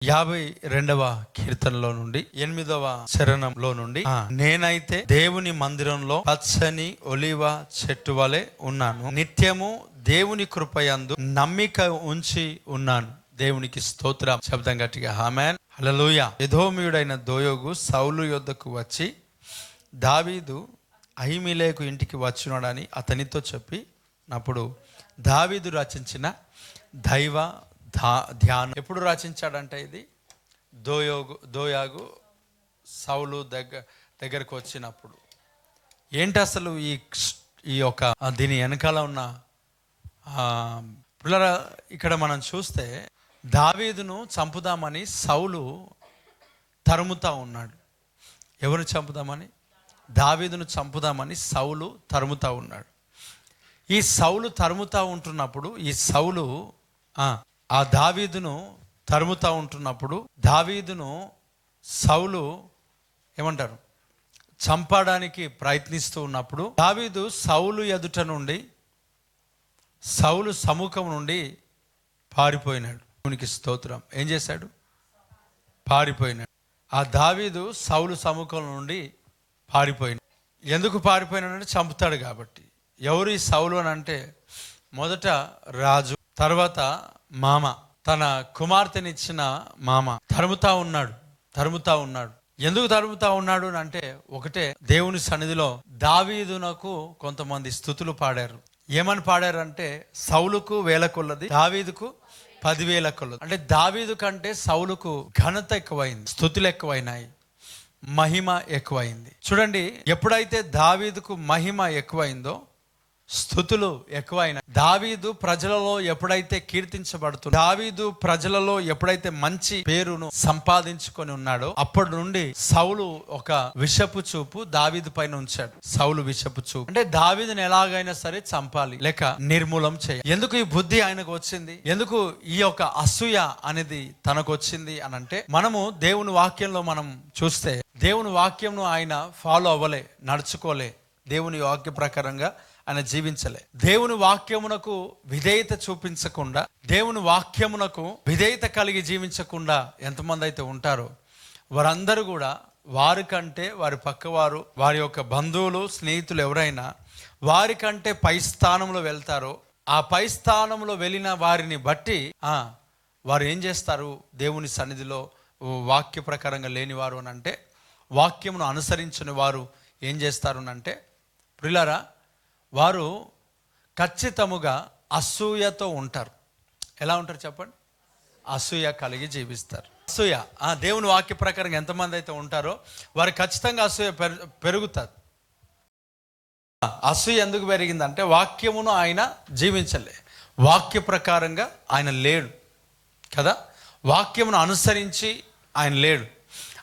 52వ కీర్తనలో నుండి 8వ చరణంలో నుండి నేనైతే దేవుని మందిరంలో పచ్చని ఒలివ చెట్టు వలె ఉన్నాను, నిత్యము దేవుని కృపయందు నమ్మిక ఉంచి ఉన్నాను. దేవునికి స్తోత్రం. శబ్దం గట్టిగా ఆమేన్. హల్లెలూయా. ఎదోమీయుడైన దోయోగు సౌలు యొద్దకు వచ్చి దావీదు అహిమెలెకు ఇంటికి వచ్చున్నాడని అతనితో చెప్పి అప్పుడు దావీదు రచించిన దైవ ధ్యానం ఎప్పుడు రచించాడంటే, ఇది దోయాగు సౌలు దగ్గరకు వచ్చినప్పుడు. ఏంటి అసలు ఈ యొక్క దీని వెనకాల ఉన్న పిల్లరా, ఇక్కడ మనం చూస్తే దావీదును చంపుదామని సౌలు తరుముతా ఉన్నాడు. ఎవరిని చంపుదామని? దావీదును చంపుదామని సౌలు తరుముతా ఉన్నాడు. ఈ సౌలు తరుముతా ఉంటున్నప్పుడు ఆ దావీదును తరుముతా ఉంటున్నప్పుడు దావీదును సౌలు ఏమంటారు, చంపడానికి ప్రయత్నిస్తూ ఉన్నప్పుడు దావీదు సౌలు ఎదుట నుండి, సౌలు సముఖం నుండి పారిపోయినాడు. దేవునికి స్తోత్రం. ఏం చేశాడు? పారిపోయినాడు. ఆ దావీదు సౌలు సముఖం నుండి పారిపోయినాడు. ఎందుకు పారిపోయినాడంటే చంపుతాడు కాబట్టి. ఎవరు ఈ సౌలు అని అంటే, మొదట రాజు, తర్వాత మామ, తన కుమార్తెనిచ్చిన మామ తరుముతా ఉన్నాడు. ఎందుకు తరుముతా ఉన్నాడు అని అంటే, ఒకటే, దేవుని సన్నిధిలో దావీదునకు కొంతమంది స్తుతులు పాడారు. ఏమని పాడారంటే, సౌలుకు 1000 కొలది, దావీదుకు 10,000 కొలది. అంటే దావీదు కంటే సౌలుకు ఘనత ఎక్కువైంది, స్తుతులు ఎక్కువైనాయి, మహిమ ఎక్కువైంది. చూడండి, ఎప్పుడైతే దావీదుకు మహిమ ఎక్కువైందో స్తుతులు ఎక్కువైనా, దావీదు ప్రజలలో ఎప్పుడైతే కీర్తించబడుతూ, దావీదు ప్రజలలో ఎప్పుడైతే మంచి పేరును సంపాదించుకొని ఉన్నాడో, అప్పటి నుండి సౌలు ఒక విషపు చూపు దావీదు పైన ఉంచాడు. సౌలు విషపు చూపు అంటే దావీదుని ఎలాగైనా సరే చంపాలి, లేక నిర్మూలం చేయాలి. ఎందుకు ఈ బుద్ధి ఆయనకు వచ్చింది? ఎందుకు ఈ యొక్క అసూయ అనేది తనకు వచ్చింది అని అంటే, మనము దేవుని వాక్యంలో మనం చూస్తే, దేవుని వాక్యంను ఆయన ఫాలో అవ్వలే, నడుచుకోలే, దేవుని వాక్య ప్రకారంగా ఆయన జీవించలే. దేవుని వాక్యమునకు విధేయత చూపించకుండా, దేవుని వాక్యమునకు విధేయత కలిగి జీవించకుండా ఎంతమంది అయితే ఉంటారో, వారందరూ కూడా వారికంటే, వారి పక్కవారు, వారి యొక్క బంధువులు, స్నేహితులు ఎవరైనా వారికంటే పై స్థానంలో వెళ్తారో, ఆ పై స్థానంలో వెళ్ళిన వారిని బట్టి వారు ఏం చేస్తారు? దేవుని సన్నిధిలో వాక్య ప్రకారంగా లేనివారు అని అంటే, వాక్యమును అనుసరించని వారు ఏం చేస్తారు అని అంటే, ప్రియులారా, వారు ఖచ్చితముగా అసూయతో ఉంటారు. ఎలా ఉంటారు చెప్పండి? అసూయ కలిగి జీవిస్తారు. అసూయ దేవుని వాక్య ప్రకారం ఎంతమంది అయితే ఉంటారో వారు ఖచ్చితంగా అసూయ పెరుగుతారు. అసూయ ఎందుకు పెరిగిందంటే, వాక్యమును ఆయన జీవించలే, వాక్య ప్రకారంగా ఆయన లేడు కదా, వాక్యమును అనుసరించి ఆయన లేడు.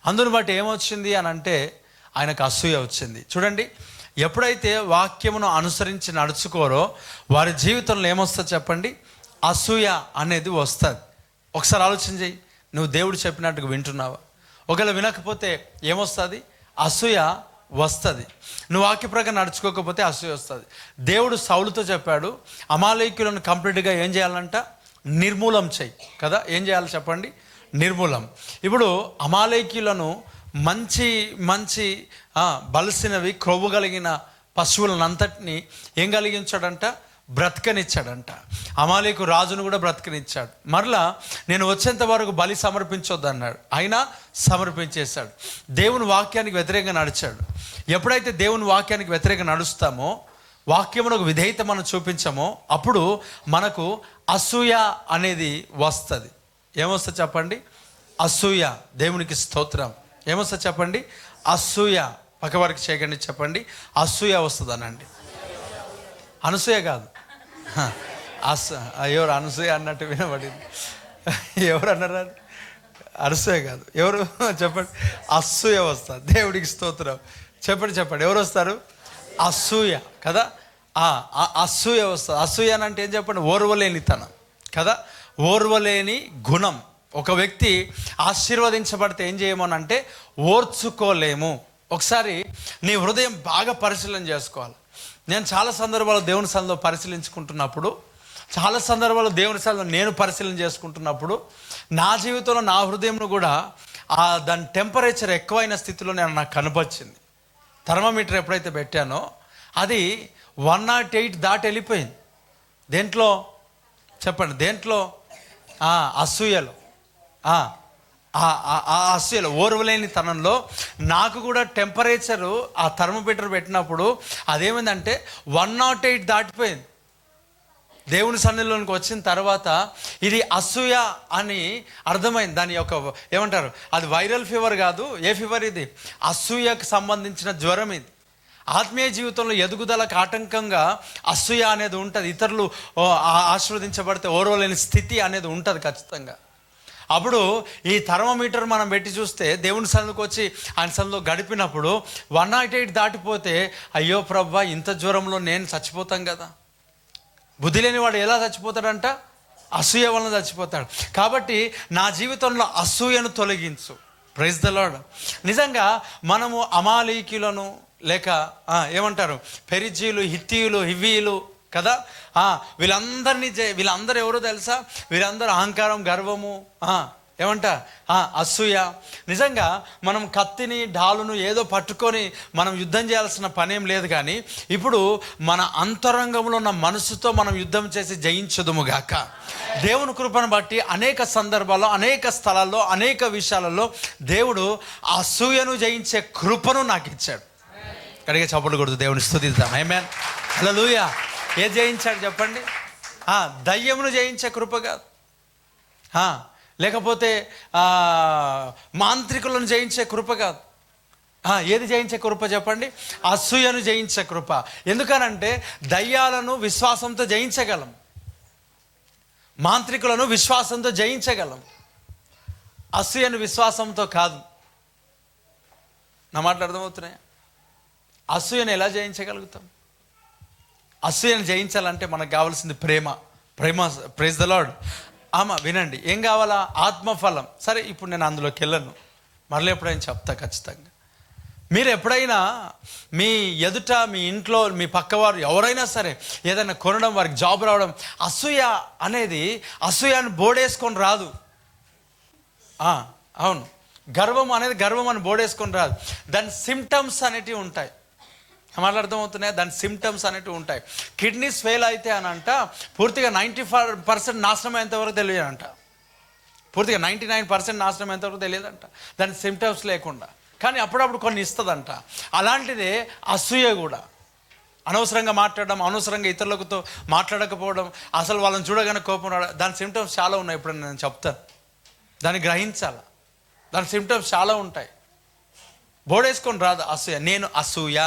అందుని బట్టి ఏమొచ్చింది అని అంటే, ఆయనకు అసూయ వచ్చింది. చూడండి, ఎప్పుడైతే వాక్యమును అనుసరించి నడుచుకోరో వారి జీవితంలో ఏమొస్తుంది చెప్పండి? అసూయ అనేది వస్తుంది. ఒకసారి ఆలోచన చేయి, నువ్వు దేవుడు చెప్పినట్టుగా వింటున్నావా? ఒకవేళ వినకపోతే ఏమొస్తుంది? అసూయ వస్తుంది. నువ్వు వాక్య ప్రకారం నడుచుకోకపోతే అసూయ వస్తుంది. దేవుడు సౌలుతో చెప్పాడు, అమాలేకీయులను కంప్లీట్గా ఏం చేయాలంట? నిర్మూలం చేయి కదా. ఏం చేయాలి చెప్పండి? నిర్మూలం. ఇప్పుడు అమాలేకీయులను మంచి బలిసినవి, క్రొవ్వు కలిగిన పశువులనంతటినీ ఏం కలిగించాడంట? బ్రతకనిచ్చాడంట. అమాలేకు రాజును కూడా బ్రతకనిచ్చాడు. మరలా నేను వచ్చేంత వరకు బలి సమర్పించొద్దు అన్నాడు, అయినా సమర్పించేశాడు. దేవుని వాక్యానికి వ్యతిరేకంగా నడిచాడు. ఎప్పుడైతే దేవుని వాక్యానికి వ్యతిరేకంగా నడుస్తామో, వాక్యమునకు విధేయత మనం చూపించామో, అప్పుడు మనకు అసూయ అనేది వస్తుంది. ఏమొస్తుంది చెప్పండి? అసూయ. దేవునికి స్తోత్రం. ఏమొస్తుంది చెప్పండి? అసూయ. పక్కవారికి చేయకండి, చెప్పండి, అసూయ వస్తుంది అనండి. అనసూయ కాదు, ఎవరు అనసూయ అన్నట్టు వినబడింది. ఎవరు అన్నారు? అనసూయ కాదు. ఎవరు చెప్పండి? అసూయ వస్తుంది. దేవుడికి స్తోత్రం. చెప్పండి ఎవరు వస్తారు? అసూయ కదా. అసూయ వస్తుంది. అసూయ అంటే ఏం చెప్పండి? ఓర్వలేనితనం కదా, ఓర్వలేని గుణం. ఒక వ్యక్తి ఆశీర్వదించబడితే ఏం చేయమనంటే, ఓర్చుకోలేము. ఒకసారి నీ హృదయం బాగా పరిశీలన చేసుకోవాలి. నేను చాలా సందర్భాల్లో దేవుని సన్నిధిలో పరిశీలించుకుంటున్నప్పుడు చాలా సందర్భాల్లో దేవుని సన్నిధిలో నేను పరిశీలన చేసుకుంటున్నప్పుడు నా జీవితంలో నా హృదయంను కూడా దాని టెంపరేచర్ ఎక్కువైన స్థితిలో నాకు కనపరిచింది. థర్మామీటర్ ఎప్పుడైతే పెట్టానో అది 108 దాటి వెళ్ళిపోయింది. దేంట్లో చెప్పండి, దేంట్లో? అసూయలో, అసూయలో, ఓర్వలేని తనంలో నాకు కూడా టెంపరేచరు ఆ థర్మోమీటర్ పెట్టినప్పుడు అదేమైందంటే 108 దాటిపోయింది. దేవుని సన్నిధిలోనికి వచ్చిన తర్వాత ఇది అసూయ అని అర్థమైంది. దాని యొక్క ఏమంటారు, అది వైరల్ ఫీవర్ కాదు. ఏ ఫీవర్ ఇది? అసూయకు సంబంధించిన జ్వరం ఇది. ఆత్మీయ జీవితంలో ఎదుగుదలకు ఆటంకంగా అసూయ అనేది ఉంటుంది. ఇతరులు ఆశీర్వదించబడితే ఓర్వలేని స్థితి అనేది ఉంటుంది ఖచ్చితంగా. అప్పుడు ఈ థర్మోమీటర్ మనం పెట్టి చూస్తే దేవుని సన్నిధికి వచ్చి ఆయన సన్నిధిలో గడిపినప్పుడు 108 దాటిపోతే అయ్యో ప్రభా, ఇంత జ్వరంలో నేను చచ్చిపోతాం కదా. బుద్ధి లేని వాడు ఎలా చచ్చిపోతాడంట? అసూయ వలన చచ్చిపోతాడు. కాబట్టి నా జీవితంలో అసూయను తొలగించు. Praise the lord. నిజంగా మనము అమాలీకులను లేక ఏమంటారు, పెరిజీలు, హిత్తీయులు, హివ్వీయులు కదా, వీళ్ళందరూ ఎవరో తెలుసా? వీళ్ళందరూ అహంకారం, గర్వము, ఏమంట అసూయ. నిజంగా మనం కత్తిని, డాలును ఏదో పట్టుకొని మనం యుద్ధం చేయాల్సిన పనేం లేదు. కానీ ఇప్పుడు మన అంతరంగంలో ఉన్న మనసుతో మనం యుద్ధం చేసి జయించదుముగాక. దేవుని కృపను బట్టి అనేక సందర్భాల్లో, అనేక స్థలాల్లో, అనేక విషయాలలో దేవుడు అసూయను జయించే కృపను నాకు ఇచ్చాడు. కడిగే చప్పట్లు కొడుతూ దేవుని స్తుతిద్దాం. ఆమేన్, హల్లెలూయా. ఏది జయించాడు చెప్పండి? దయ్యమును జయించే కృప కాదు, లేకపోతే మాంత్రికులను జయించే కృప కాదు. ఏది జయించే కృప చెప్పండి? అసూయను జయించే కృప. ఎందుకనంటే దయ్యాలను విశ్వాసంతో జయించగలం, మాంత్రికులను విశ్వాసంతో జయించగలం, అసూయను విశ్వాసంతో కాదు. నా మాటలు అర్థమవుతున్నాయా? అసూయను ఎలా జయించగలుగుతాం? అసూయను జయించాలంటే మనకు కావాల్సింది ప్రేమ. Praise the lord. వినండి, ఏం కావాలా? ఆత్మఫలం. సరే, ఇప్పుడు నేను అందులోకి వెళ్ళను, మరలా ఎప్పుడైనా చెప్తా ఖచ్చితంగా. మీరు ఎప్పుడైనా మీ ఎదుట, మీ ఇంట్లో, మీ పక్కవారు ఎవరైనా సరే ఏదైనా కొనడం, వారికి జాబ్ రావడం, అసూయ అనేది, అసూయని బోర్డేసుకొని రాదు. అవును, గర్వం అనేది గర్వం అని బోర్డేసుకొని రాదు. దాని సిమ్టమ్స్ అనేటివి ఉంటాయి. మాట్లాడతామవుతున్నాయి, దాని సిమ్టమ్స్ అనేటివి ఉంటాయి. కిడ్నీస్ ఫెయిల్ అయితే అని అంట పూర్తిగా 94% నాశనం అయ్యేంతవరకు తెలియదంట. పూర్తిగా 99% నాశనం అయ్యేంతవరకు తెలియదంట దాని సిమ్టమ్స్ లేకుండా. కానీ అప్పుడప్పుడు కొన్ని ఇస్తుందంట. అలాంటిదే అసూయ కూడా. అనవసరంగా మాట్లాడడం, అనవసరంగా ఇతరులతో మాట్లాడకపోవడం, అసలు వాళ్ళని చూడగానే కోపం రావడం, దాని సిమ్టమ్స్ చాలా ఉన్నాయి. ఇప్పుడు నేను చెప్తాను, దాన్ని గ్రహించాలి. దాని సిమ్టమ్స్ చాలా ఉంటాయి. బోర్డేసుకొని రాదు అసూయ. నేను అసూయ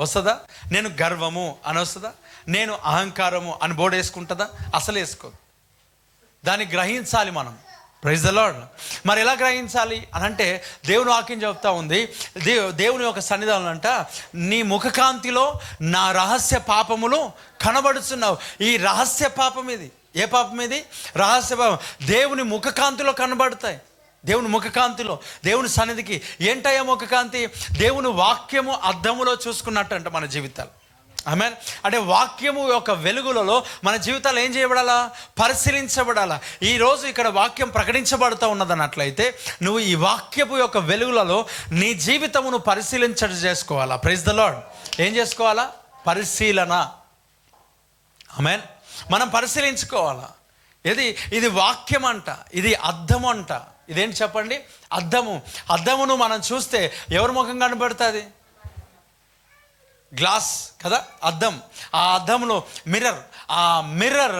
వస్తుందా? నేను గర్వము అని వస్తుందా? నేను అహంకారము అని బోర్డు వేసుకుంటుందా? అసలు వేసుకోదు. దాన్ని గ్రహించాలి మనం. Praise the lord. మరి ఎలా గ్రహించాలి అని అంటే దేవుని వాక్యం చెప్తా ఉంది. దేవుని యొక్క సన్నిధానం అంట, నీ ముఖకాంతిలో నా రహస్య పాపములు కనబడుతున్నావు. ఈ రహస్య పాపం ఇది. ఏ పాపం ఇది? రహస్య పాపం. దేవుని ముఖకాంతిలో కనబడతాయి. దేవుని ముఖకాంతిలో, దేవుని సన్నిధికి. ఏంటయ్యా ముఖకాంతి? దేవుని వాక్యము అద్దములో చూసుకున్నట్టు అంట మన జీవితాలు. ఆమేన్. అంటే వాక్యము యొక్క వెలుగులలో మన జీవితాలు ఏం చేయబడాలా? పరిశీలించబడాలా. ఈరోజు ఇక్కడ వాక్యం ప్రకటించబడుతూ ఉన్నదన్నట్లయితే నువ్వు ఈ వాక్యపు యొక్క వెలుగులలో నీ జీవితమును పరిశీలించడం చేసుకోవాలా. Praise the lord. ఏం చేసుకోవాలా? పరిశీలన. ఆమేన్. మనం పరిశీలించుకోవాలా. ఇది వాక్యం అంట, ఇది అద్దము అంట. ఇదేంటి చెప్పండి? అద్దము. అద్దమును మనం చూస్తే ఎవరి ముఖం కనబడుతుంది? గ్లాస్ కదా, అద్దం. ఆ అద్దంలో మిర్రర్. ఆ మిర్రర్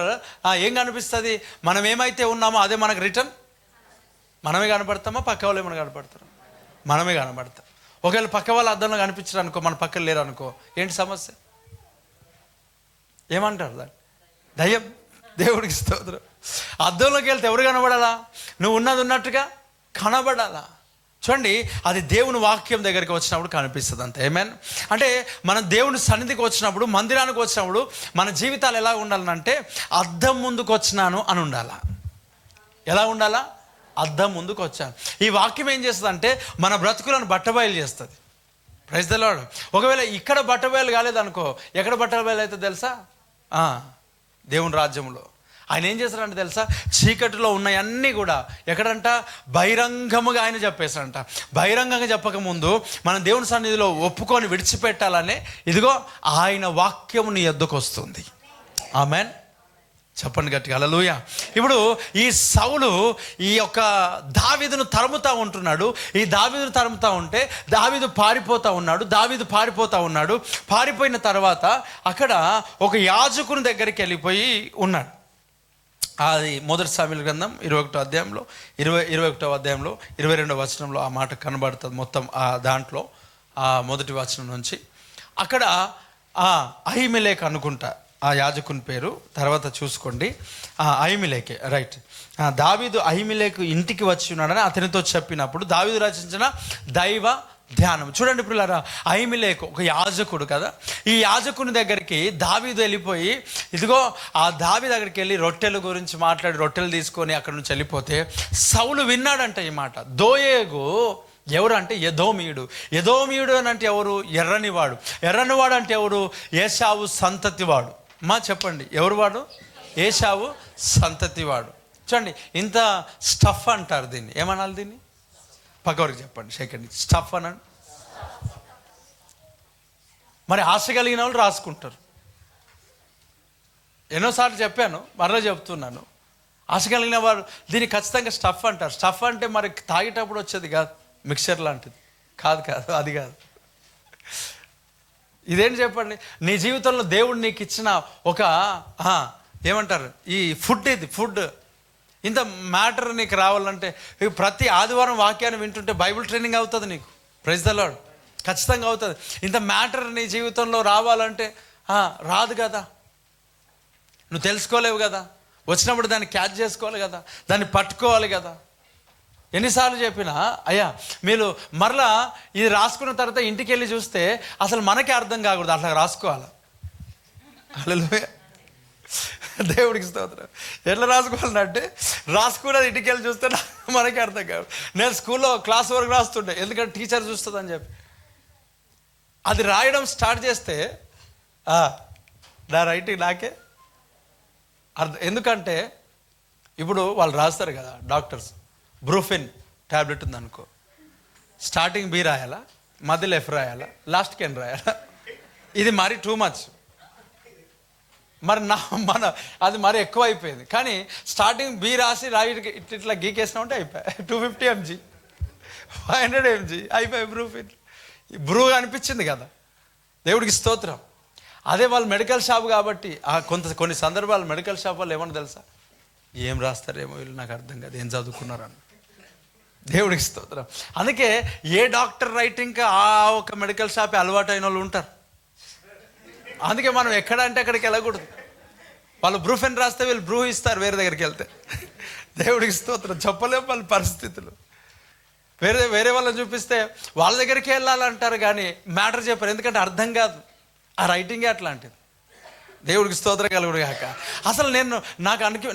ఏం కనిపిస్తుంది? మనం ఏమైతే ఉన్నామో అదే మనకు రిటర్న్. మనమే కనబడతామా? పక్క వాళ్ళు ఏమైనా కనబడతారు? మనమే కనబడతాం. ఒకవేళ పక్క వాళ్ళ అద్దంలో కనిపించరు అనుకో, మన పక్కన లేరు అనుకో, ఏంటి సమస్య? ఏమంటారు దాన్ని? దయ్యం. దేవుడికి స్తోత్రం. అద్దంలోకి వెళ్తే ఎవరు కనబడాలా? నువ్వు ఉన్నది ఉన్నట్టుగా కనబడాలా. చూడండి, అది దేవుని వాక్యం దగ్గరికి వచ్చినప్పుడు కనిపిస్తుంది అంతే. ఆమేన్. అంటే మనం దేవుని సన్నిధికి వచ్చినప్పుడు, మందిరానికి వచ్చినప్పుడు మన జీవితాలు ఎలా ఉండాలంటే అద్దం ముందుకు వచ్చినాను అని ఉండాలా. ఎలా ఉండాలా? అద్దం ముందుకు వచ్చాను. ఈ వాక్యం ఏం చేస్తుంది అంటే మన బ్రతుకులను బట్టబయలు చేస్తుంది. Praise the lord. ఒకవేళ ఇక్కడ బట్టబయలు కాలేదనుకో, ఎక్కడ బట్టబయలు అవుతుంది తెలుసా? దేవుని రాజ్యంలో. ఆయన ఏం చేస్తారంటే తెలుసా, చీకటిలో ఉన్నాయన్నీ కూడా ఎక్కడంట బహిరంగముగా ఆయన చెప్పేశారంట. బహిరంగంగా చెప్పకముందు మనం దేవుని సన్నిధిలో ఒప్పుకొని విడిచిపెట్టాలనే ఇదిగో ఆయన వాక్యము నీ యొద్దకు వస్తుంది. ఆమెన్. చెప్పండి గట్టిగా హల్లెలూయా. ఇప్పుడు ఈ సౌలు ఈ యొక్క దావీదును తరుముతా ఉంటున్నాడు. ఈ దావీదును తరుముతా ఉంటే దావీదు పారిపోతా ఉన్నాడు. పారిపోయిన తర్వాత అక్కడ ఒక యాజకుని దగ్గరికి వెళ్ళిపోయి ఉన్నాడు. అది మొదటి సామెయలు గ్రంథం 21వ అధ్యాయంలో 22వ వచనంలో ఆ మాట కనబడుతుంది. మొత్తం ఆ దాంట్లో ఆ మొదటి వచనం నుంచి అక్కడ అహిమెలెకు అనుకుంటా ఆ యాజకుని పేరు, తర్వాత చూసుకోండి. అహిమెలెకే, రైట్. దావీదు అహిమెలెకు ఇంటికి వచ్చి ఉన్నాడని అతనితో చెప్పినప్పుడు దావీదు రచించిన దైవ ధ్యానం. చూడండి పిల్లరా, అహిమెలెకు ఒక యాజకుడు కదా. ఈ యాజకుని దగ్గరికి దావీదు వెళ్ళిపోయి ఇదిగో ఆ దావీదు దగ్గరికి వెళ్ళి రొట్టెల గురించి మాట్లాడి రొట్టెలు తీసుకొని అక్కడి నుంచి వెళ్ళిపోతే సౌలు విన్నాడంట ఈ మాట. దోయేగు ఎవరు అంటే ఎదోమీయుడు అని అంటే ఎవరు? ఎర్రనివాడు అంటే ఎవరు? ఏశావు సంతతివాడు. చెప్పండి, ఎవరు వాడు? ఏశావు సంతతివాడు. చూడండి, ఇంత స్టఫ్ అంటారు దీన్ని. ఏమనాలి దీన్ని? పక్కవరకు చెప్పండి, సెకండ్ స్టఫ్ అనండి. మరి ఆశ కలిగిన వాళ్ళు రాసుకుంటారు. ఎన్నోసార్లు చెప్పాను, మరలా చెప్తున్నాను. ఆశ కలిగిన వారు దీన్ని ఖచ్చితంగా స్టఫ్ అంటారు. స్టఫ్ అంటే మరి తాగేటప్పుడు వచ్చేది కాదు, మిక్చర్ లాంటిది కాదు, అది కాదు. ఇదేంటి చెప్పండి? నీ జీవితంలో దేవుడు నీకు ఇచ్చిన ఒక ఏమంటారు ఈ ఫుడ్ ఇంత మ్యాటర్ నీకు రావాలంటే ప్రతి ఆదివారం వాక్యాన్ని వింటుంటే బైబిల్ ట్రైనింగ్ అవుతుంది నీకు. Praise the lord. ఖచ్చితంగా అవుతుంది. ఇంత మ్యాటర్ నీ జీవితంలో రావాలంటే రాదు కదా, నువ్వు తెలుసుకోలేవు కదా. వచ్చినప్పుడు దాన్ని క్యాచ్ చేసుకోవాలి కదా, దాన్ని పట్టుకోవాలి కదా. ఎన్నిసార్లు చెప్పినా అయ్యా మీరు మరలా ఇది రాసుకున్న తర్వాత ఇంటికి వెళ్ళి చూస్తే అసలు మనకే అర్థం కాకూడదు, అట్లా రాసుకోవాలి. హల్లెలూయా, దేవుడికి స్తోత్రం. ఎట్లా రాసుకోవాలంటే రాసుకున్నది ఇంటికి వెళ్ళి చూస్తే మనకే అర్థం కాదు. నేను స్కూల్లో క్లాస్ వరకు రాస్తుండే, ఎందుకంటే టీచర్ చూస్తుందని చెప్పి. అది రాయడం స్టార్ట్ చేస్తే నా రైటింగ్ నాకే అర్థం. ఎందుకంటే ఇప్పుడు వాళ్ళు రాస్తారు కదా డాక్టర్స్, బ్రూఫిన్ ట్యాబ్లెట్ ఉందనుకో, స్టార్టింగ్ బి రాయాలా, మధ్యలో ఎఫ్ రాయాలా, లాస్ట్కి ఎన్ రాయాలా. ఇది మరి టూ మచ్. మరి అది మరి ఎక్కువ అయిపోయింది. కానీ స్టార్టింగ్ బి రాసి ఇట్లా గీకేసినామంటే అయిపోయాయి. 250 mg 500 mg అయిపోయాయి బ్రూఫిన్. బ్రూగా అనిపించింది కదా, దేవుడికి స్తోత్రం. అదే వాళ్ళు మెడికల్ షాప్ కాబట్టి కొన్ని సందర్భాలు మెడికల్ షాప్ వాళ్ళు ఏమన్నా తెలుసా, ఏం రాస్తారేమో వీళ్ళు, నాకు అర్థం కాదు, ఏం చదువుకున్నారని. దేవుడికి స్తోత్రం. అందుకే ఏ డాక్టర్ రైటింగ్ ఆ ఒక మెడికల్ షాప్ అలవాటు అయిన వాళ్ళు ఉంటారు. అందుకే మనం ఎక్కడ అంటే అక్కడికి వెళ్ళకూడదు. వాళ్ళు బ్రూఫెన్ రాస్తే వీళ్ళు బ్రూ ఇస్తారు వేరే దగ్గరికి వెళ్తే. దేవుడికి స్తోత్రం. చెప్పలేము వాళ్ళ పరిస్థితులు. వేరే వాళ్ళని చూపిస్తే వాళ్ళ దగ్గరికి వెళ్ళాలంటారు కానీ మ్యాటర్ చెప్పారు, ఎందుకంటే అర్థం కాదు. ఆ రైటింగే అట్లాంటిది. దేవుడికి స్తోత్రం కలుగుడు కాక. అసలు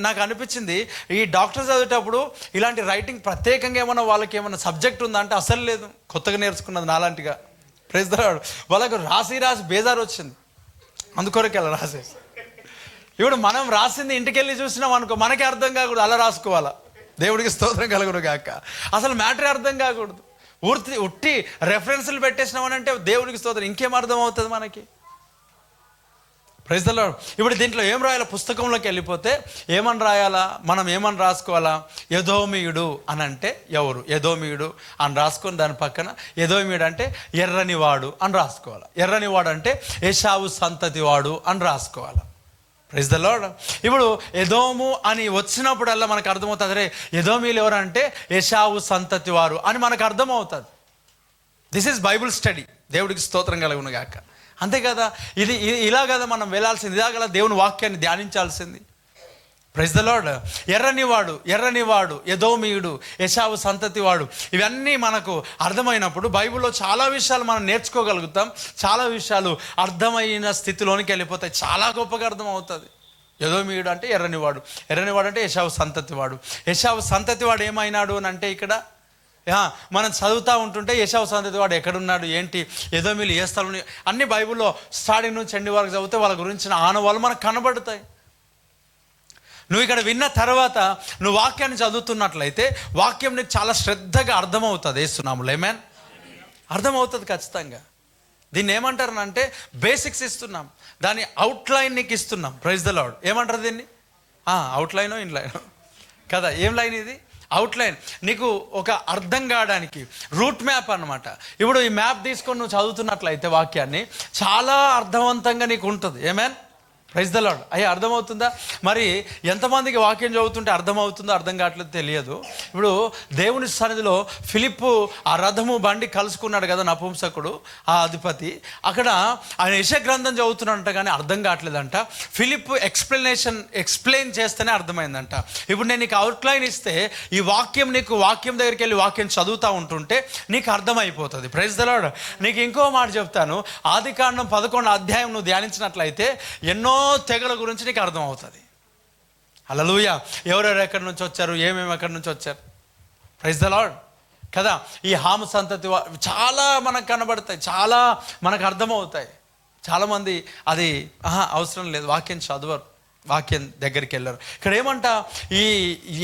నాకు అనిపించింది ఈ డాక్టర్ చదివేటప్పుడు ఇలాంటి రైటింగ్ ప్రత్యేకంగా ఏమన్నా వాళ్ళకి ఏమన్నా సబ్జెక్ట్ ఉందా అంటే అసలు లేదు. కొత్తగా నేర్చుకున్నది నాలాంటిగా. Praise the lord. వాళ్ళకు రాసి బేజారు వచ్చింది, అందుకొరకు అలా రాసేసి. ఇప్పుడు మనం రాసింది ఇంటికి వెళ్ళి చూసినాం అనుకో, మనకే అర్థం కాకూడదు, అలా రాసుకోవాలా. దేవుడికి స్తోత్రం కలుగుడు కాక. అసలు మ్యాటరే అర్థం కాకూడదు. ఉట్టి రెఫరెన్స్లు పెట్టేసినామనంటే దేవుడికి స్తోత్రం, ఇంకేం అర్థం అవుతుంది మనకి. Praise the lord. ఇప్పుడు దీంట్లో ఏం రాయాలా? పుస్తకంలోకి వెళ్ళిపోతే ఏమని రాయాలా? మనం ఏమని రాసుకోవాలా? ఎదోమీయుడు అని అంటే ఎవరు? ఎదోమీయుడు అని రాసుకొని దాని పక్కన ఎదోమీయుడు అంటే ఎర్రనివాడు అని రాసుకోవాలి. ఎర్రనివాడు అంటే ఏశావు సంతతివాడు అని రాసుకోవాలి. Praise the lord. ఇప్పుడు ఎదోము అని వచ్చినప్పుడల్లా మనకు అర్థమవుతుంది, అరే ఎదోమీయులు ఎవరంటే ఏశావు సంతతి వారు అని మనకు అర్థమవుతుంది. This is Bible study. దేవుడికి స్తోత్రం కలుగును గాక. అంతే కదా, ఇది ఇలా కదా మనం వెళ్ళాల్సింది, ఇలా కదా దేవుని వాక్యాన్ని ధ్యానించాల్సింది. Praise the Lord. ఎర్రనివాడు ఎదోమీయుడు ఏశావు సంతతి వాడు, ఇవన్నీ మనకు అర్థమైనప్పుడు బైబిల్లో చాలా విషయాలు మనం నేర్చుకోగలుగుతాం. చాలా విషయాలు అర్థమైన స్థితిలోనికి వెళ్ళిపోతాయి. చాలా గొప్పగా అర్థమవుతుంది. ఎదోమీయుడు అంటే ఎర్రనివాడు అంటే ఏశావు సంతతివాడు. ఏశావు సంతతివాడు ఏమైనాడు అని అంటే ఇక్కడ మనం చదువుతూ ఉంటుంటే ఏశావు సంతతివాడు ఎక్కడున్నాడు, ఏంటి, ఎదోమీయులు ఏ స్థలం, అన్ని బైబిల్లో స్టార్టింగ్ నుంచి ఎండి వరకు చదివితే వాళ్ళ గురించిన ఆనవాళ్ళు మనకు కనబడతాయి. నువ్వు ఇక్కడ విన్న తర్వాత నువ్వు వాక్యాన్ని చదువుతున్నట్లయితే వాక్యం నీకు చాలా శ్రద్ధగా అర్థమవుతుంది. యేసునామములో ఆమేన్. అర్థమవుతుంది ఖచ్చితంగా. దీన్ని ఏమంటారనంటే బేసిక్స్ ఇస్తున్నాం, దాని అవుట్లైన్ నీకు ఇస్తున్నాం. Praise the lord. ఏమంటారు దీన్ని? అవుట్లైనో ఇన్లైనో కదా. ఏం లైన్ ఇది? అవుట్లైన్. నీకు ఒక అర్థం కావడానికి రూట్ మ్యాప్ అన్నమాట. ఇప్పుడు ఈ మ్యాప్ తీసుకొని నువ్వు చదువుతున్నట్లయితే వాక్యాన్ని చాలా అర్థవంతంగా నీకు ఉంటుంది. ఆమేన్. Praise the lord. అయ్యా అర్థమవుతుందా? మరి ఎంతమందికి వాక్యం చదువుతుంటే అర్థమవుతుందో అర్థం కావట్లేదు తెలియదు. ఇప్పుడు దేవుని సన్నిధిలో ఫిలిప్పు ఆ రథము బండి కలుసుకున్నాడు కదా నపుంసకుడు, ఆ అధిపతి. అక్కడ ఆయన యెషయా గ్రంథం చదువుతున్నాడంట కానీ అర్థం కావట్లేదంట. ఫిలిప్ ఎక్స్ప్లెయిన్ చేస్తేనే అర్థమైందంట. ఇప్పుడు నేను నీకు అవుట్లైన్ ఇస్తే ఈ వాక్యం నీకు వాక్యం దగ్గరికి వెళ్ళి వాక్యం చదువుతూ ఉంటుంటే నీకు అర్థమైపోతుంది. Praise the lord. నీకు ఇంకో మాట చెప్తాను. ఆదికాండం 11వ అధ్యాయం నువ్వు ధ్యానించినట్లయితే ఎన్నో తెగల గురించి నీకు అర్థమవుతుంది. హల్లెలూయా. ఎవరెవరు ఎక్కడి నుంచి వచ్చారు, ఏమేమి ఎక్కడి నుంచి వచ్చారు. ప్రైజ్ ద లార్డ్ కదా. ఈ హాము సంతతి చాలా మనకు కనబడతాయి, చాలా మనకు అర్థమవుతాయి. చాలామంది అది అవసరం లేదు, వాక్యం చదవరు, వాక్యం దగ్గరికి వెళ్ళరు. ఇక్కడ ఏమంట, ఈ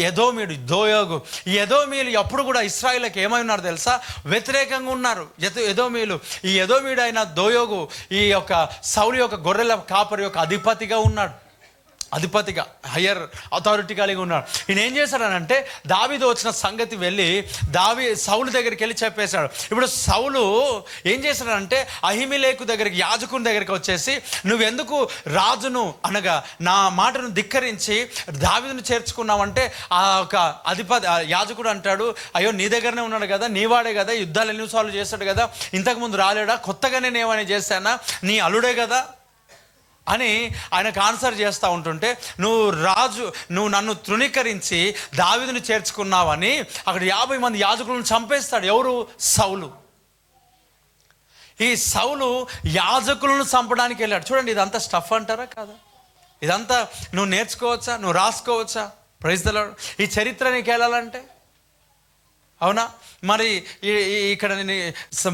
ఎదోమీయుడు దోయోగు, ఈ ఎదోమీయులు ఎప్పుడు కూడా ఇశ్రాయేలుకి ఏమై ఉన్నారు తెలుసా? వ్యతిరేకంగా ఉన్నారు ఎదోమీయులు. ఈ ఎదోమీయుడు అయిన దోయోగు ఈ యొక్క సౌలు యొక్క గొర్రెల కాపరి యొక్క అధిపతిగా ఉన్నాడు. అధిపతిగా హయ్యర్ అథారిటీ కలిగి ఉన్నాడు. ఈయన ఏం చేశాడనంటే దావీదు వచ్చిన సంగతి వెళ్ళి సౌలు దగ్గరికి వెళ్ళి చెప్పేశాడు. ఇప్పుడు సౌలు ఏం చేశాడంటే అహిమెలెకు దగ్గరికి, యాజకుని దగ్గరికి వచ్చేసి, నువ్వెందుకు రాజును అనగా నా మాటను ధిక్కరించి దావీదును చేర్చుకున్నావంటే ఆ ఒక అధిపతి యాజకుడు అంటాడు, అయ్యో నీ దగ్గరనే ఉన్నాడు కదా, నీవాడే కదా, యుద్ధాలు ఎన్నిసార్లు చేశాడు కదా, ఇంతకుముందు రాలేడా, కొత్తగా నేను ఏమైనా చేశానా, నీ అల్లుడే కదా అని ఆయనకు ఆన్సర్ చేస్తూ ఉంటుంటే, నువ్వు నన్ను తృణీకరించి దావీదుని చేర్చుకున్నావని అక్కడ 50 మంది యాజకులను చంపేస్తాడు. ఎవరు? సౌలు. ఈ సౌలు యాజకులను చంపడానికి వెళ్ళాడు. చూడండి, ఇదంతా స్టఫ్ అంటారా కాదా? ఇదంతా నువ్వు నేర్చుకోవచ్చా, నువ్వు రాసుకోవచ్చా? Praise the lord. ఈ చరిత్ర నీకు వెళ్ళాలంటే అవునా? మరి ఇక్కడ నేను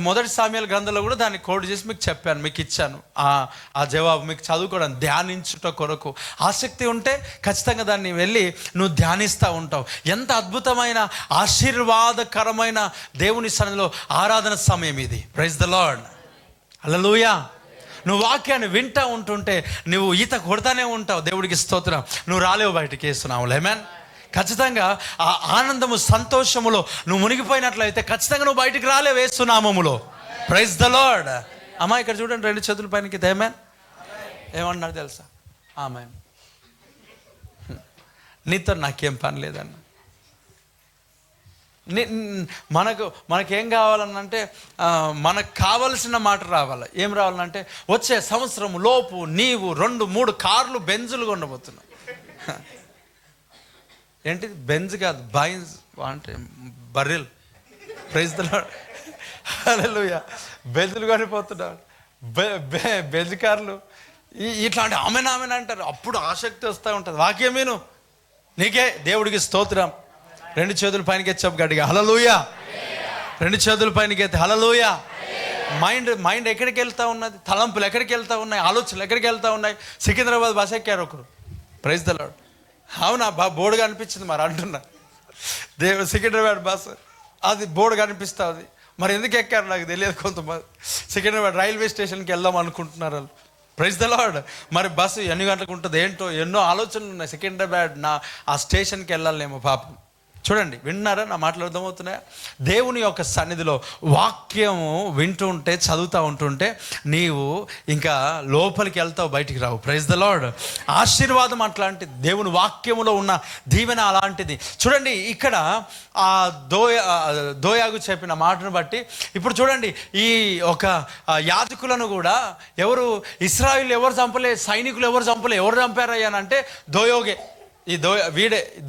మొదటి సామ్యాల గ్రంథంలో కూడా దాన్ని కోడ్ చేసి మీకు చెప్పాను, మీకు ఇచ్చాను ఆ జవాబు మీకు చదువుకోవడం, ధ్యానించుట కొరకు ఆసక్తి ఉంటే ఖచ్చితంగా దాన్ని వెళ్ళి నువ్వు ధ్యానిస్తూ ఉంటావు. ఎంత అద్భుతమైన ఆశీర్వాదకరమైన దేవుని సన్నిధిలో ఆరాధన సమయం ఇది. Praise the Lord. హల్లెలూయా. నువ్వు వాక్యాన్ని వింటూ ఉంటుంటే నువ్వు ఈత కొడతానే ఉంటావు. దేవుడికి స్తోత్రం. నువ్వు రాలేవు బయటికి. వేస్తున్నావు. ఆమేన్. ఖచ్చితంగా ఆ ఆనందము సంతోషములో నువ్వు మునిగిపోయినట్లయితే ఖచ్చితంగా నువ్వు బయటికి రాలే. వేస్తున్నామములో. Praise the Lord. అమ్మా ఇక్కడ చూడండి, 2 చేతుల పైనకి. ఆమేన్. ఏమన్నారు తెలుసా? ఆమేన్. నీతో నాకేం పని లేదన్న. మనకేం కావాలనంటే మనకు కావలసిన మాట రావాలి. ఏం రావాలంటే వచ్చే సంవత్సరం లోపు నీవు 2-3 కార్లు బెంజులు కొనబోతున్నావు. ఏంటి బెంజ్ కాదు, బైన్స్ అంటే బర్రెల్. Praise the Lord. హల్లెలూయా. బెంజులు కొనిపోతున్నాడు, బెంజ్ కార్లు ఇట్లాంటి ఆమెన్ అంటారు. అప్పుడు ఆసక్తి వస్తూ ఉంటుంది. వాక్యం విను, నీకే దేవుడికి స్తోత్రం. 2 చేతుల పైనకి ఎచ్చాపు గట్టిగా హల్లెలూయా. 2 చేతుల పైనకి ఎత్తి హల్లెలూయా. మైండ్ ఎక్కడికి వెళ్తూ ఉన్నది, తలంపులు ఎక్కడికి వెళ్తూ ఉన్నాయి, ఆలోచనలు ఎక్కడికి వెళ్తూ ఉన్నాయి. సికింద్రాబాద్ బస్ ఎక్కారు ఒకరు. Praise the lord. అవునా? బోర్డుగా అనిపించింది మరి అంటున్నా. సికింద్రాబాద్ బస్ అది బోర్డుగా అనిపిస్తుంది. మరి ఎందుకు ఎక్కారు నాకు తెలియదు. కొంతమంది సికింద్రాబాద్ రైల్వే స్టేషన్కి వెళ్దాం అనుకుంటున్నారు వాళ్ళు. Praise the lord. మరి బస్సు ఎన్ని గంటలకు ఉంటుంది ఏంటో, ఎన్నో ఆలోచనలు ఉన్నాయి. సికింద్రాబాద్ ఆ స్టేషన్కి వెళ్ళాలేమో పాపం. చూడండి, విన్నారా? నా మాటలు అర్థమవుతున్నాయా? దేవుని యొక్క సన్నిధిలో వాక్యము వింటూ ఉంటే, చదువుతూ ఉంటుంటే నీవు ఇంకా లోపలికి వెళ్తావు, బయటికి రావు. Praise the lord. ఆశీర్వాదం అట్లాంటిది, దేవుని వాక్యములో ఉన్న దీవెన అలాంటిది. చూడండి, ఇక్కడ ఆ దోయాగు చెప్పిన మాటను బట్టి ఇప్పుడు చూడండి, ఈ ఒక యాజకులను కూడా ఎవరు ఇశ్రాయేలు ఎవరు చంపలే, సైనికులు ఎవరు చంపలే. ఎవరు చంపారయ్యానంటే దోయోగే. ఈ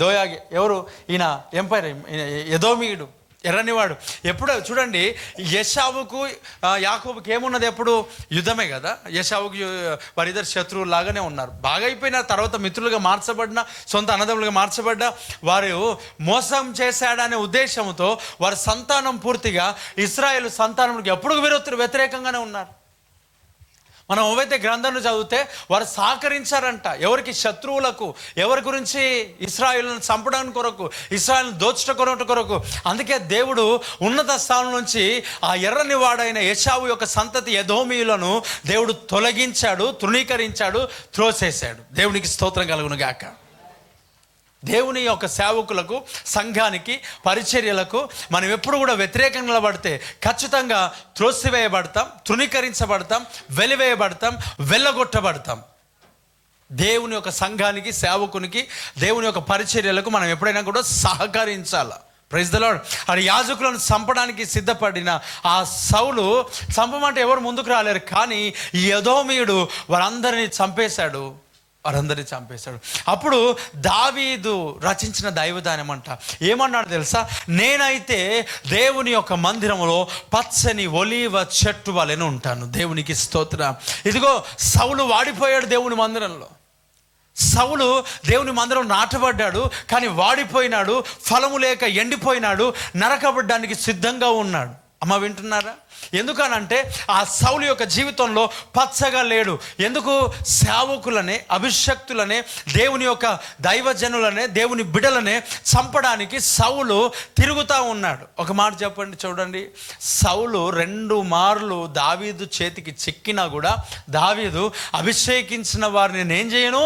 దోయాగే ఎవరు? ఈయన ఎంపైర్, ఎదోమీయుడు, ఎర్రనివాడు. ఎప్పుడు చూడండి, ఏశావుకు యాకోబుకి ఏమున్నది? ఎప్పుడు యుద్ధమే కదా. ఏశావుకు వారిద్దరు శత్రువులు లాగానే ఉన్నారు. బాగా అయిపోయిన తర్వాత మిత్రులుగా మార్చబడిన, సొంత అన్నదమ్ములుగా మార్చబడ్డ వారు మోసం చేశాడనే ఉద్దేశంతో వారి సంతానం పూర్తిగా ఇశ్రాయేలు సంతానంకి ఎప్పుడు వ్యతిరేకంగానే ఉన్నారు. మనం ఏవైతే గ్రంథాన్ని చదివితే వారు సహకరించారంట. ఎవరికి? శత్రువులకు. ఎవరి గురించి? ఇశ్రాయేలును చంపడానికి కొరకు, ఇశ్రాయేలును దోచుట కొరకు. అందుకే దేవుడు ఉన్నత స్థానం నుంచి ఆ ఎర్రని వాడైన ఏశావు యొక్క సంతతి ఎదోమీయులను దేవుడు తొలగించాడు, తృణీకరించాడు, త్రోసేశాడు. దేవునికి స్తోత్రం కలుగును గాక. దేవుని యొక్క సేవకులకు, సంఘానికి, పరిచర్యలకు మనం ఎప్పుడు కూడా వ్యతిరేకంగా నిలబడితే ఖచ్చితంగా త్రోసివేయబడతాం, తృణీకరించబడతాం, వెలివేయబడతాం, వెళ్ళగొట్టబడతాం. దేవుని యొక్క సంఘానికి, సేవకునికి, దేవుని యొక్క పరిచర్యలకు మనం ఎప్పుడైనా కూడా సహకరించాలి. Praise the lord. అది యాజకులను చంపడానికి సిద్ధపడిన ఆ సౌలు చంపమంటే ఎవరు ముందుకు రాలేరు, కానీ ఈ ఎదోమీయుడు వారందరినీ చంపేశాడు. అప్పుడు దావీదు రచించిన దైవదానం అంట ఏమన్నాడు తెలుసా? నేనైతే దేవుని యొక్క మందిరంలో పచ్చని ఒలీవ చెట్టు వలెను ఉంటాను. దేవునికి స్తోత్రం. ఇదిగో సౌలు వాడిపోయాడు దేవుని మందిరంలో. సౌలు దేవుని మందిరం నాటబడ్డాడు, కానీ వాడిపోయినాడు, ఫలము లేక ఎండిపోయినాడు, నరకబడ్డానికి సిద్ధంగా ఉన్నాడు. అమ్మ వింటున్నారా? ఎందుకనంటే ఆ సౌలు యొక్క జీవితంలో పచ్చగా లేడు. ఎందుకు? సేవకులనే, అభిషక్తులనే, దేవుని యొక్క దైవజనులనే, దేవుని బిడలనే చంపడానికి సౌలు తిరుగుతూ ఉన్నాడు. ఒక మాట చెప్పండి, చూడండి. సౌలు 2 మార్లు దావీదు చేతికి చిక్కినా కూడా దావీదు అభిషేకించిన వారిని నేనేం చేయను?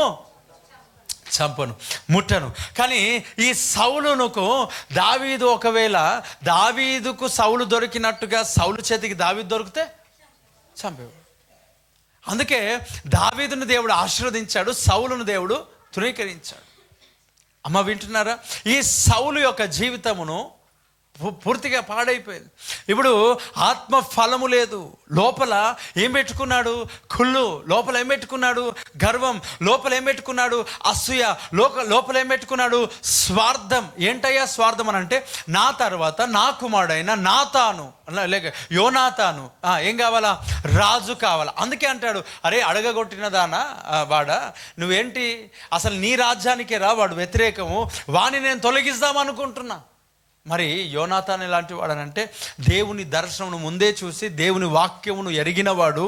చంపను, ముట్టను. కానీ ఈ సౌలునకు దావీదు, ఒకవేళ దావీదుకు సౌలు దొరికినట్టుగా సౌలు చేతికి దావీదు దొరికితే చంపేవాడు. అందుకే దావీదును దేవుడు ఆశీర్వదించాడు, సౌలును దేవుడు తృణీకరించాడు. అమ్మ వింటున్నారా? ఈ సౌలు యొక్క జీవితమును పూర్తిగా పాడైపోయింది. ఇప్పుడు ఆత్మ ఫలము లేదు. లోపల ఏం పెట్టుకున్నాడు? కుళ్ళు. లోపల ఏం పెట్టుకున్నాడు? గర్వం. లోపల ఏం పెట్టుకున్నాడు? అసూయ. లోపల ఏం పెట్టుకున్నాడు? స్వార్థం. ఏంటయ్యా స్వార్థం అని అంటే, నా తర్వాత నా కుమారుడైన నాతాను లేక యోనాతాను ఏం కావాలా? రాజు కావాలా. అందుకే అంటాడు, అరే అడగగొట్టినదానా వాడా, నువ్వేంటి అసలు నీ రాజ్యానికే రా, వాడు వ్యతిరేకము, వాణ్ణి నేను తొలగిద్దాం అనుకుంటున్నా. మరి యోనాతాన్ ఎలాంటి వాడనంటే, దేవుని దర్శనమును ముందే చూసి దేవుని వాక్యమును ఎరిగినవాడు.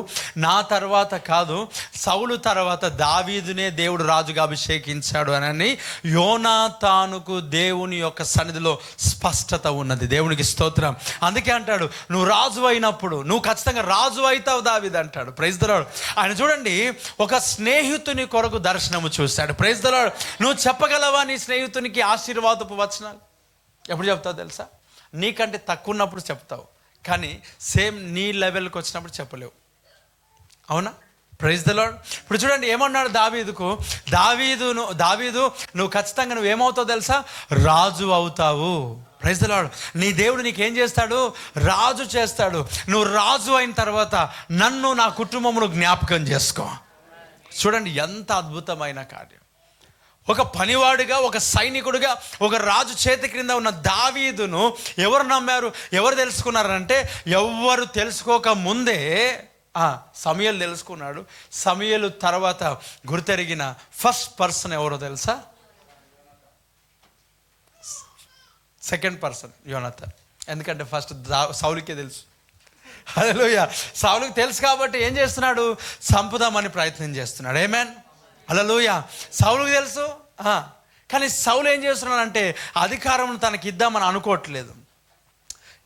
నా తర్వాత కాదు, సౌలు తర్వాత దావీదునే దేవుడు రాజుగా అభిషేకించాడు అని యోనాతానుకు దేవుని యొక్క సన్నిధిలో స్పష్టత ఉన్నది. దేవునికి స్తోత్రం. అందుకే అంటాడు, నువ్వు రాజు అయినప్పుడు నువ్వు ఖచ్చితంగా రాజు అవుతావు దావీదు అంటాడు. Praise the lord. ఆయన చూడండి, ఒక స్నేహితుని కొరకు దర్శనము చూశాడు. Praise the lord. నువ్వు చెప్పగలవా నీ స్నేహితునికి ఆశీర్వాదపు వచనాలు? ఎప్పుడు చెప్తావు తెలుసా? నీకంటే తక్కువ ఉన్నప్పుడు చెప్తావు, కానీ సేమ్ నీ లెవెల్కి వచ్చినప్పుడు చెప్పలేవు. అవునా? Praise the lord. ఇప్పుడు చూడండి ఏమన్నాడు దావీదుకు? దావీదు నువ్వు ఖచ్చితంగా నువ్వు ఏమవుతావు తెలుసా? రాజు అవుతావు. Praise the lord. నీ దేవుడు నీకేం చేస్తాడు? రాజు చేస్తాడు. నువ్వు రాజు అయిన తర్వాత నన్ను, నా కుటుంబమును జ్ఞాపకం చేసుకో. చూడండి ఎంత అద్భుతమైన కార్యం. ఒక పనివాడిగా, ఒక సైనికుడిగా, ఒక రాజు చేతి క్రింద ఉన్న దావీదును ఎవరు నమ్మారు? ఎవరు తెలుసుకున్నారంటే, ఎవరు తెలుసుకోక ముందే సమూయేలు తెలుసుకున్నాడు. సమూయేలు తర్వాత గుర్తెరిగిన ఫస్ట్ పర్సన్ ఎవరో తెలుసా? Second person Jonathan. ఎందుకంటే ఫస్ట్ సౌలుకే తెలుసు. హల్లెలూయా. సౌలుకి తెలుసు కాబట్టి ఏం చేస్తున్నాడు? చంపుదామని ప్రయత్నం చేస్తున్నాడు. ఆమేన్. హల్లెలూయా. సౌలుకి తెలుసు, కానీ సౌలు ఏం చేస్తున్నాడంటే అధికారం తనకి ఇద్దామని అనుకోవట్లేదు.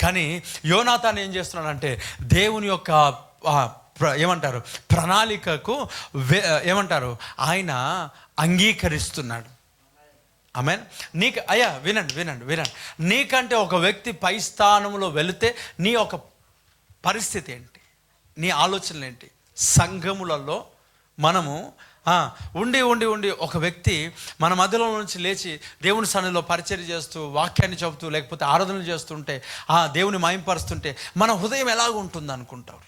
కానీ యోనాతాన్ ఏం చేస్తున్నాడంటే దేవుని యొక్క ఏమంటారు ప్రణాళికకు ఏమంటారు ఆయన అంగీకరిస్తున్నాడు. ఆమేన్. వినండి. నీకంటే ఒక వ్యక్తి పై స్థానంలో వెళితే నీ ఒక పరిస్థితి ఏంటి? నీ ఆలోచనలు ఏంటి? సంఘములలో మనము ఉండి ఒక వ్యక్తి మన మధ్యలో నుంచి లేచి దేవుని సన్నిధిలో పరిచర్య చేస్తూ, వాక్యాన్ని చెబుతూ, లేకపోతే ఆరాధనలు చేస్తుంటే, దేవుని మహిమపరుస్తుంటే మన హృదయం ఎలాగ ఉంటుంది అనుకుంటారు?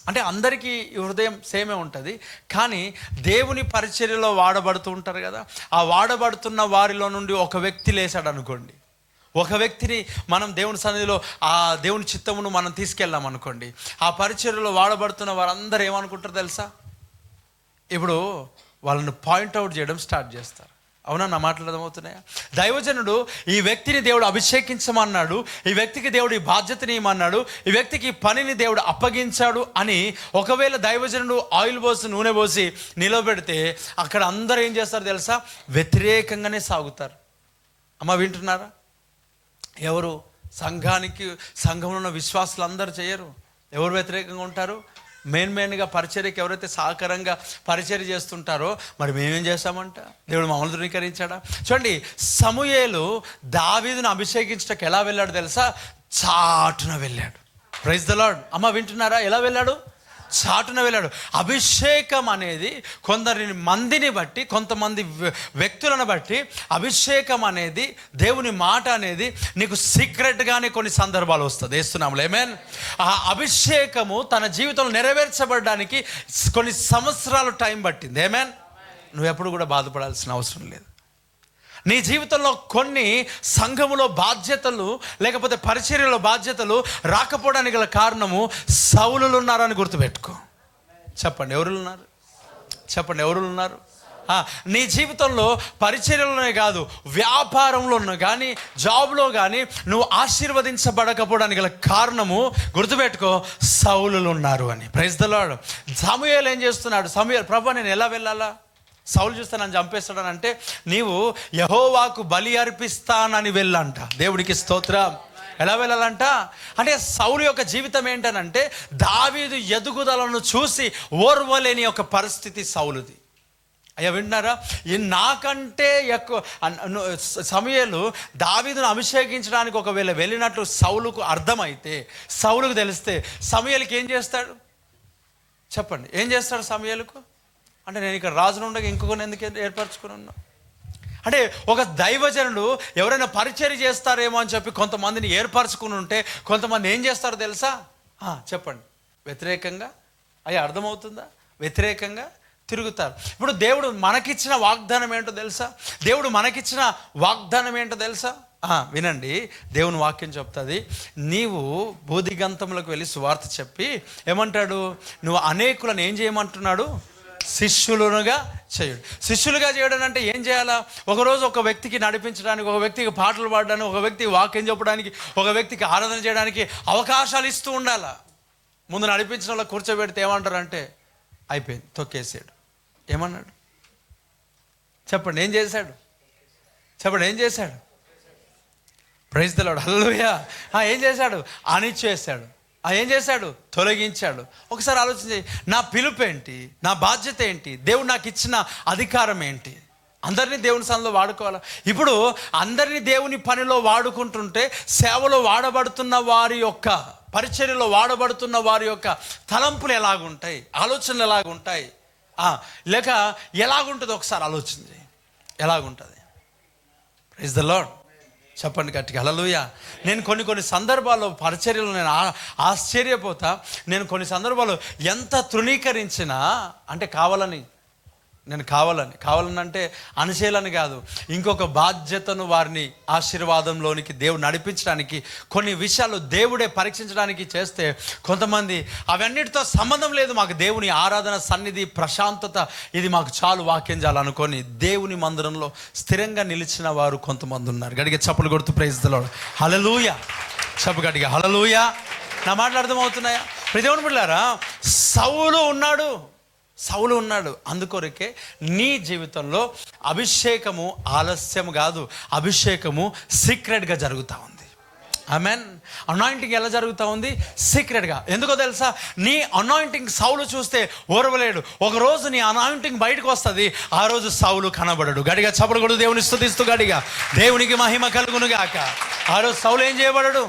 అంటే అందరికీ హృదయం సేమే ఉంటుంది, కానీ దేవుని పరిచర్యలో వాడబడుతూ ఉంటారు కదా. ఆ వాడబడుతున్న వారిలో నుండి ఒక వ్యక్తి లేచాడు అనుకోండి, ఒక వ్యక్తిని మనం దేవుని సన్నిధిలో ఆ దేవుని చిత్తమును మనం తీసుకెళ్ళాం అనుకోండి, ఆ పరిచర్యలో వాడబడుతున్న వారందరూ ఏమనుకుంటారు తెలుసా? ఇప్పుడు వాళ్ళని పాయింట్అవుట్ చేయడం స్టార్ట్ చేస్తారు. అవునా? నా మాటలు అర్థమవుతున్నాయా? దైవజనుడు ఈ వ్యక్తిని దేవుడు అభిషేకించమన్నాడు, ఈ వ్యక్తికి దేవుడు ఈ బాధ్యతని ఇవ్వమన్నాడు, ఈ వ్యక్తికి పనిని దేవుడు అప్పగించాడు అని ఒకవేళ దైవజనుడు ఆయిల్ పోసి నూనె పోసి నిలబెడితే అక్కడ అందరూ ఏం చేస్తారు తెలుసా? వ్యతిరేకంగానే సాగుతారు. అమ్మ వింటున్నారా? ఎవరు? సంఘంలో ఉన్న విశ్వాసులు అందరూ చేయరు. ఎవరు వ్యతిరేకంగా ఉంటారు? మెయిన్గా పరిచర్యకి ఎవరైతే సహకారంగా పరిచర్య చేస్తుంటారో మరి మేమేం చేస్తామంట? దేవుడు మమ్మల్ని ధృవీకరించాడా? చూడండి, సమూయేలు దావీదును అభిషేకించడానికి ఎలా వెళ్ళాడు తెలుసా? చాటున వెళ్ళాడు. Praise the lord. అమ్మ వింటున్నారా? ఎలా వెళ్ళాడు? చాటున వెళ్ళాడు. అభిషేకం అనేది కొందరిని మందిని బట్టి, కొంతమంది వ్యక్తులను బట్టి అభిషేకం అనేది, దేవుని మాట అనేది నీకు సీక్రెట్గానే కొన్ని సందర్భాలు వస్తుంది. వేస్తున్నాములే ఆమేన్. ఆ అభిషేకము తన జీవితంలో నెరవేర్చబడడానికి కొన్ని సంవత్సరాలు టైం పట్టింది. ఆమేన్. నువ్వు ఎప్పుడు కూడా బాధపడాల్సిన అవసరం లేదు. నీ జీవితంలో కొన్ని సంఘములో బాధ్యతలు లేకపోతే పరిచర్యలో బాధ్యతలు రాకపోవడానికి గల కారణము సౌలులు ఉన్నారని గుర్తుపెట్టుకో. చెప్పండి ఎవరు ఉన్నారు? చెప్పండి ఎవరు ఉన్నారు? నీ జీవితంలో పరిచర్యలోనే కాదు, వ్యాపారంలో కానీ, జాబ్లో కానీ నువ్వు ఆశీర్వదించబడకపోవడానికి గల కారణము గుర్తుపెట్టుకో, సౌలులు ఉన్నారు అని. Praise the lord. సమూయేలు ఏం చేస్తున్నాడు? సమూయేలు, ప్రభువా నేను ఎలా వెళ్ళాలా? సౌలు చూస్తే నన్ను చంపేస్తాడనంటే నీవు యెహోవాకు బలి అర్పిస్తానని వెళ్ళంట. దేవుడికి స్తోత్రం. ఎలా వెళ్ళాలంట అంటే సౌలు యొక్క జీవితం ఏంటనంటే దావీదు ఎదుగుదలను చూసి ఓర్వలేని ఒక పరిస్థితి సౌలుది. అయ్యా వింటున్నారా? నాకంటే ఎక్కువ సమూయేలు దావీదును అభిషేకించడానికి ఒకవేళ వెళ్ళినట్లు సౌలుకు అర్థమైతే, సౌలుకు తెలిస్తే సమూయేలుకి ఏం చేస్తాడు? చెప్పండి, ఏం చేస్తాడు సమూయేలుకు? అంటే నేను ఇక్కడ రాజును ఉండగా ఇంకొకరిని ఎందుకు ఏర్పరచుకుని ఉన్నా? అంటే ఒక దైవజనుడు ఎవరైనా పరిచర్య చేస్తారేమో అని చెప్పి కొంతమందిని ఏర్పరచుకుని ఉంటే కొంతమంది ఏం చేస్తారో తెలుసా? చెప్పండి. వ్యతిరేకంగా. అయ్యా అర్థమవుతుందా? వ్యతిరేకంగా తిరుగుతారు. ఇప్పుడు దేవుడు మనకిచ్చిన వాగ్దానం ఏంటో తెలుసా? దేవుడు మనకిచ్చిన వాగ్దానం ఏంటో తెలుసా? వినండి, దేవుని వాక్యం చెప్తుంది. నీవు బోధిగంతములకు వెళ్ళి సువార్త చెప్పి ఏమంటాడు? నువ్వు అనేకులను ఏం చేయమంటున్నాడు? శిష్యులుగా చేయడు. శిష్యులుగా చేయడం అంటే ఏం చేయాలా? ఒకరోజు ఒక వ్యక్తికి నడిపించడానికి, ఒక వ్యక్తికి పాటలు పాడడానికి, ఒక వ్యక్తికి వాక్యం చెప్పడానికి, ఒక వ్యక్తికి ఆరాధన చేయడానికి అవకాశాలు ఇస్తూ ఉండాలా. ముందు నడిపించిన వాళ్ళకి కూర్చోబెడితే ఏమంటారంటే అయిపోయింది, తొక్కేసాడు. ఏమన్నాడు? చెప్పండి ఏం చేశాడు? చెప్పండి ఏం చేశాడు? Praise the Lord. హల్లెలూయా. ఏం చేశాడు? అణిచేశాడు. ఏం చేశాడు? తొలగించాడు. ఒకసారి ఆలోచించి, నా పిలుపు ఏంటి? నా బాధ్యత ఏంటి? దేవుడు నాకు ఇచ్చిన అధికారం ఏంటి? అందరినీ దేవుని సన్నిధిలో వాడుకోవాలా? ఇప్పుడు అందరినీ దేవుని పనిలో వాడుకుంటుంటే సేవలో వాడబడుతున్న వారి యొక్క, పరిచర్యలో వాడబడుతున్న వారి యొక్క తలంపులు ఎలాగుంటాయి, ఆలోచనలు ఎలాగుంటాయి, లేక ఎలాగుంటుంది? ఒకసారి ఆలోచించి ఎలాగుంటుంది? Praise the lord. చెప్పండి గట్టిగా హల్లెలూయా. నేను కొన్ని సందర్భాల్లో పరిచర్యలు నేను ఆశ్చర్యపోతా. నేను కొన్ని సందర్భాల్లో ఎంత తృణీకరించినా, అంటే కావాలని అంటే అనుశీలని కాదు, ఇంకొక బాధ్యతను వారిని ఆశీర్వాదంలోనికి దేవుడు నడిపించడానికి కొన్ని విషయాలు దేవుడే పరీక్షించడానికి చేస్తే కొంతమంది అవన్నిటితో సంబంధం లేదు, మాకు దేవుని ఆరాధన, సన్నిధి, ప్రశాంతత ఇది మాకు చాలు, వాక్యం చాలు అనుకొని దేవుని మందిరంలో స్థిరంగా నిలిచిన వారు కొంతమంది ఉన్నారు. గడిగా చప్పులు కొడుతూ ప్రైజ్ ది లార్డ్. హల్లెలూయా. చెప్పు గట్టిగా హల్లెలూయా. నా మాటలు అర్థమవుతున్నాయా? దేవుని బిడ్డలారా, సౌలు ఉన్నాడు. అందుకొరకే నీ జీవితంలో అభిషేకము ఆలస్యం కాదు, అభిషేకము సీక్రెట్గా జరుగుతూ ఉంది. ఆమెన్. అనాయింటింగ్ ఎలా జరుగుతూ ఉంది? సీక్రెట్గా. ఎందుకో తెలుసా? నీ అనాయింటింగ్ సౌలు చూస్తే ఓర్వలేడు. ఒకరోజు నీ అనాయింటింగ్ బయటకు వస్తుంది, ఆ రోజు సౌలు కనబడడు. గడిగా చపడగడు, దేవుని స్తుతిస్తూ గడిగా దేవునికి మహిమ కలుగును గాక. ఆ రోజు సౌలు ఏం చేయబడడు?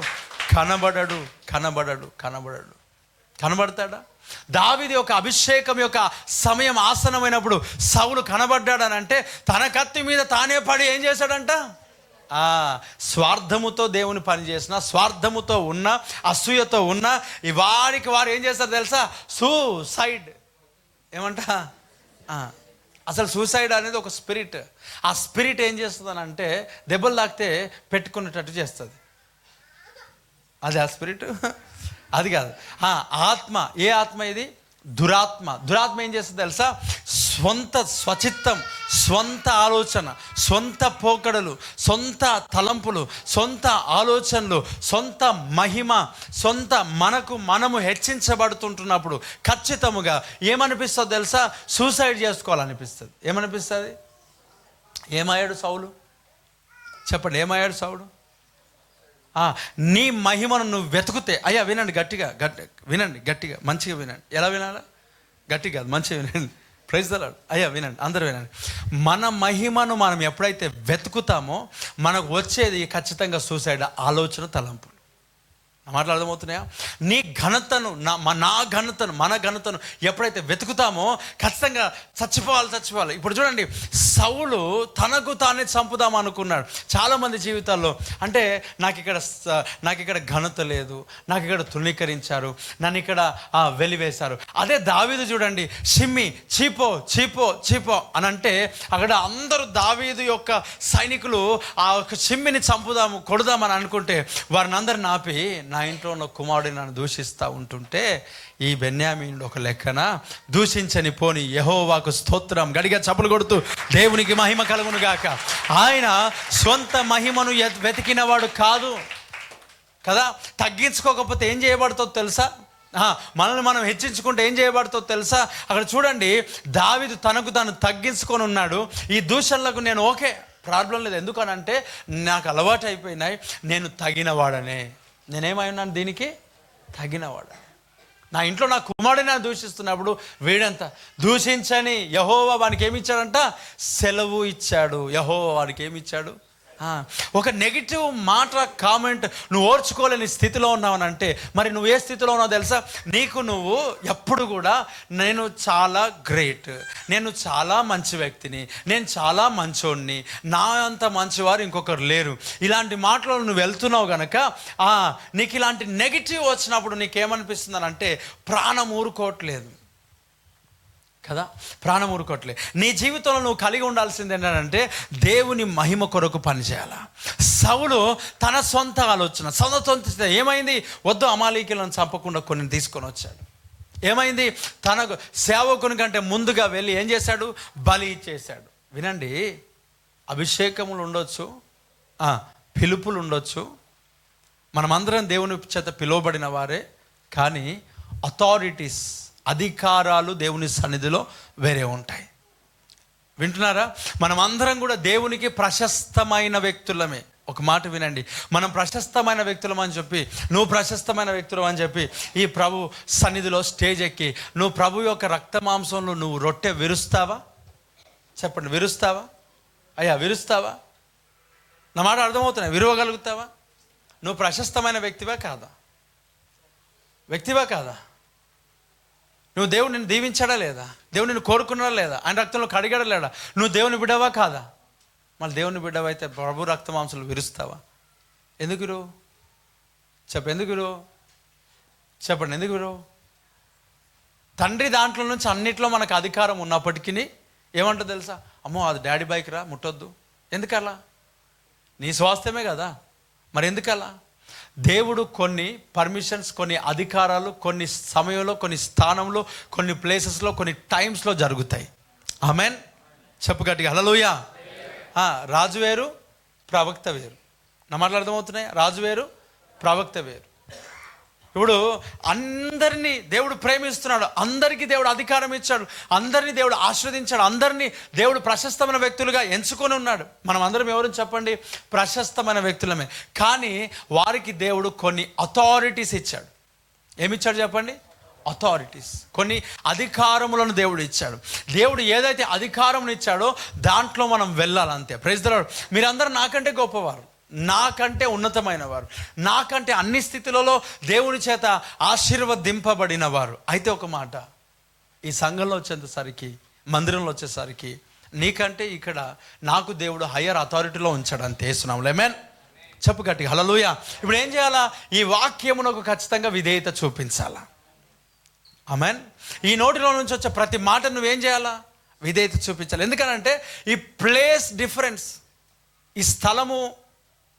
కనబడతాడా? దావీదు యొక్క అభిషేకం యొక్క సమయం ఆసనమైనప్పుడు సౌలు కనబడ్డాడనంటే తన కత్తి మీద తానే పడి ఏం చేశాడంట? స్వార్థముతో దేవుని పని చేసిన, స్వార్థముతో ఉన్న, అసూయతో ఉన్న వారికి వారు ఏం చేస్తారు తెలుసా? సూసైడ్. ఏమంట? అసలు సూసైడ్ అనేది ఒక స్పిరిట్. ఆ స్పిరిట్ ఏం చేస్తుందనంటే దెబ్బలు తాకితే పెట్టుకునేటట్టు చేస్తుంది. అది ఆ స్పిరిట్ అది కాదు. ఆత్మ. ఏ ఆత్మ ఇది? దురాత్మ. దురాత్మ ఏం చేస్తుంది తెలుసా? స్వంత స్వచిత్తం, స్వంత ఆలోచన, సొంత పోకడలు, సొంత తలంపులు, సొంత ఆలోచనలు, సొంత మహిమ, సొంత మనము హెచ్చించబడుతుంటున్నప్పుడు ఖచ్చితముగా ఏమనిపిస్తుంది తెలుసా? సూసైడ్ చేసుకోవాలనిపిస్తుంది. ఏమనిపిస్తుంది? ఏమయ్యాడు సౌలు? చెప్పండి, ఏమయ్యాడు సౌలు? నీ మహిమను నువ్వు వెతుకుతే, అయ్యా వినండి గట్టిగా, వినండి గట్టిగా, మంచిగా వినండి. ఎలా వినాలా? గట్టిగా కాదు, మంచిగా వినండి. Praise the lord. అయ్యా వినండి, అందరూ వినండి. మన మహిమను మనం ఎప్పుడైతే వెతుకుతామో మనకు వచ్చేది ఖచ్చితంగా సూసైడ్ ఆలోచన, తలంపులు. మాటలు అర్థమవుతున్నాయా? నీ ఘనతను, నా ఘనతను, మన ఘనతను ఎప్పుడైతే వెతుకుతామో ఖచ్చితంగా చచ్చిపోవాలి. ఇప్పుడు చూడండి, సౌలు తనకు తానే చంపుదాం అనుకున్నాడు. చాలామంది జీవితాల్లో అంటే నాకు ఇక్కడ ఘనత లేదు, నాకు ఇక్కడ తృణీకరించారు, నన్ను ఇక్కడ వెలివేశారు. అదే దావీదు చూడండి, షిమ్మి చీపో అని అంటే అక్కడ అందరూ దావీదు యొక్క సైనికులు ఆ యొక్క షిమ్మిని కొడదామని అనుకుంటే వారిని అందరిని ఆపి, నా ఇంట్లో ఉన్న కుమారుడిని నన్ను దూషిస్తూ ఉంటుంటే ఈ బెన్యామీనుడు ఒక లెక్కన దూషించని పోని యెహోవాకు స్తోత్రం. గడిగా చప్పలు కొడుతూ దేవునికి మహిమ కలుగును గాక. ఆయన సొంత మహిమను వెతికినవాడు కాదు కదా. తగ్గించుకోకపోతే ఏం చేయబడుతుందో తెలుసా? మనల్ని మనం హెచ్చించుకుంటే ఏం చేయబడుతుందో తెలుసా? అక్కడ చూడండి, దావీదు తనకు తాను తగ్గించుకొని ఉన్నాడు. ఈ దూషణలకు నేను ఓకే, ప్రాబ్లం లేదు. ఎందుకనంటే నాకు అలవాటు అయిపోయినాయి, నేను తగినవాడనే. నేనేమై ఉన్నాను? దీనికి తగినవాడు. నా ఇంట్లో నా కుమారుడిని నన్ను దూషిస్తున్నప్పుడు వీడంతా దూషించని యెహోవా వానికి ఏమి ఇచ్చాడంట? సెలవు ఇచ్చాడు. యెహోవా వానికి ఏమి ఇచ్చాడు? ఒక నెగిటివ్ మాట, కామెంట్ నువ్వు ఓర్చుకోలేని స్థితిలో ఉన్నావనంటే మరి నువ్వు ఏ స్థితిలో ఉన్నావు తెలుసా? నువ్వు ఎప్పుడు కూడా నేను చాలా గ్రేట్, నేను చాలా మంచి వ్యక్తిని, నేను చాలా మంచోడిని, నా అంత మంచివారు ఇంకొకరు లేరు, ఇలాంటి మాటలు నువ్వు వెళ్తున్నావు కనుక నీకు ఇలాంటి నెగిటివ్ వచ్చినప్పుడు నీకేమనిపిస్తుంది అంటే ప్రాణం ఊరుకోవట్లేదు కదా. ప్రాణం ఊరుకోవట్లేదు. నీ జీవితంలో నువ్వు కలిగి ఉండాల్సింది ఏంటంటే దేవుని మహిమ కొరకు పనిచేయాల. సౌలు తన సొంత ఆలోచన, సొంత ఏమైంది? వద్దు, అమాలీకులను చంపకుండా కొన్ని తీసుకొని వచ్చాడు. ఏమైంది? తనకు సేవకుని కంటే ముందుగా వెళ్ళి ఏం చేశాడు? బలి ఇచ్చేశాడు. వినండి, అభిషేకములు ఉండొచ్చు, పిలుపులు ఉండొచ్చు, మనమందరం దేవుని చేత పిలువబడిన వారే, కానీ అథారిటీస్, అధికారాలు దేవుని సన్నిధిలో వేరే ఉంటాయి. వింటున్నారా? మనం అందరం కూడా దేవునికి ప్రశస్తమైన వ్యక్తులమే. ఒక మాట వినండి, మనం ప్రశస్తమైన వ్యక్తులం అని చెప్పి, నువ్వు ప్రశస్తమైన వ్యక్తులు అని చెప్పి ఈ ప్రభు సన్నిధిలో స్టేజ్ ఎక్కి నువ్వు ప్రభు యొక్క రక్త మాంసంలో నువ్వు రొట్టె విరుస్తావా? చెప్పండి, విరుస్తావా? అయ్యా విరుస్తావా? నా మాట అర్థమవుతున్నాయి? విరవగలుగుతావా? నువ్వు ప్రశస్తమైన వ్యక్తివా కాదా? వ్యక్తివా కాదా? నువ్వు దేవుడు నిన్ను దీవించాడా లేదా? దేవుడు నిన్ను కోరుకున్నాడా లేదా? ఆయన రక్తంలో కడిగాడా లేడా? నువ్వు దేవుని బిడ్డవా కాదా? మళ్ళీ దేవుని బిడ్డవైతే ప్రభు రక్త మాంసాలు విరుస్తావా? ఎందుకు విరువు? చెప్పండి, ఎందుకు విరువు? తండ్రి దాంట్లో నుంచి అన్నిట్లో మనకు అధికారం ఉన్నప్పటికీ ఏమంటో తెలుసా? అమ్మో అది డాడీ బైక్ రా, ముట్టొద్దు. ఎందుకలా? నీ స్వాస్థ్యమే కదా, మరి ఎందుకలా? దేవుడు కొన్ని పర్మిషన్స్, కొన్ని అధికారాలు కొన్ని సమయంలో, కొన్ని స్థానంలో, కొన్ని ప్లేసెస్లో, కొన్ని టైమ్స్లో జరుగుతాయి. ఆమెన్. చెప్పు గట్టిగా హల్లెలూయా. రాజు వేరు, ప్రవక్త వేరు. నా మాటలు అర్థమవుతున్నాయి? రాజు వేరు, ప్రవక్త వేరు. ఇప్పుడు అందరినీ దేవుడు ప్రేమిస్తున్నాడు, అందరికీ దేవుడు అధికారం ఇచ్చాడు, అందరినీ దేవుడు ఆశీర్వదించాడు, అందరినీ దేవుడు ప్రశస్తమైన వ్యక్తులుగా ఎంచుకొని ఉన్నాడు. మనం అందరం ఎవరు చెప్పండి? ప్రశస్తమైన వ్యక్తులమే. కానీ వారికి దేవుడు కొన్ని అథారిటీస్ ఇచ్చాడు. ఏమిచ్చాడు చెప్పండి? అథారిటీస్, కొన్ని అధికారములను దేవుడు ఇచ్చాడు. దేవుడు ఏదైతే అధికారం ఇచ్చాడో దాంట్లో మనం వెళ్ళాలి, అంతే. Praise the lord. మీరందరూ నాకంటే గొప్పవారు, నాకంటే ఉన్నతమైన వారు, నాకంటే అన్ని స్థితులలో దేవుని చేత ఆశీర్వదింపబడిన వారు. అయితే ఒక మాట, ఈ సంఘంలో వచ్చేసరికి, మందిరంలో వచ్చేసరికి నీకంటే ఇక్కడ నాకు దేవుడు హయ్యర్ అథారిటీలో ఉంచాడు, అంతే. వేస్తున్నాం ఆమేన్. చెప్పు గట్టిగా హల్లెలూయా. ఇప్పుడు ఏం చేయాలా? ఈ వాక్యమునకు ఖచ్చితంగా విధేయత చూపించాలా. ఆమేన్. ఈ నోటిలో నుంచి వచ్చే ప్రతి మాట నువ్వేం చేయాలా? విధేయత చూపించాలి. ఎందుకనంటే ఈ ప్లేస్ డిఫరెన్స్, ఈ స్థలము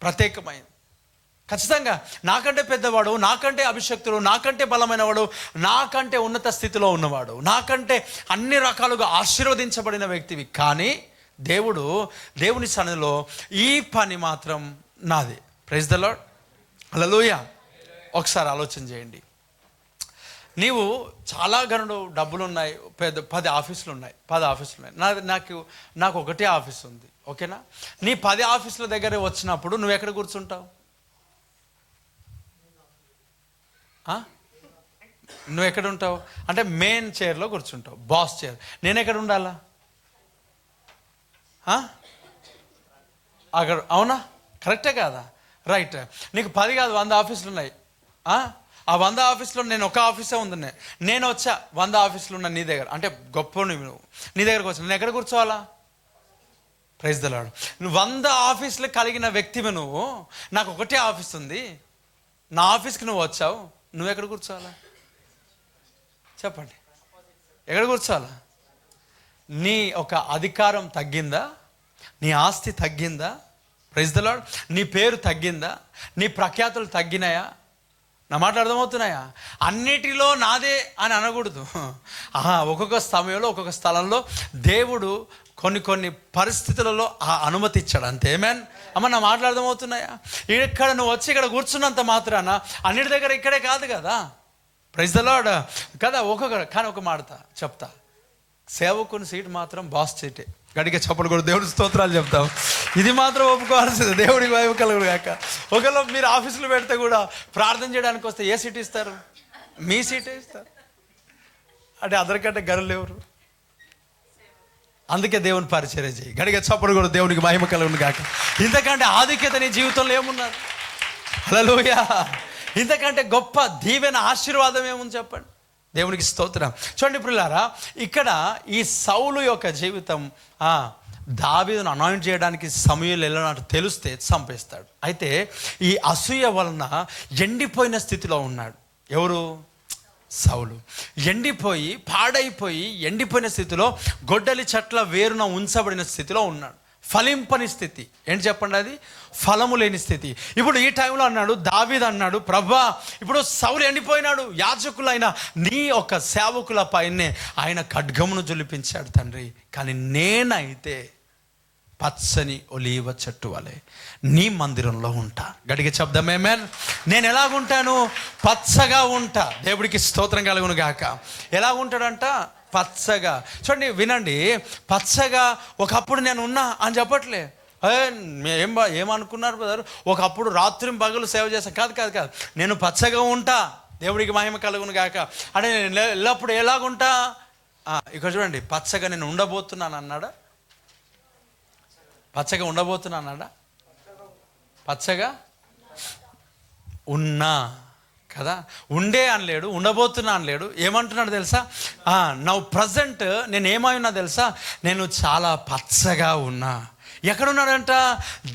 ప్రత్యేకమైంది. ఖచ్చితంగా నాకంటే పెద్దవాడు, నాకంటే అభిషక్తుడు, నాకంటే బలమైన వాడు, నాకంటే ఉన్నత స్థితిలో ఉన్నవాడు, నాకంటే అన్ని రకాలుగా ఆశీర్వదించబడిన వ్యక్తివి. కానీ దేవుని సన్నిధిలో ఈ పని మాత్రం నాది. Praise the Lord. హల్లెలూయా. ఒకసారి ఆలోచన చేయండి. నీవు చాలా గనుడు డబ్బులు ఉన్నాయి, 10 ఆఫీసులు ఉన్నాయి, 10 ఆఫీసులు ఉన్నాయి. నాకు ఒకటే ఆఫీస్ ఉంది, ఓకేనా? నీ 10 ఆఫీసుల దగ్గర వచ్చినప్పుడు నువ్వు ఎక్కడ కూర్చుంటావు? నువ్వు ఎక్కడ ఉంటావు అంటే మెయిన్ చైర్లో కూర్చుంటావు, బాస్ చైర్. నేను ఎక్కడ ఉండాలా? అక్కడ. అవునా? కరెక్టే కాదా? రైట్. నీకు 10 కాదు 100 ఆఫీసులు ఉన్నాయి. ఆ 100 ఆఫీసులో నేను ఒక ఆఫీసే ఉంది. నేను వచ్చా 100 ఆఫీసులు ఉన్నా నీ దగ్గర, అంటే గొప్ప నువ్వు నీ దగ్గరకు వచ్చా, నేను ఎక్కడ కూర్చోవాలా? Praise the lord. నువ్వు 100 ఆఫీసులు కలిగిన వ్యక్తివి నువ్వు. నాకు ఒకటే ఆఫీస్ ఉంది, నా ఆఫీస్కి నువ్వు వచ్చావు, నువ్వు ఎక్కడ కూర్చోవాలా? చెప్పండి, ఎక్కడ కూర్చోవాలా? నీ ఒక అధికారం తగ్గిందా? నీ ఆస్తి తగ్గిందా? Praise the lord. నీ పేరు తగ్గిందా? నీ ప్రఖ్యాతులు తగ్గినాయా? నా మాటలు అర్థమవుతున్నాయా? అన్నిటిలో నాదే అని అనకూడదు. ఒక్కొక్క సమయంలో ఒక్కొక్క స్థలంలో దేవుడు కొన్ని పరిస్థితులలో ఆ అనుమతి ఇచ్చాడు, అంతే. ఆమేన్. అమ్మ, నా మాటలు అర్థమవుతున్నాయా? ఇక్కడ నువ్వు వచ్చి ఇక్కడ కూర్చున్నంత మాత్రాన అన్నిటి దగ్గర ఇక్కడే కాదు కదా. ప్రైజ్ ద లార్డ్ కదా. కానీ ఒక మాట చెప్తా, సేవకుని సీట్ మాత్రం బాస్ సీటే. గడిగా చెప్పలు కూడా దేవుడి స్తోత్రాలు చెప్తాం. ఇది మాత్రం ఒప్పుకోవాల్సింది. దేవుడికి వైపు కలుగుడు కాక. ఒకవేళ మీరు ఆఫీసులో పెడితే కూడా ప్రార్థన చేయడానికి వస్తే ఏ సీట్ ఇస్తారు? మీ సీటే ఇస్తారు. అంటే అందరికంటే గరులు ఎవరు? అందుకే దేవుని పరిచర్య చేయి. గడిగా చప్పుడు కూడా దేవునికి మహిమ కలుగును కాక. ఇంతకంటే ఆధిక్యత నీ జీవితంలో ఏమున్నారు? హల్లెలూయా. ఇంతకంటే గొప్ప దీవెన ఆశీర్వాదం ఏముంది చెప్పండి? దేవునికి స్తోత్రం. చూడండి ప్రియులారా, ఇక్కడ ఈ సౌలు యొక్క జీవితం దావీదును అనాయింట్ చేయడానికి సమూయేలు వెళ్ళినట్టు తెలిస్తే చంపేస్తాడు. అయితే ఈ అసూయ వలన ఎండిపోయిన స్థితిలో ఉన్నాడు. ఎవరు? సౌలు. ఎండిపోయి పాడైపోయి ఎండిపోయిన స్థితిలో గొడ్డలి చెట్ల వేరున ఉంచబడిన స్థితిలో ఉన్నాడు. ఫలింపని స్థితి. ఏంటి చెప్పండి? అది ఫలము లేని స్థితి. ఇప్పుడు ఈ టైంలో అన్నాడు దావీదు, అన్నాడు, ప్రభా, ఇప్పుడు సౌలు ఎండిపోయినాడు, యాజకులైన నీ యొక్క సేవకుల పైనే ఆయన ఖడ్గమును జొలిపించాడు తండ్రి. కానీ నేనైతే పచ్చని ఒలీవ చెట్టు వలె నీ మందిరంలో ఉంటా. గడిగ శబ్దం ఆమేన్. నేను ఎలాగుంటాను? పచ్చగా ఉంటా. దేవుడికి స్తోత్రం కలుగును గాక. ఎలాగుంటాడంట? పచ్చగా. చూడండి, వినండి, పచ్చగా. ఒకప్పుడు నేను ఉన్నా అని చెప్పట్లే. ఏమనుకున్నారు బ్రదర్? ఒకప్పుడు రాత్రి పగలు సేవ చేస్తాను. కాదు. నేను పచ్చగా ఉంటా. దేవుడికి మహిమ కలుగును గాక. అంటే నేను ఎల్లప్పుడు ఎలాగుంటా? ఇక్కడ చూడండి, పచ్చగా నేను ఉండబోతున్నాను అన్నాడా? పచ్చగా ఉండబోతున్నాను అన్నాడా? పచ్చగా ఉన్నా కదా. ఉండే అనలేడు, ఉండబోతున్నా అనలేడు. ఏమంటున్నాడు తెలుసా? నౌ ప్రజెంట్ నేను ఏమై ఉన్నా తెలుసా? నేను చాలా పచ్చగా ఉన్నా. ఎక్కడున్నాడంట?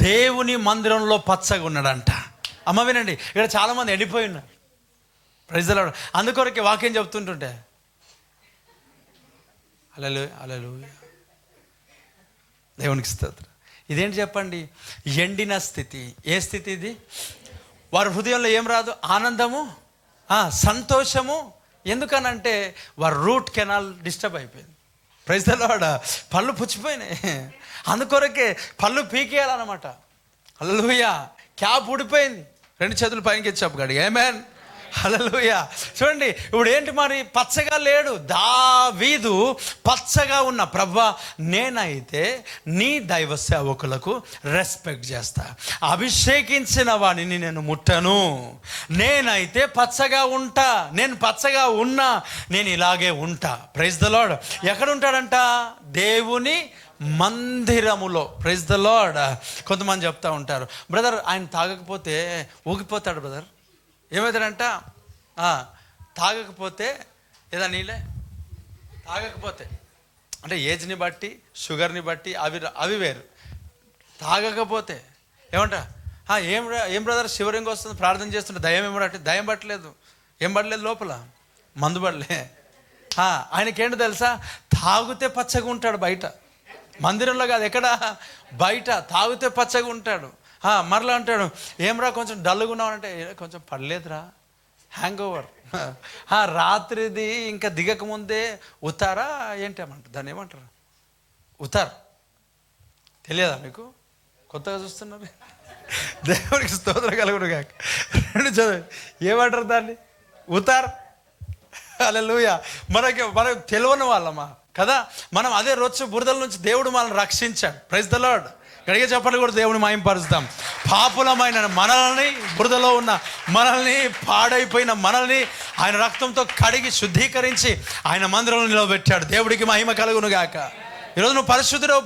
దేవుని మందిరంలో పచ్చగా ఉన్నాడంట. అమ్మ వినండి, ఇక్కడ చాలామంది ఎండిపోయి ఉన్నారు. Praise the lord. అందుకొరకే వాక్యం చెప్తుంటుంటే హల్లెలూయా, దేవునికి స్తోత్రం. ఇదేంటి చెప్పండి? ఎండిన స్థితి. ఏ స్థితి ఇది? వారి హృదయంలో ఏం రాదు? ఆనందము, సంతోషము. ఎందుకనంటే వారి రూట్ కెనాల్ డిస్టర్బ్ అయిపోయింది. Praise the lord. పళ్ళు పుచ్చిపోయినాయి. అందుకొరకే పళ్ళు పీకేయాలన్నమాట. హల్లెలూయా. క్యాప్ ఊడిపోయింది. 2 చేతులు పైకి ఎత్తి గడి ఆమేన్. హల్లెలూయా. చూడండి, ఇప్పుడు ఏంటి మరి? పచ్చగా లేడు. దావీదు పచ్చగా ఉన్న, ప్రభువా, నేనైతే నీ దైవ సేవకులకు రెస్పెక్ట్ చేస్తా, అభిషేకించిన వాడిని నేను ముట్టను, నేనైతే పచ్చగా ఉంటా, నేను పచ్చగా ఉన్నా, నేను ఇలాగే ఉంటా. Praise the lord. ఎక్కడ ఉంటాడంట? దేవుని మందిరములో. Praise the lord. కొంతమంది చెప్తా ఉంటారు, బ్రదర్ ఆయన తాగకపోతే ఊగిపోతాడు బ్రదర్. ఏమవుతాడంట? తాగకపోతే ఏదా నీళ్ళే తాగకపోతే, అంటే ఏజ్ని బట్టి షుగర్ని బట్టి అవి వేరు. తాగకపోతే ఏమంట? ఏం బ్రదర్ శివరింగ్ వస్తుంది, ప్రార్థన చేస్తుంటే దయ్యం ఏమడట? దయ్యం పట్టలేదు. ఏం పడలేదు లోపల? మందు పడలే. ఆయనకేంటి తెలుసా? తాగితే పచ్చగా ఉంటాడు బయట, మందిరంలో కాదు. ఎక్కడ? బయట తాగితే పచ్చగా ఉంటాడు. మరలా అంటాడు, ఏమరా కొంచెం డల్గా ఉన్నావు అంటే, కొంచెం పడలేదురా, హ్యాంగ్ ఓవర్. రాత్రిది ఇంకా దిగకముందే ఉతారా ఏంటి ఏమంటారు, దాన్ని ఏమంటారు, ఉతార్. తెలియదా మీకు? కొత్తగా చూస్తున్నారు. దేవునికి స్తోత్రం కలుగును గాక. రెండు చదువు, ఏమంటారు దాన్ని? ఉతార్. హల్లెలూయా. మనకు తెలియని వాళ్ళమా కదా, మనం అదే రొచ్చు బురదల నుంచి దేవుడు మనల్ని రక్షించాడు. Praise the lord. గడిగా చెప్పండి కూడా దేవుని మహిమపరుస్తాం. పాపులమైన మనల్ని, బురదలో ఉన్న మనల్ని, పాడైపోయిన మనల్ని ఆయన రక్తంతో కడిగి శుద్ధీకరించి ఆయన మందిరంలో నిలబెట్టాడు. దేవుడికి మహిమ కలుగును గాక. ఈరోజు నువ్వు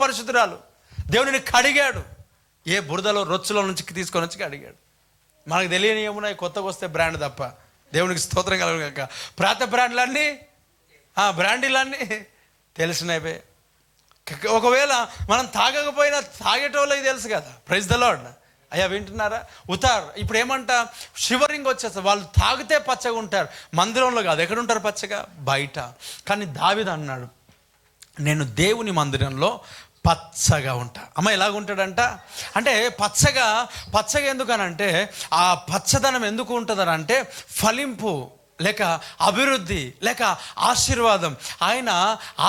పరిశుద్ధురాలు. దేవుడిని కడిగాడు. ఏ బురదలో రొచ్చులో నుంచి తీసుకొని వచ్చి కడిగాడు. మనకు తెలియని ఏమున్నాయి, కొత్తగా వస్తే బ్రాండ్ తప్ప. దేవునికి స్తోత్రం కలుగును గాక. ప్రాత బ్రాండ్లన్నీ, బ్రాండీలన్నీ తెలిసినవే. ఒకవేళ మనం తాగకపోయినా తాగేటోళ్ళకి తెలుసు కదా. Praise the lord. అయ్యా వింటున్నారా? ఉతార్. ఇప్పుడు ఏమంట, షివరింగ్ వచ్చేస్తారు. వాళ్ళు తాగితే పచ్చగా ఉంటారు, మందిరంలో కాదు. ఎక్కడ ఉంటారు పచ్చగా? బయట. కానీ దావీదు అన్నాడు, నేను దేవుని మందిరంలో పచ్చగా ఉంటా. అమ్మ ఎలాగుంటాడంట అంటే, పచ్చగా ఎందుకనంటే, ఆ పచ్చదనం ఎందుకు ఉంటుందనంటే, ఫలింపు లేక అభివృద్ధి లేక ఆశీర్వాదం. ఆయన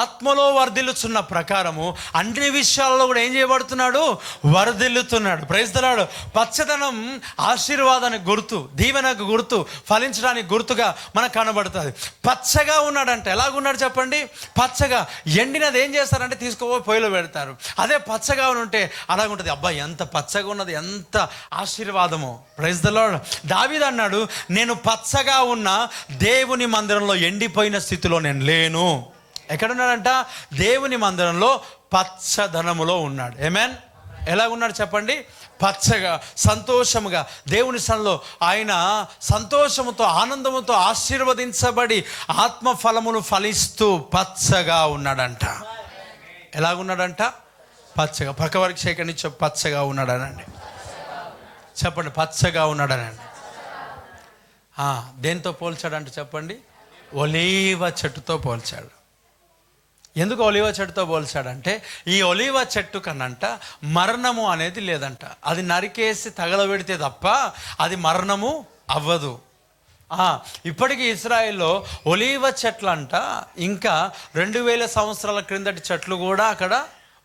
ఆత్మలో వర్ధిల్లుతున్న ప్రకారము అన్ని విషయాల్లో కూడా ఏం చేయబడుతున్నాడు? వర్ధిల్లుతున్నాడు. Praise the Lord. పచ్చదనం ఆశీర్వాదానికి గుర్తు, దీవెనకు గుర్తు, ఫలించడానికి గుర్తుగా మనకు కనబడుతుంది. పచ్చగా ఉన్నాడంటే ఎలాగున్నాడు చెప్పండి? పచ్చగా. ఎండినది ఏం చేస్తారంటే తీసుకుపోయి పొయ్యిలో పెడతారు. అదే పచ్చగా ఉంటే అలాగుంటుంది. అబ్బాయి ఎంత పచ్చగా ఉన్నది, ఎంత ఆశీర్వాదమో. Praise the lord. దావీదు అన్నాడు, నేను పచ్చగా ఉన్న దేవుని మందిరంలో ఎండిపోయిన స్థితిలో నేను లేను. ఎక్కడున్నాడంట? దేవుని మందిరంలో పచ్చదనములో ఉన్నాడు. ఆమేన్. ఎలాగున్నాడు చెప్పండి? పచ్చగా, సంతోషముగా దేవుని సన్నిధిలో ఆయన సంతోషముతో, ఆనందముతో ఆశీర్వదించబడి ఆత్మ ఫలములు ఫలిస్తూ పచ్చగా ఉన్నాడంట. ఎలాగున్నాడంట? పచ్చగా. పక్క వారికి సేకరించి చెప్పు, పచ్చగా ఉన్నాడనండి. చెప్పండి, పచ్చగా ఉన్నాడనండి. దేంతో పోల్చాడంటే చెప్పండి? ఒలీవ చెట్టుతో పోల్చాడు. ఎందుకు ఒలీవ చెట్టుతో పోల్చాడంటే, ఈ ఒలీవ చెట్టు కనంట మరణము అనేది లేదంట. అది నరికేసి తగలబెడితే తప్ప అది మరణము అవ్వదు. ఇప్పటికీ ఇశ్రాయేల్లో ఒలీవ చెట్లు అంట ఇంకా 2000 సంవత్సరాల క్రిందటి చెట్లు కూడా అక్కడ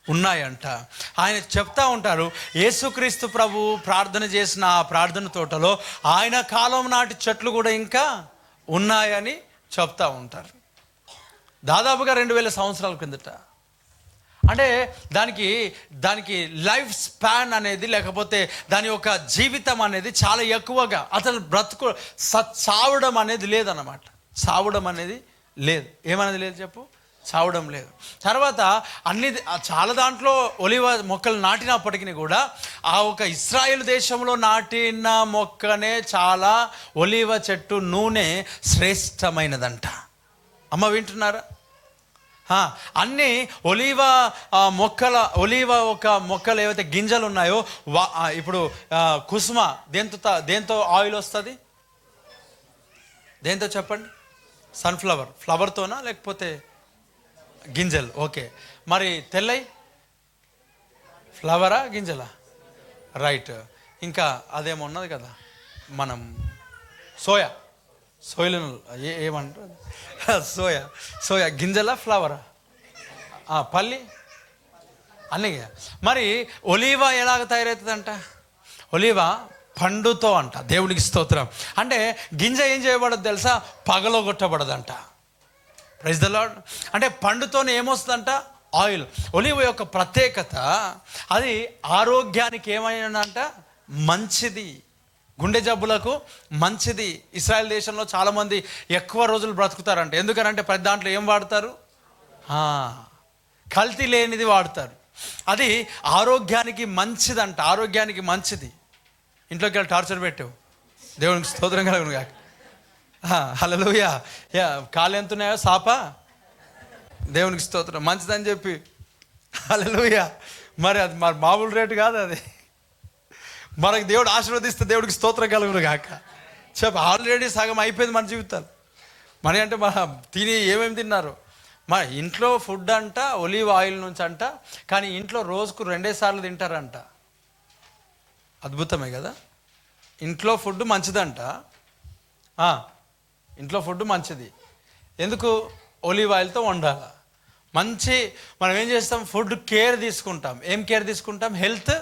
ఉన్నాయంట. ఆయన చెప్తా ఉంటారు, యేసుక్రీస్తు ప్రభు ప్రార్థన చేసిన ఆ ప్రార్థన తోటలో ఆయన కాలం నాటి చెట్లు కూడా ఇంకా ఉన్నాయని చెప్తా ఉంటారు. దాదాపుగా 2000 సంవత్సరాల కిందట. అంటే దానికి లైఫ్ స్పాన్ అనేది, లేకపోతే దాని యొక్క జీవితం అనేది చాలా ఎక్కువగా, అసలు చావడం అనేది లేదన్నమాట. చావడం అనేది లేదు. ఏమనేది లేదు చెప్పు? చావడం లేదు. తర్వాత చాలా దాంట్లో ఒలివ మొక్కలు నాటినప్పటికీ కూడా ఆ ఒక ఇశ్రాయేల్ దేశంలో నాటిన మొక్కనే చాలా ఒలివ చెట్టు నూనె శ్రేష్టమైనదంట. అమ్మ వింటున్నారా? అన్నీ ఒలివ మొక్కలు ఏవైతే గింజలు ఉన్నాయో, ఇప్పుడు కుసుమ దేంతో ఆయిల్ వస్తుంది? దేంతో చెప్పండి? ఫ్లవర్తోనా లేకపోతే గింజలు? ఓకే. మరి తెల్లై ఫ్లవరా గింజలా? రైట్. ఇంకా అదేమన్నది కదా మనం, సోయలు ఏమంటారు? సోయా గింజలా ఫ్లవరా? పల్లి అన్నీ. మరి ఒలీవ ఎలాగ తయారవుతుందంట? ఒలీవ పండుతో అంట. దేవునికి స్తోత్రం. అంటే గింజ ఏం చేయబడదు తెలుసా? పగలగొట్టబడదంట. Praise the Lord. అంటే పండుతోనే ఏమొస్తుందంట? ఆయిల్. ఒలీవ యొక్క ప్రత్యేకత, అది ఆరోగ్యానికి ఏమైందంట? మంచిది. గుండె జబ్బులకు మంచిది. ఇశ్రాయేల్ దేశంలో చాలామంది ఎక్కువ రోజులు బ్రతుకుతారంట. ఎందుకనంటే ప్రతి దాంట్లో ఏం వాడతారు? కల్తీ లేనిది వాడతారు. అది ఆరోగ్యానికి మంచిదంట. ఆరోగ్యానికి మంచిది. ఇంట్లోకి వెళ్ళి టార్చర్ పెట్టావు. దేవునికి స్తోత్రం కలుగును గాక. హల్లెలూయా. కాళ్ళు ఎంత ఉన్నాయో సాప. దేవునికి స్తోత్రం. మంచిదని చెప్పి హల్లెలూయా. మరి అది మామూలు రేటు కాదు. అది మనకు దేవుడు ఆశీర్వదిస్తే దేవుడికి స్తోత్రం కలుగును గాక. ఆల్రెడీ సగం అయిపోయింది మన జీవితాలు. మన అంటే తిని ఏమేమి తిన్నారు? మన ఇంట్లో ఫుడ్ అంట ఒలీవ్ ఆయిల్ నుంచి అంట, కానీ ఇంట్లో రోజుకు 2 సార్లు తింటారంట. అద్భుతమే కదా. ఇంట్లో ఫుడ్ మంచిదంట. ఇంట్లో ఫుడ్ మంచిది. ఎందుకు? ఒలీవ్ ఆయిల్తో వండాలి. మనం ఏం చేస్తాం? ఫుడ్ కేర్ తీసుకుంటాం. ఏం కేర్ తీసుకుంటాం? హెల్త్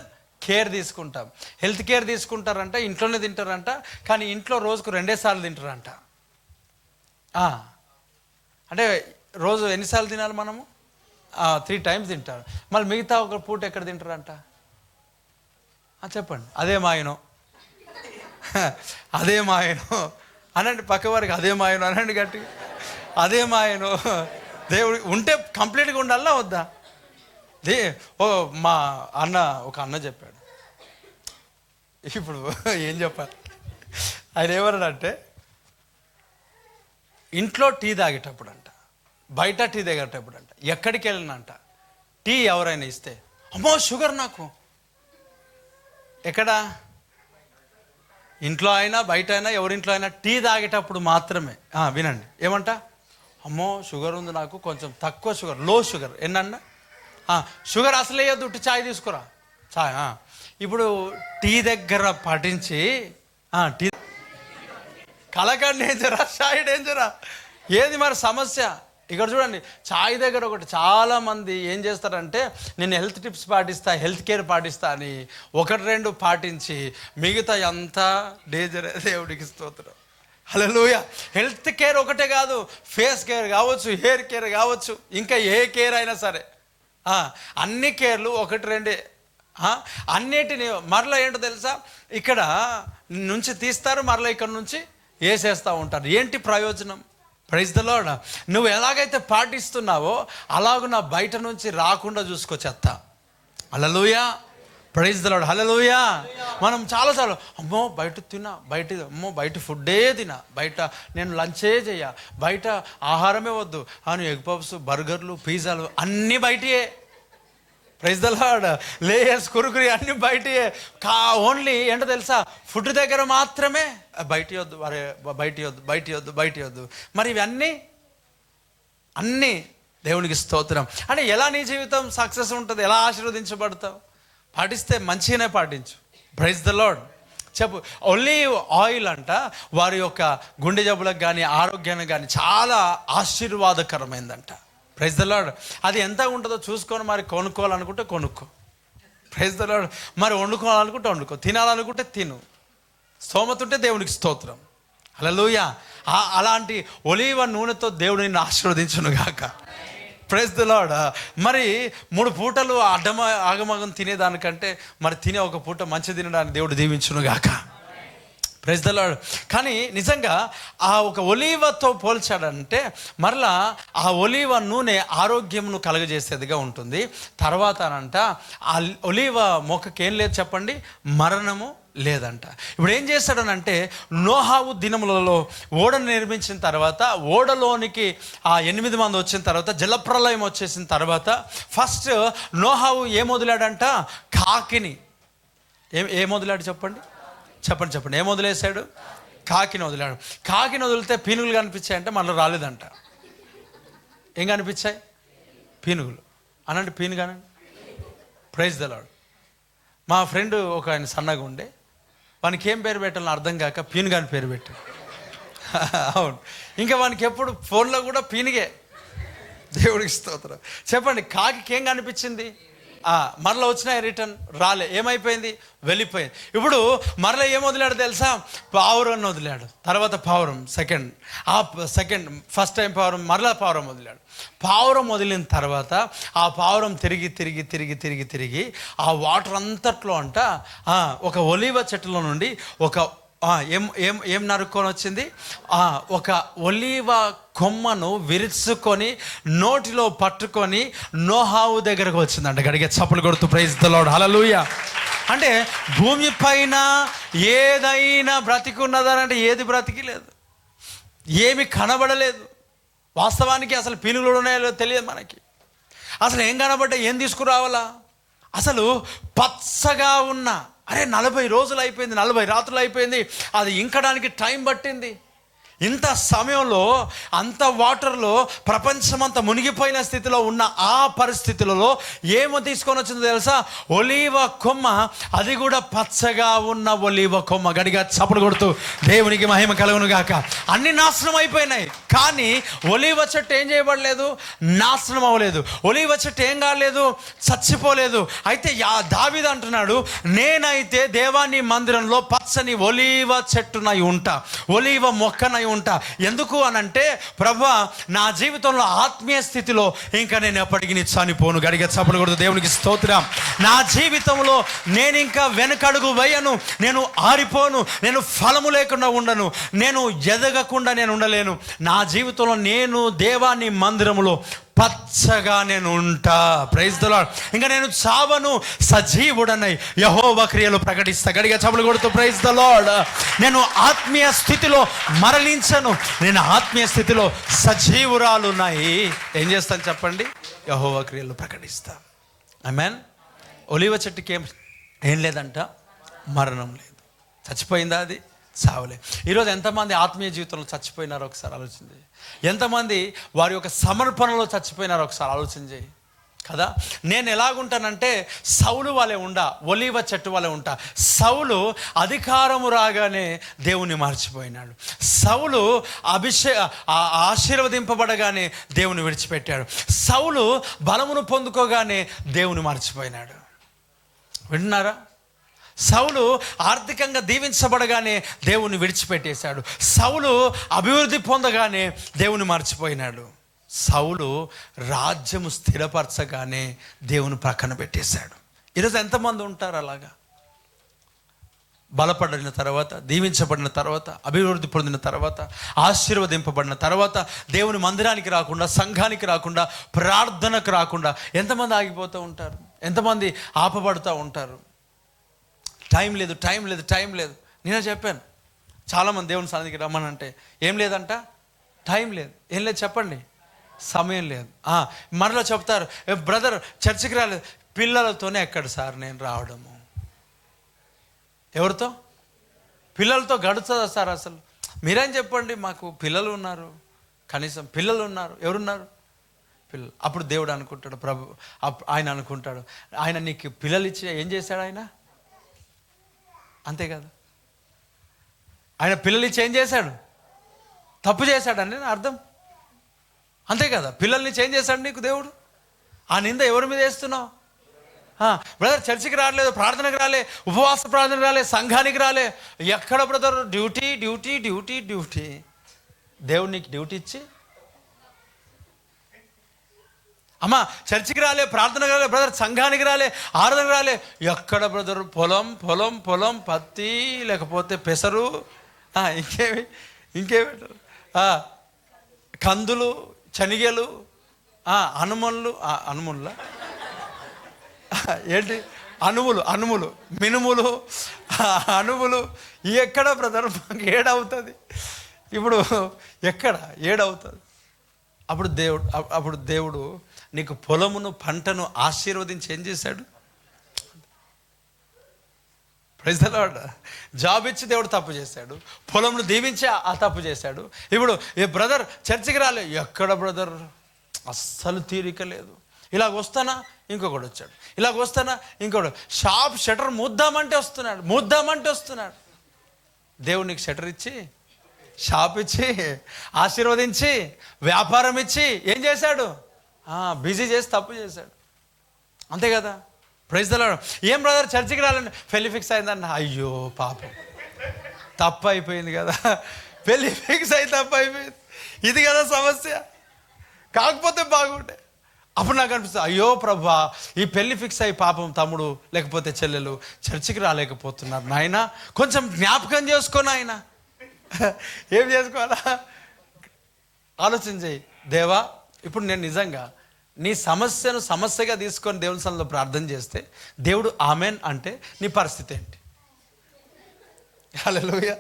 కేర్ తీసుకుంటాం. హెల్త్ కేర్ తీసుకుంటారంట, ఇంట్లోనే తింటారంట. కానీ ఇంట్లో రోజుకు 2 సార్లు తింటారంట. అంటే రోజు ఎన్నిసార్లు తినాలి మనము? 3 టైమ్స్ తింటారు. మళ్ళీ మిగతా ఒక పూట ఎక్కడ తింటారంట? చెప్పండి. అదే మాయనో అనండి. పక్కవారికి అదే మాయను అనండి గట్టిగా. అదే మాయను. దేవుడు ఉంటే కంప్లీట్గా ఉండాలా వద్దా? మా ఒక అన్న చెప్పాడు. ఇప్పుడు ఏం చెప్పాలి? ఆయన ఏమన్నాడంటే, ఇంట్లో టీ తాగేటప్పుడు అంట, బయట టీ తాగేటప్పుడు అంట, ఎక్కడికి వెళ్ళినంట టీ ఎవరైనా ఇస్తే, అమ్మో షుగర్ నాకు. ఎక్కడ? ఇంట్లో అయినా బయట అయినా ఎవరింట్లో అయినా టీ తాగేటప్పుడు మాత్రమే. వినండి, ఏమంట? అమ్మో షుగర్ ఉంది నాకు, కొంచెం తక్కువ షుగర్, లో షుగర్. ఎన్నన్నా షుగర్ అసలు వేయద్దు, చాయ్ తీసుకురా, చాయ్. ఇప్పుడు టీ దగ్గర పాటించి టీ కలకండ్ డేంజరా, చాయ్ డేంజరా? ఏది మరి సమస్య? ఇక్కడ చూడండి, చాయ్ దగ్గర ఒకటి చాలామంది ఏం చేస్తారంటే, నేను హెల్త్ టిప్స్ పాటిస్తా, హెల్త్ కేర్ పాటిస్తా అని 1-2 పాటించి మిగతా అంతా డేంజర్. దేవుడికి స్తోత్రం, హల్లెలూయా. హెల్త్ కేర్ ఒకటే కాదు, ఫేస్ కేర్ కావచ్చు, హెయిర్ కేర్ కావచ్చు, ఇంకా ఏ కేర్ అయినా సరే, అన్ని కేర్లు 1-2 అన్నిటిని మరలా ఏంటో తెలుసా, ఇక్కడ నుంచి తీస్తారు, మరలా ఇక్కడ నుంచి వేసేస్తూ ఉంటారు. ఏంటి ప్రయోజనం? Praise the lord. నువ్వు ఎలాగైతే పాటిస్తున్నావో అలాగ నా బయట నుంచి రాకుండా చూసుకో చెత్త. హల్లెలూయా, ప్రైజ్ ద లార్డ్, హల్లెలూయా. మనం చాలాసార్లు అమ్మో బయట ఫుడ్డే తినా, బయట నేను లంచే చేయ, బయట ఆహారమే వద్దు అని ఎగ్ పఫ్స్, బర్గర్లు, పిజ్జాలు అన్నీ బయటయే. Praise the Lord. Lay's, Kurkure అన్నీ బయటయే. ఓన్లీ ఏంటో తెలుసా, ఫుడ్ దగ్గర మాత్రమే బయట వద్దు. మరి ఇవన్నీ అన్నీ దేవునికి స్తోత్రం. అంటే ఎలా నీ జీవితం సక్సెస్ ఉంటుంది, ఎలా ఆశీర్వదించబడతావు? పాటిస్తే మంచిగానే పాటించు. Praise the Lord. చెప్పు. ఒలీవ్ ఆయిల్ అంట వారి యొక్క గుండె జబ్బులకు కానీ ఆరోగ్యానికి కానీ చాలా ఆశీర్వాదకరమైందంట. Praise the lord. అది ఎంత ఉంటుందో చూసుకొని మరి కొనుక్కోవాలనుకుంటే కొనుక్కో. Praise the lord. మరి వండుకోవాలనుకుంటే వండుకో, తినాలనుకుంటే తిను. స్తోమతుంటే దేవునికి స్తోత్రం, హల్లెలూయా. అలాంటి ఒలీవ నూనెతో దేవుడు నిన్ను ఆశీర్వదించును గాక. Praise the lord. మరి 3 పూటలు ఆగమగం తినేదానికంటే మరి తినే ఒక పూట మంచి తినడానికి దేవుడు దీవించును గాక. Praise the lord. కానీ నిజంగా ఆ ఒక ఒలీవతో పోల్చాడంటే మరలా ఆ ఒలీవ నూనె ఆరోగ్యంను కలగజేసేదిగా ఉంటుంది. తర్వాత అనంట ఆ ఒలీవ మొక్కకి ఏం లేదు చెప్పండి, మరణము లేదంట. ఇప్పుడు ఏం చేస్తాడనంటే, నోహావు దినములలో ఓడను నిర్మించిన తర్వాత, ఓడలోనికి ఆ 8 మంది వచ్చిన తర్వాత, జలప్రలయం వచ్చేసిన తర్వాత ఫస్ట్ నోహావు ఏం వదిలాడంట? కాకిని. ఏం వదిలాడు చెప్పండి? ఏం వదిలేశాడు? కాకిని వదిలాడు. కాకిని వదిలితే పీనుగులు కనిపించాయంటే మళ్ళీ రాలేదంట. ఏం కనిపించాయి? పీనుగులు. అనండి పీనుగానండి. Praise the Lord. మా ఫ్రెండ్ ఒక ఆయన సన్నగా ఉండే, వానికి ఏం పేరు పెట్టాలని అర్థం కాక పీనుగాని పేరు పెట్టాడు. అవును. ఇంకా వానికి ఎప్పుడు ఫోన్లో కూడా పీనుగే. దేవుడికి స్తోత్రం. చెప్పండి, కాకి ఏం కనిపించింది? మరలా వచ్చినాయి, రిటర్న్ రాలే. ఏమైపోయింది? వెళ్ళిపోయింది. ఇప్పుడు మరలా ఏం వదిలాడు తెలుసా? పావురాన్ని వదిలాడు. తర్వాత పావురం సెకండ్ ఫస్ట్ టైం పావురం, మరలా పావురం వదిలాడు. పావురం వదిలిన తర్వాత ఆ పావురం తిరిగి ఆ వాటర్ అంతట్లో అంట ఒక ఒలీవ చెట్టులో నుండి ఏం నరుక్కొని వచ్చింది? ఒక ఒలీవ కొమ్మను విరుచుకొని నోటిలో పట్టుకొని నోహావు దగ్గరకు వచ్చిందంట. గడిగే చప్పలు కొడుతూ ప్రైజ్ ద లార్డ్, హల్లెలూయా. అంటే భూమి పైన ఏదైనా బ్రతికున్నదనంటే ఏది బ్రతికి లేదు, ఏమి కనబడలేదు. వాస్తవానికి అసలు పీనుగులు ఉన్నాయో తెలియదు మనకి. అసలు ఏం కనబడ్డా ఏం తీసుకురావాలా? అసలు పచ్చగా ఉన్న 40 రోజులు అయిపోయింది, 40 రాత్రులు అయిపోయింది, అది ఇంకడానికి టైం పట్టింది. ఇంత సమయంలో అంత వాటర్లో ప్రపంచమంతా మునిగిపోయిన స్థితిలో ఉన్న ఆ పరిస్థితులలో ఏమో తీసుకొని వచ్చిందో తెలుసా? ఒలీవ కొమ్మ, అది కూడా పచ్చగా ఉన్న ఒలీవ కొమ్మ. గడిగా చప్పుడు కొడుతూ దేవునికి మహిమ కలుగును గాక. అన్ని నాశనం అయిపోయినాయి, కానీ ఒలీవ చెట్టు ఏం చేయబడలేదు, నాశనం అవ్వలేదు. ఒలీవ చెట్టు ఏం కాలేదు, చచ్చిపోలేదు. అయితే దావీదు అంటున్నాడు, నేనైతే దేవాని మందిరంలో పచ్చని ఒలీవ చెట్టునై ఉంటా, ఒలీవ మొక్కనై ఉంటా. ఎందుకు అనంటే, ప్రభువా నా జీవితంలో ఆత్మీయ స్థితిలో ఇంకా నేను ఎప్పటికీ చనిపోను. గడిగా చప్పడకూడదు. దేవునికి స్తోత్రం. నా జీవితంలో నేను ఇంకా వెనకడుగు వేయను, నేను ఆరిపోను, నేను ఫలము లేకుండా ఉండను, నేను ఎదగకుండా నేను ఉండలేను. నా జీవితంలో నేను దేవాని మందిరములో పచ్చగా నేను ఉంటా. Praise the lord. ఇంకా నేను చావను, సజీవుడనై యెహోవా క్రియలు ప్రకటిస్తా. గడిగా చప్పలు కొడుతూ ప్రైజ్ ది లార్డ్. నేను ఆత్మీయ స్థితిలో మరలించను, నేను ఆత్మీయ స్థితిలో సజీవురాలున్నాయి. ఏం చేస్తాను చెప్పండి? యెహోవా క్రియలు ప్రకటిస్తా. ఆమేన్. ఒలీవ చెట్టుకి ఏం లేదంట, మరణం లేదు. చచ్చిపోయిందా? అది చావలే. ఈరోజు ఎంతమంది ఆత్మీయ జీవితంలో చచ్చిపోయినారో ఒకసారి ఆలోచించి. ఎంతమంది వారి యొక్క సమర్పణలో చచ్చిపోయినారో ఒకసారి ఆలోచన చేయి కదా. నేను ఎలాగుంటానంటే సౌలు వాళ్ళే ఉండా, ఒలీవ చెట్టు వాళ్ళే ఉంటా. సౌలు అధికారము రాగానే దేవుని మర్చిపోయినాడు. సౌలు ఆశీర్వదింపబడగానే దేవుని విడిచిపెట్టాడు. సౌలు బలమును పొందుకోగానే దేవుని మర్చిపోయినాడు. వింటున్నారా? సౌలు ఆర్థికంగా దీవించబడగానే దేవుని విడిచిపెట్టేశాడు. సౌలు అభివృద్ధి పొందగానే దేవుని మర్చిపోయినాడు. సౌలు రాజ్యము స్థిరపరచగానే దేవుని ప్రక్కన పెట్టేశాడు. ఈరోజు ఎంతమంది ఉంటారు అలాగా? బలపడిన తర్వాత, దీవించబడిన తర్వాత, అభివృద్ధి పొందిన తర్వాత, ఆశీర్వదింపబడిన తర్వాత దేవుని మందిరానికి రాకుండా, సంఘానికి రాకుండా, ప్రార్థనకు రాకుండా ఎంతమంది ఆగిపోతూ ఉంటారు? ఎంతమంది ఆపబడుతూ ఉంటారు? టైం లేదు, టైం లేదు, టైం లేదు. నేనే చెప్పాను, చాలామంది దేవుని సన్నిధికి రమ్మనంటే ఏం లేదంట, టైం లేదు. ఏం లేదు చెప్పండి, సమయం లేదు. మరలా చెప్తారు, బ్రదర్ చర్చికి రాలేదు. పిల్లలతోనే ఎక్కడ సార్ నేను రావడము? ఎవరితో? పిల్లలతో గడుస్తుందా సార్? అసలు మీరేం చెప్పండి, మాకు పిల్లలు ఉన్నారు, కనీసం పిల్లలు ఉన్నారు. ఎవరున్నారు? పిల్లలు. అప్పుడు దేవుడు అనుకుంటాడు, ఆయన అనుకుంటాడు, ఆయన నీకు పిల్లలు ఇచ్చి ఏం చేశాడు? ఆయన అంతే కదా. ఆయన పిల్లలు ఇచ్చి ఏం చేశాడు? తప్పు చేశాడని అర్థం. అంతే కదా. పిల్లల్ని చేంజ్ చేశాడు నీకు దేవుడు. ఆ నింద ఎవరి మీద వేస్తున్నావు? బ్రదర్ చర్చికి రాలేదు, ప్రార్థనకు రాలే, ఉపవాస ప్రార్థనకు రాలే, సంఘానికి రాలే. ఎక్కడ brother? Duty duty duty duty. దేవుడు నీకు డ్యూటీ ఇచ్చి, అమ్మా చర్చికి రాలే, ప్రార్థనకు రాలే, బ్రదర్ సంఘానికి రాలే, ఆరాధనకు రాలే. ఎక్కడ బ్రదర్? పొలం పొలం పొలం, పత్తి, లేకపోతే పెసరు, ఇంకేమి కందులు, శనిగలు, అనుముల ఏంటి అనుములు, మినుములు, అనుములు. ఎక్కడ బ్రదర్? మాకు ఏడవుతుంది ఇప్పుడు, ఎక్కడ ఏడవుతుంది? అప్పుడు దేవుడు నీకు పొలమును, పంటను ఆశీర్వదించి ఏం చేశాడు? Praise the lord. జాబ్ ఇచ్చి దేవుడు తప్పు చేశాడు, పొలంను దీవించి ఆ తప్పు చేశాడు. ఇప్పుడు బ్రదర్ చర్చికి రాలే. ఎక్కడ బ్రదర్? అస్సలు తీరిక లేదు. ఇలాగ వస్తానా, ఇంకొకటి వచ్చాడు. ఇలాగ వస్తానా, ఇంకొకటి. షాప్ షటర్ మూద్దామంటే వస్తున్నాడు. దేవుడు నీకు షటర్ ఇచ్చి, షాప్ ఇచ్చి, ఆశీర్వదించి, వ్యాపారం ఇచ్చి ఏం చేశాడు? బిజీ చేసి తప్పు చేశాడు. అంతే కదా. Praise the lord. ఏం బ్రదర్ చర్చికి రాలండి? పెళ్లి ఫిక్స్ అయిందన్న. అయ్యో పాపం, తప్పు అయిపోయింది కదా. పెళ్లి ఫిక్స్ అయి తప్పు అయిపోయింది. ఇది కదా సమస్య. కాకపోతే బాగుండే. అప్పుడు నాకు అనిపిస్తుంది, అయ్యో ప్రభా, ఈ పెళ్లి ఫిక్స్ అయ్యి పాపం తమ్ముడు లేకపోతే చెల్లెలు చర్చికి రాలేకపోతున్నారు. నాయన కొంచెం జ్ఞాపకం చేసుకో నాయన. ఏం చేసుకోవాలా? ఆలోచన చేయి. దేవా, ఇప్పుడు నేను నిజంగా నీ సమస్యను సమస్యగా తీసుకొని దేవుని సన్నిధిలో ప్రార్థన చేస్తే దేవుడు ఆమెన్ అంటే నీ పరిస్థితి ఏంటి? హల్లెలూయా.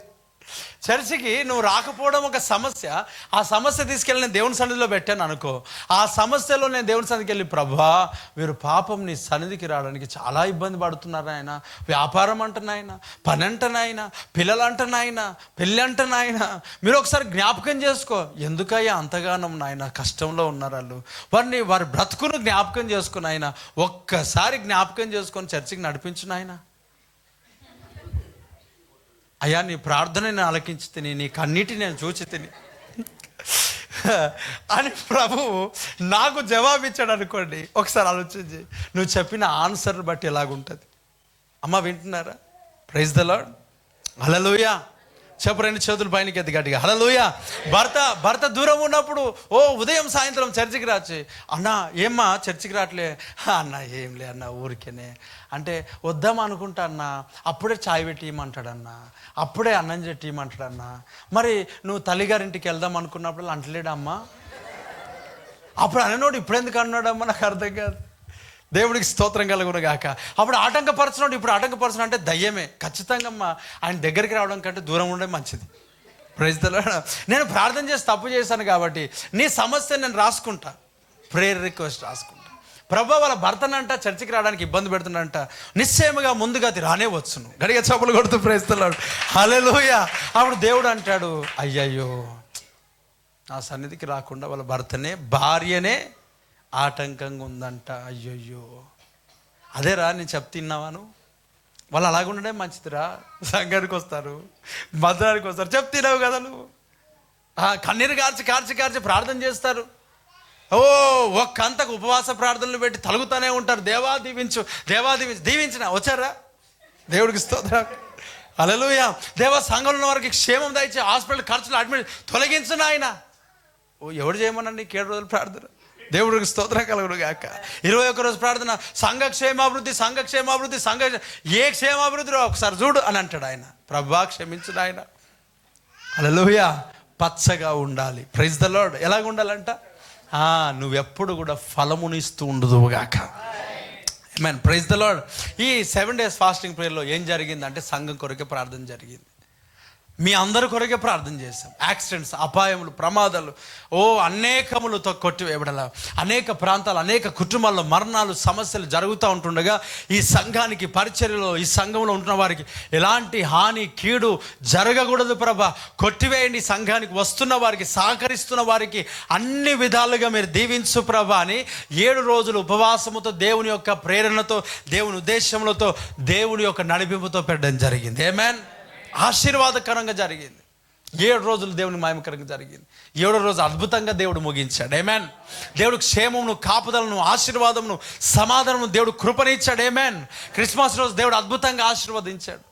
చర్చికి నువ్వు రాకపోవడం ఒక సమస్య. ఆ సమస్య తీసుకెళ్ళి నేను దేవుని సన్నిధిలో పెట్టాను అనుకో. ఆ సమస్యలో నేను దేవుని సన్నిధికి వెళ్ళి, ప్రభా వీరు పాపం నీ సన్నిధికి రావడానికి చాలా ఇబ్బంది పడుతున్నారు ఆయన. వ్యాపారం అంటున్నాయన, పని అంటున్నాయన, పిల్లలు అంటున్నాయన, పెళ్ళి అంటున్నాయన. మీరు ఒకసారి జ్ఞాపకం చేసుకో. ఎందుకయ్యా అంతగానం నాయన కష్టంలో ఉన్నారు వాళ్ళు. వారి బ్రతుకును జ్ఞాపకం చేసుకుని ఆయన ఒక్కసారి జ్ఞాపకం చేసుకొని చర్చికి నడిపించు నాయన. అయ్యా నీ ప్రార్థన నేను ఆలకించి తిని, నీ కన్నీటిని నేను చూచి తిని అని ప్రభువు నాకు జవాబిచ్చాడు అనుకోండి. ఒకసారి ఆలోచించి నువ్వు చెప్పిన ఆన్సర్ బట్టి ఎలాగుంటుంది. అమ్మ వింటున్నారా? Praise the Lord. హల్లెలూయా. చెప్పు, రెండు చేతులు పైనకి ఎత్తి గట్టిగా హల్లెలూయా. భర్త దూరం ఉన్నప్పుడు ఉదయం సాయంత్రం చర్చికి రాచి, అన్న ఏమ్మా చర్చికి రావట్లే? అన్న ఏంలే అన్న ఊరికేనే అంటే, వద్దాం అనుకుంటా అన్న, అప్పుడే చాయ్ పెట్టి ఇమ్మంటాడన్న, అప్పుడే అన్నం చెట్టి ఇమ్మంటాడన్న. మరి నువ్వు తల్లిగారింటికి వెళ్దాం అనుకున్నప్పుడు అంటలేడమ్మా? అప్పుడు అన్నోడు ఇప్పుడు ఎందుకు అన్నాడమ్మా? నాకు అర్థం కాదు. దేవుడికి స్తోత్రం కలుగును గాక. అప్పుడు ఆటంకపరచినోడు ఇప్పుడు ఆటంకపరచడం అంటే దయ్యమే. ఖచ్చితంగా అమ్మా ఆయన దగ్గరికి రావడం కంటే దూరం ఉండడం మంచిది. Praise the lord. నేను ప్రార్థన చేసి తప్పు చేశాను కాబట్టి నీ సమస్య నేను రాసుకుంటా, ప్రేయర్ రిక్వెస్ట్ రాసుకుంటా. ప్రభా వాళ్ళ భర్తనంట చర్చికి రావడానికి ఇబ్బంది పెడుతున్నంట, నిశ్చయముగా ముందుగా అది రానే వచ్చును. గడిగా చప్పులు కొడుతూ ప్రైజ్ ది లార్డ్. హల్లెలూయా. అప్పుడు దేవుడు అంటాడు, అయ్యయ్యో నా సన్నిధికి రాకుండా వాళ్ళ భర్తనే భార్యనే ఆటంకంగా ఉందంట. అయ్యయ్యో అదేరా నేను చెప్తున్నావాను. వాళ్ళు అలాగ ఉండడే మంచిదిరా. సంఘానికి వస్తారు, మధ్యానికి వస్తారు, చెప్తున్నావు కదా నువ్వు. కన్నీరు కార్చి ప్రార్థన చేస్తారు. ఒక్కంతకు ఉపవాస ప్రార్థనలు పెట్టి తలుగుతూనే ఉంటారు. దేవా దీవించు, దీవించిన వచ్చారా? దేవుడికి స్తోత్రం. హల్లెలూయా. దేవా సంఘంలో ఉన్న వారికి క్షేమం దయచే, హాస్పిటల్ ఖర్చులు అడ్మిట్ తొలగించిన ఆయన. ఎవడు చేయమనండి 7 రోజులు ప్రార్థన? దేవుడికి స్తోత్రం కలుగును గాక. 21 రోజు ప్రార్థన, సంఘ క్షేమాభివృద్ధి. ఏ క్షేమాభివృద్ధిలో ఒకసారి చూడు అని అంటాడు ఆయన. ప్రభా క్షమించుడు ఆయన. హల్లెలూయా. పచ్చగా ఉండాలి. Praise the Lord. ఎలాగ ఉండాలంట? నువ్వెప్పుడు కూడా ఫలమునిస్తూ ఉండదువుగాక. ఆమేన్. Praise the lord. ఈ 7 days ఫాస్టింగ్ ప్రేయర్లో ఏం జరిగిందంటే సంఘం కొరకే ప్రార్థన జరిగింది. మీ అందరి కొరకే ప్రార్థన చేశాం. యాక్సిడెంట్స్, అపాయములు, ప్రమాదాలు అనేకములతో కొట్టివేయబడాల. అనేక ప్రాంతాలు, అనేక కుటుంబాల్లో మరణాలు, సమస్యలు జరుగుతూ ఉంటుండగా ఈ సంఘానికి పరిచర్యలో, ఈ సంఘంలో ఉంటున్న వారికి ఎలాంటి హాని, కీడు జరగకూడదు ప్రభా. కొట్టివేయండి. సంఘానికి వస్తున్న వారికి, సహకరిస్తున్న వారికి అన్ని విధాలుగా మీరు దీవించు ప్రభా అని 7 రోజులు ఉపవాసముతో, దేవుని యొక్క ప్రేరణతో, దేవుని ఉద్దేశములతో, దేవుని యొక్క నడిపింపుతో పెట్టడం జరిగింది. ఆమేన్. ఆశీర్వాదకరంగా జరిగింది. 7 రోజులు దేవుని మహిమకరంగా జరిగింది. 7వ రోజు అద్భుతంగా దేవుడు ముగించాడు. ఆమేన్. దేవుడు క్షేమమును, కాపుదలను, ఆశీర్వాదమును, సమాధానము దేవుడు కృపనిచ్చాడు. ఆమేన్. క్రిస్మస్ రోజు దేవుడు అద్భుతంగా ఆశీర్వదించాడు.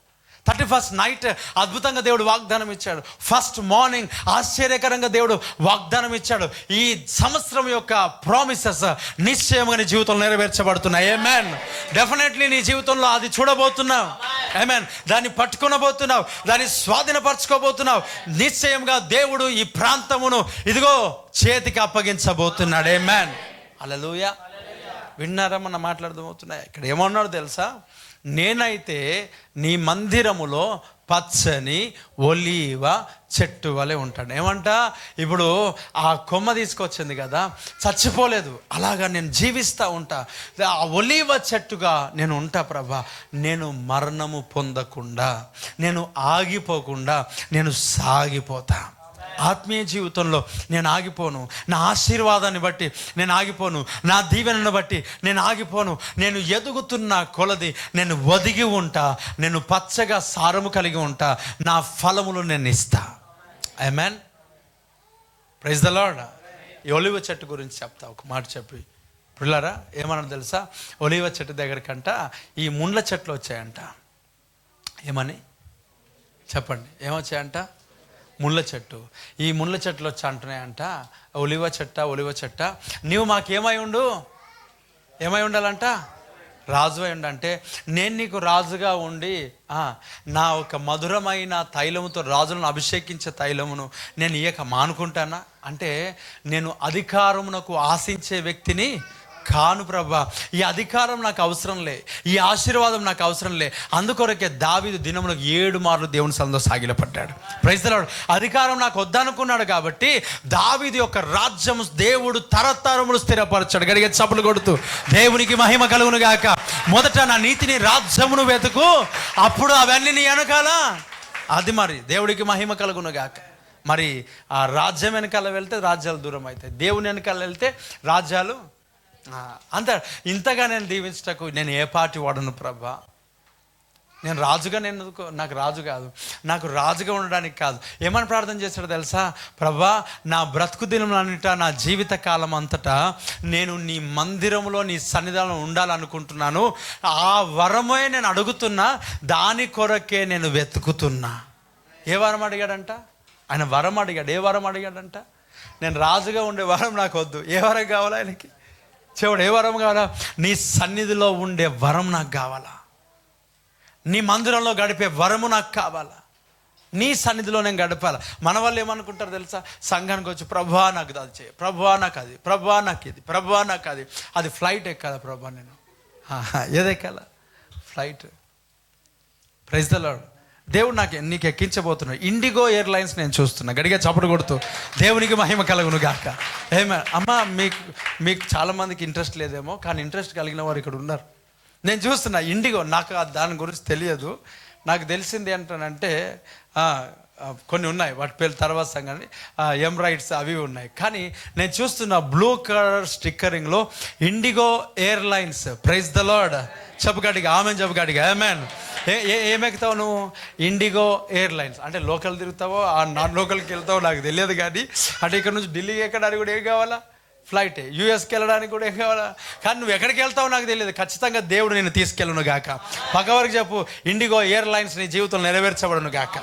31st నైట్ అద్భుతంగా దేవుడు వాగ్దానం ఇచ్చాడు. ఫస్ట్ మార్నింగ్ ఆశ్చర్యకరంగా దేవుడు వాగ్దానం ఇచ్చాడు. ఈ సంవత్సరం యొక్క ప్రామిసెస్ నిశ్చయంగా నీ జీవితంలో నెరవేర్చబడుతున్నాయి. ఆమేన్. డెఫినెట్లీ నీ జీవితంలో అది చూడబోతున్నావు. ఆమేన్. దాన్ని పట్టుకొనబోతున్నావు, దాన్ని స్వాధీనపరచుకోబోతున్నావు. నిశ్చయంగా దేవుడు ఈ ప్రాంతమును ఇదిగో చేతికి అప్పగించబోతున్నాడు. ఆమేన్. హల్లెలూయా. విన్నారా? మన మాట్లాడదామవుతున్నాయి. ఇక్కడ ఏమన్నాడు తెలుసా? నేనైతే నీ మందిరములో పచ్చని ఒలీవ చెట్టు వలె ఉంటాడు. ఏమంట? ఇప్పుడు ఆ కొమ్మ తీసుకొచ్చింది కదా, చచ్చిపోలేదు, అలాగా నేను జీవిస్తూ ఉంటా. ఆ ఒలీవ చెట్టుగా నేను ఉంటా ప్రభా. నేను మరణము పొందకుండా, నేను ఆగిపోకుండా నేను సాగిపోతా. ఆత్మీయ జీవితంలో నేను ఆగిపోను. నా ఆశీర్వాదాన్ని బట్టి నేను ఆగిపోను. నా దీవెనను బట్టి నేను ఆగిపోను. నేను ఎదుగుతున్న కొలది నేను ఒదిగి ఉంటా. నేను పచ్చగా సారము కలిగి ఉంటా. నా ఫలములు నేను ఇస్తా. ఆమేన్. Praise the lord. ఈ ఒలివ చెట్టు గురించి చెప్తా ఒక మాట చెప్పి. పిల్లరా ఏమన్నా తెలుసా? ఒలివ చెట్టు దగ్గరకంట ఈ ముండ్ల చెట్లు వచ్చాయంట. ఏమని చెప్పండి? ఏమొచ్చాయంట? ముళ్ళ చెట్టు. ఈ ముళ్ళ చెట్లు వచ్చి అంటున్నాయంట, ఒలివ చెట్ట నీవు మాకేమై ఉండాలంట? రాజు అయి ఉండంటే, నేను నీకు రాజుగా ఉండి నా ఒక మధురమైన తైలముతో రాజులను అభిషేకించే తైలమును నేను ఇయ్యక మానుకుంటానా? అంటే నేను అధికారమునకు ఆశించే వ్యక్తిని కాను ప్రభా, ఈ అధికారం నాకు అవసరం లే, ఈ ఆశీర్వాదం నాకు అవసరం లే. అందుకొరకే దావీదు దినములకు 7 మార్లు దేవుని సన్నిధిలో సాగిలపడ్డాడు. Praise the lord. అధికారం నాకు వద్దనుకున్నాడు కాబట్టి దావీదు యొక్క రాజ్యం దేవుడు తరతరములు స్థిరపరచాడు. గడిగే చప్పులు కొడుతూ దేవునికి మహిమ కలుగును గాక. మొదట నా నీతిని రాజ్యమును వెతుకు, అప్పుడు అవన్నీ నీ వెనకాల. అది మరి దేవుడికి మహిమ కలుగును గాక. మరి ఆ రాజ్యం వెనకాల వెళ్తే రాజ్యాలు దూరం అవుతాయి, దేవుని వెనకాల వెళ్తే రాజ్యాలు. అంత ఇంతగా నేను దీవించటకు నేను ఏ పార్టీ వాడను ప్రభా. నేను రాజుగా, నాకు రాజు కాదు, నాకు రాజుగా ఉండడానికి కాదు. ఏమని ప్రార్థన చేశాడో తెలుసా? ప్రభా, నా బ్రతుకు దినములన్నిట, నా జీవిత కాలం అంతటా నేను నీ మందిరంలో, నీ సన్నిధానంలో ఉండాలనుకుంటున్నాను. ఆ వరమే నేను అడుగుతున్నా, దాని కొరకే నేను వెతుకుతున్నా. ఏ వరం అడిగాడంట? ఆయన వరం అడిగాడు. ఏ వరం అడిగాడంట? నేను రాజుగా ఉండే వరం నాకు వద్దు. ఏ వరం కావాలా ఆయనకి? చెవుడు ఏ వరం కావాలా? నీ సన్నిధిలో ఉండే వరం నాకు కావాలా, నీ మందిరంలో గడిపే వరము నాకు కావాలా, నీ సన్నిధిలో నేను గడపాలి. మన వాళ్ళు ఏమనుకుంటారు తెలుసా? సంఘానికి వచ్చి ప్రభువా నాకు అది చేయ, ప్రభువా నాకు అది, ప్రభువా నాకు ఇది, ప్రభువా నాకు అది. అది ఫ్లైట్ ఎక్కాలా ప్రభా? నేను ఏదెక్కాలా? ఫ్లైట్. Praise the lord. దేవుడు నీకు ఎక్కించబోతున్నాడు. ఇండిగో ఎయిర్లైన్స్ నేను చూస్తున్నా. గడిగా చప్పుడు కొడుతూ దేవునికి మహిమ కలుగును గాక. ఏమే అమ్మా, మీకు చాలామందికి ఇంట్రెస్ట్ లేదేమో, కానీ ఇంట్రెస్ట్ కలిగిన వారు ఇక్కడ ఉన్నారు. నేను చూస్తున్నా ఇండిగో. నాకు దాని గురించి తెలియదు. నాకు తెలిసింది ఏంటంటే కొన్ని ఉన్నాయి, వాటి పేరు తర్వాత సంగతి, ఎంరైట్స్ అవి ఉన్నాయి. కానీ నేను చూస్తున్న బ్లూ కలర్ స్టిక్కరింగ్లో IndiGo airlines. Praise the lord. చెప్పుగాడిగా ఆమెన్, చెప్పుగాడిగా ఆమెన్. ఏమెక్కుతావు నువ్వు? IndiGo airlines. అంటే లోకల్ తిరుగుతావో నాన్ లోకల్కి వెళ్తావో నాకు తెలియదు, కానీ అంటే ఇక్కడ నుంచి ఢిల్లీకి ఎక్కడానికి కూడా ఏం కావాలా? ఫ్లైట్. యూఎస్కి వెళ్ళడానికి కూడా ఏం కావాలా? కానీ నువ్వు ఎక్కడికి వెళ్తావో నాకు తెలియదు. ఖచ్చితంగా దేవుడు నేను తీసుకెళ్ళను గాక. పక్కవరకు చెప్పు, ఇండిగో ఎయిర్లైన్స్ నీ జీవితంలో నెరవేర్చబడును గాక.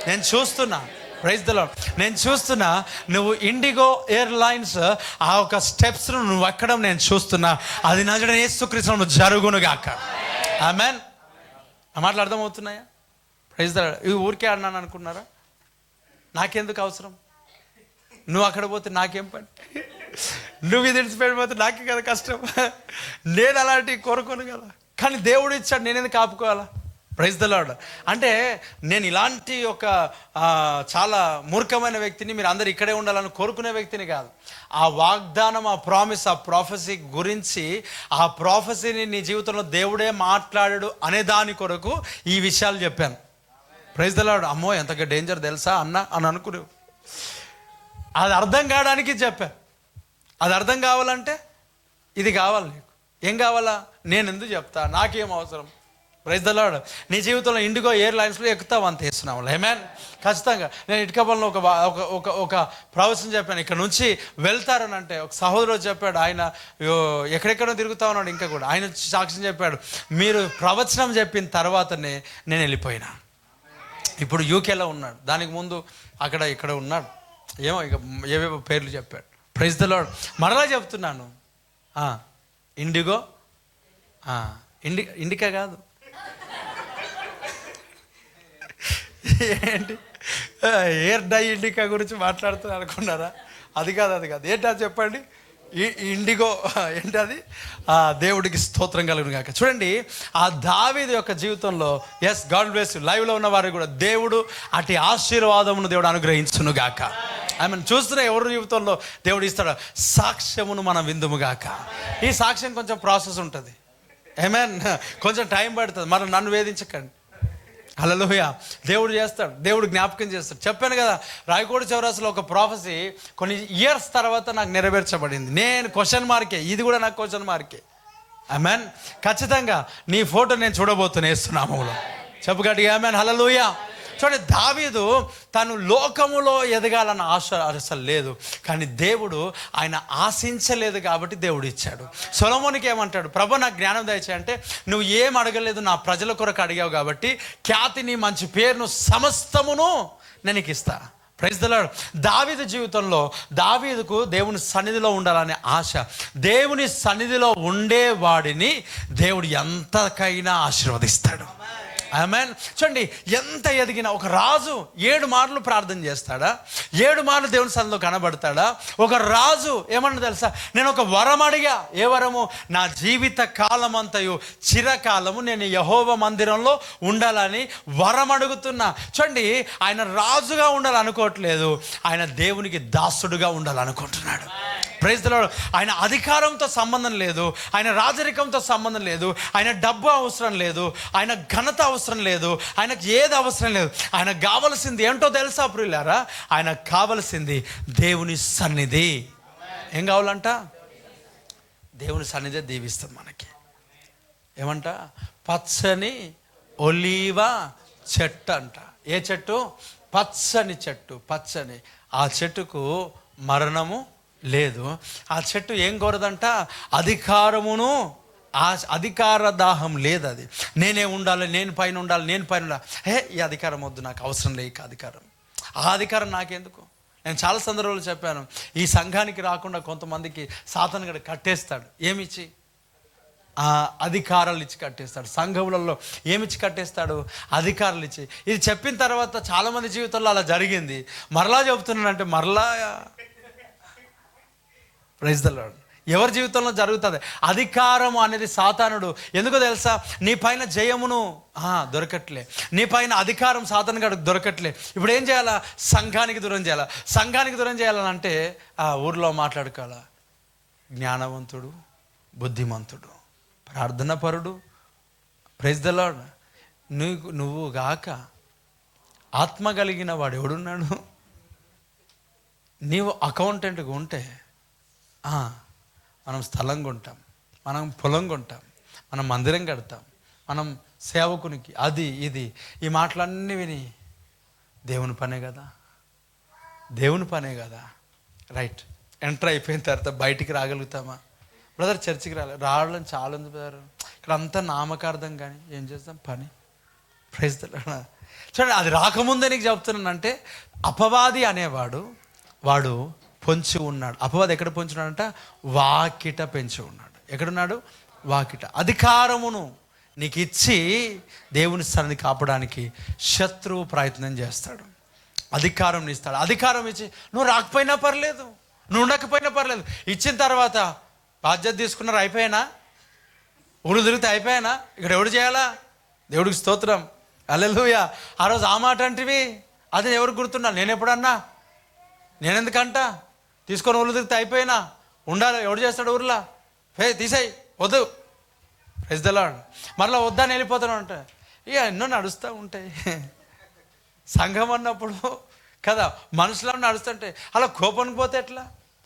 నేను చూస్తున్నా. Praise the lord. నేను చూస్తున్నా నువ్వు ఇండిగో ఎయిర్లైన్స్ ఆ ఒక స్టెప్స్ను నువ్వు ఎక్కడం నేను చూస్తున్నా. అది నజరేయుడైన యేసుక్రీస్తును జరుగును గాక. ఆమేన్. ఆ మాటలు అర్థమవుతున్నాయా? Praise the lord. ఈ ఊరికే అన్నాను అనుకున్నారా? నాకెందుకు అవసరం? నువ్వు అక్కడ పోతే నాకేం పని? నువ్వు ఇది విడిచిపెట్టిపోతే నాకే కదా కష్టం. నేను అలాంటివి కోరుకోను కదా, కానీ దేవుడు ఇచ్చాడు, నేను ఎందుకు ఆపుకోవాలా? Praise the lord. అంటే నేను ఇలాంటి ఒక చాలా మూర్ఖమైన వ్యక్తిని, మీరు అందరు ఇక్కడే ఉండాలని కోరుకునే వ్యక్తిని కాదు. ఆ వాగ్దానం, ఆ ప్రామిస్, ఆ ప్రాఫెసీ గురించి, ఆ ప్రాఫెసీని నీ జీవితంలో దేవుడే మాట్లాడాడు అనే దాని కొరకు ఈ విషయాలు చెప్పాను. Praise the lord. అమ్మో ఎంతగా డేంజర్ తెలుసా అని అనుకునేవు. అది అర్థం కావడానికి చెప్పాను. అది అర్థం కావాలంటే ఇది కావాలి. నీకు ఏం కావాలా? నేను ఎందుకు చెప్తా, నాకేం అవసరం? Praise the lord. నీ జీవితంలో ఇండిగో ఎయిర్లైన్స్లో ఎక్కుతావు అంత వేస్తున్నావు. ఆమేన్. ఖచ్చితంగా. నేను ఇటుకపల్లిలో ఒక ప్రవచనం చెప్పాను. ఇక్కడ నుంచి వెళ్తారని అంటే ఒక సహోదరుడు చెప్పాడు, ఆయన ఎక్కడెక్కడో తిరుగుతా ఉన్నాడు. ఇంకా కూడా ఆయన సాక్ష్యం చెప్పాడు, మీరు ప్రవచనం చెప్పిన తర్వాతనే నేను వెళ్ళిపోయినా. ఇప్పుడు యూకేలో ఉన్నాడు, దానికి ముందు అక్కడ ఇక్కడ ఉన్నాడు. ఏమో ఇక ఏవేవో పేర్లు చెప్పాడు. Praise the lord. మరలా చెప్తున్నాను, ఇండిగో ఇండికా కాదు, ఏంటి ఎయిర్ డై ఇండికా గురించి మాట్లాడుతున్నారు అనుకున్నారా? అది కాదు. ఏంటి అది చెప్పండి. ఇండిగో ఏంటి అది? దేవుడికి స్తోత్రం కలుగును గాక. చూడండి, ఆ దావీదు యొక్క జీవితంలో, ఎస్ గాడ్ బ్లెస్ యు, లైవ్లో ఉన్న వారికి కూడా దేవుడు అటు ఆశీర్వాదమును దేవుడు అనుగ్రహించును గాక. ఆమె చూస్తున్న ఎవరి జీవితంలో దేవుడు ఇస్తాడు సాక్ష్యమును మనం విందుము గాక. ఈ సాక్ష్యం కొంచెం ప్రాసెస్ ఉంటుంది. ఆమేన్. కొంచెం టైం పడుతుంది. మనం నన్ను వేధించకండి. హల్లెలూయా. దేవుడు చేస్తాడు, దేవుడు జ్ఞాపకం చేస్తాడు. చెప్పాను కదా, రాయకోడి చౌరాస్లో ఒక ప్రాఫెసీ కొన్ని ఇయర్స్ తర్వాత నాకు నెరవేర్చబడింది. నేను క్వశ్చన్ మార్కే, ఇది కూడా నాకు క్వశ్చన్ మార్కే. ఆమేన్. ఖచ్చితంగా నీ ఫోటో నేను చూడబోతున్నా యేసునామములో. చెప్పు గట్టిగా ఆమేన్. హల్లెలూయా. చూడండి, దావీదు తను లోకములో ఎదగాలన్న ఆశ అసలు లేదు, కానీ దేవుడు ఆయన ఆశించలేదు కాబట్టి దేవుడు ఇచ్చాడు. సొలొమోనుకి ఏమంటాడు? ప్రభు నాకు జ్ఞానం దయచేయి అంటే, నువ్వు ఏం అడగలేదు, నా ప్రజల కొరకు అడిగావు కాబట్టి ఖ్యాతిని, మంచి పేరును, సమస్తమును నేను నీకు ఇస్తా. Praise the lord. దావీదు జీవితంలో దావీదుకు దేవుని సన్నిధిలో ఉండాలనే ఆశ. దేవుని సన్నిధిలో ఉండేవాడిని దేవుడు ఎంతకైనా ఆశీర్వదిస్తాడు. ఆమేన్. చూడండి, ఎంత ఎదిగినా ఒక రాజు 7 మార్లు ప్రార్థన చేస్తాడా? 7 మార్లు దేవుని సన్నిధిలో కనబడతాడా? ఒక రాజు ఏమన్నా తెలుసా? నేను ఒక వరం అడిగా. ఏ వరము? నా జీవిత కాలం అంతయు చిరకాలము నేను యెహోవా మందిరంలో ఉండాలని వరం అడుగుతున్నా. చూడండి, ఆయన రాజుగా ఉండాలనుకోవట్లేదు, ఆయన దేవునికి దాసుడుగా ఉండాలనుకుంటున్నాడు. Praise the lord. ఆయన అధికారంతో సంబంధం లేదు, ఆయన రాజరికంతో సంబంధం లేదు, ఆయన డబ్బు అవసరం లేదు, ఆయన ఘనత అవసరం లేదు, ఆయనకు ఏది అవసరం లేదు. ఆయనకు కావలసింది ఏంటో తెలుసా ప్రియులారా? ఆయనకు కావలసింది దేవుని సన్నిధి. ఏం కావాలంట? దేవుని సన్నిధి దీవిస్తుంది మనకి. ఏమంట? పచ్చని ఒలీవ చెట్టు అంట. ఏ చెట్టు? పచ్చని చెట్టు. పచ్చని ఆ చెట్టుకు మరణము లేదు. ఆ చెట్టు ఏం కోరదంట? అధికారమును, ఆ అధికార దాహం లేదు. అది నేనే ఉండాలి, నేను పైన ఉండాలి, నేను పైన ఉండాలి. ఈ అధికారం వద్దు, నాకు అవసరం లేక అధికారం. ఆ అధికారం నాకెందుకు? నేను చాలా సందర్భాలు చెప్పాను, ఈ సంఘానికి రాకుండా కొంతమందికి సాతాను గడ కట్టేస్తాడు. ఏమిచ్చి? అధికారాలు ఇచ్చి కట్టేస్తాడు. సంఘములలో ఏమిచ్చి కట్టేస్తాడు? అధికారాలు ఇచ్చి. ఇది చెప్పిన తర్వాత చాలామంది జీవితంలో అలా జరిగింది. మరలా చెబుతున్నానంటే మరలా ప్రైజ్ ది లార్డ్. ఎవరి జీవితంలో జరుగుతుంది అధికారం అనేది? సాతానుడు. ఎందుకో తెలుసా? నీ పైన జయమును దొరకట్లే, నీ పైన అధికారం సాతాను గడికి దొరకట్లే. ఇప్పుడు ఏం చేయాలా? సంఘానికి దూరం చేయాలా. సంఘానికి దూరం చేయాలంటే ఊర్లో మాట్లాడుకోవాలా. జ్ఞానవంతుడు, బుద్ధిమంతుడు, ప్రార్థనాపరుడు, ప్రైజ్ ది లార్డ్, నువ్వు గాక ఆత్మ కలిగిన వాడు ఎవడున్నాడు? నీవు అకౌంటెంట్గా ఉంటే మనం స్థలం కొంటాం, మనం పొలం కొంటాం, మనం మందిరం కడతాం, మనం సేవకునికి అది ఇది. ఈ మాటలన్నీ విని దేవుని పనే కదా, దేవుని పనే కదా. రైట్, ఎంటర్ అయిపోయిన తర్వాత బయటికి రాగలుగుతామా? బ్రదర్ చర్చికి రావడం చాలా ఉంది బ్రదర్, ఇక్కడ అంతా నామకార్థం, కానీ ఏం చేస్తాం పని. Praise the lord. చూడండి, అది రాకముందే నీకు చెప్తున్నానంటే అపవాది అనేవాడు వాడు పొంచి ఉన్నాడు. అపవాది ఎక్కడ పొంచి ఉన్నాడంట? వాకిట పెంచి ఉన్నాడు. ఎక్కడున్నాడు? వాకిట. అధికారమును నీకు ఇచ్చి దేవుని సన్నిధి కాపడానికి శత్రువు ప్రయత్నం చేస్తాడు. అధికారం ఇస్తాడు. అధికారం ఇచ్చి నువ్వు రాకపోయినా పర్లేదు, నువ్వు ఉండకపోయినా పర్లేదు, ఇచ్చిన తర్వాత బాధ్యత తీసుకున్నారు, అయిపోయినా ఊరు తిరిగితే అయిపోయినా, ఇక్కడ ఎవడు చేయాలా? దేవుడికి స్తోత్రం, హల్లెలూయా. ఆ రోజు ఆ మాట అంటివి, అదే ఎవరికి గుర్తున్నా? నేను ఎప్పుడన్నా, నేనెందుకంట? తీసుకొని ఊళ్ళు తిరిగితే అయిపోయినా ఉండాలి, ఎవడు చేస్తాడు ఊర్లో? తీసేయి, వద్దు. Praise the lord. మరలా వద్దని వెళ్ళిపోతాను అంటే ఇక ఎన్నో నడుస్తూ ఉంటాయి. సంఘం అన్నప్పుడు కదా మనుషులను నడుస్తుంటే అలా కోపానికి పోతే ఎట్లా?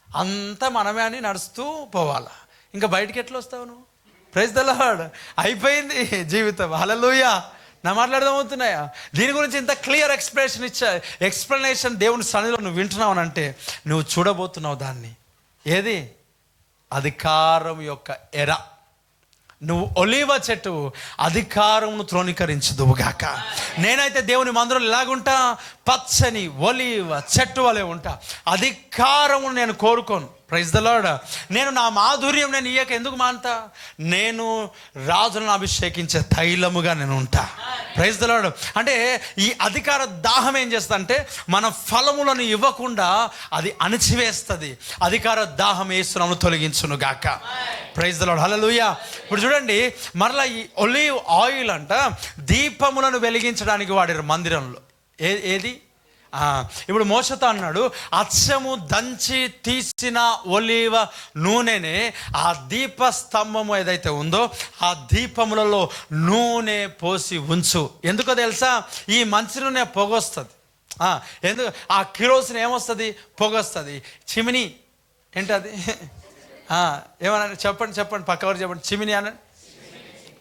అంతా మనమే అని నడుస్తూ పోవాలా. ఇంకా బయటికి ఎట్లా వస్తావు నువ్వు? Praise the lord. అయిపోయింది జీవితం. హల్లెలూయా. నా మాట్లాడదాం అవుతున్నాయా? దీని గురించి ఇంత క్లియర్ ఎక్స్ప్లెనేషన్ దేవుని సన్నిధిలో నువ్వు వింటున్నావు అంటే నువ్వు చూడబోతున్నావు దాన్ని. ఏది? అధికారం యొక్క ఎర. నువ్వు ఒలీవ చెట్టు, అధికారమును త్రోణీకరించుదువుగాక. నేనైతే దేవుని మందిరం ఎలాగుంటా? పచ్చని ఒలీవ చెట్టు వలె ఉంటా. అధికారమును నేను కోరుకోను. Praise the lord. నేను నా మాధుర్యం నేను ఇయ్యక ఎందుకు మానుతా? నేను రాజులను అభిషేకించే తైలముగా నేను ఉంటా. Praise the lord. అంటే ఈ అధికార దాహం ఏం చేస్తా అంటే మన ఫలములను ఇవ్వకుండా అది అణిచివేస్తుంది. అధికార దాహం యేసునామములో తొలగించును గాక. ప్రైజ్ ది లార్డ్, హల్లెలూయా. ఇప్పుడు చూడండి, మరలా ఈ ఒలీవ్ ఆయిల్ అంట దీపములను వెలిగించడానికి వాడారు మందిరంలో. ఏది? ఇప్పుడు మోషతో అన్నాడు, అచ్చము దంచి తీసిన ఒలీవ నూనెనే ఆ దీప స్తంభము ఏదైతే ఉందో ఆ దీపములలో నూనె పోసి ఉంచు. ఎందుకో తెలుసా? ఈ మంచి నూనె పొగొస్తుంది. ఎందుకు? ఆ కిరోసిన్ ఏమొస్తుంది? పొగొస్తుంది. చిమిని ఏంటది? ఏమన్నా చెప్పండి పక్కవారు చెప్పండి. చిమిని అనండి.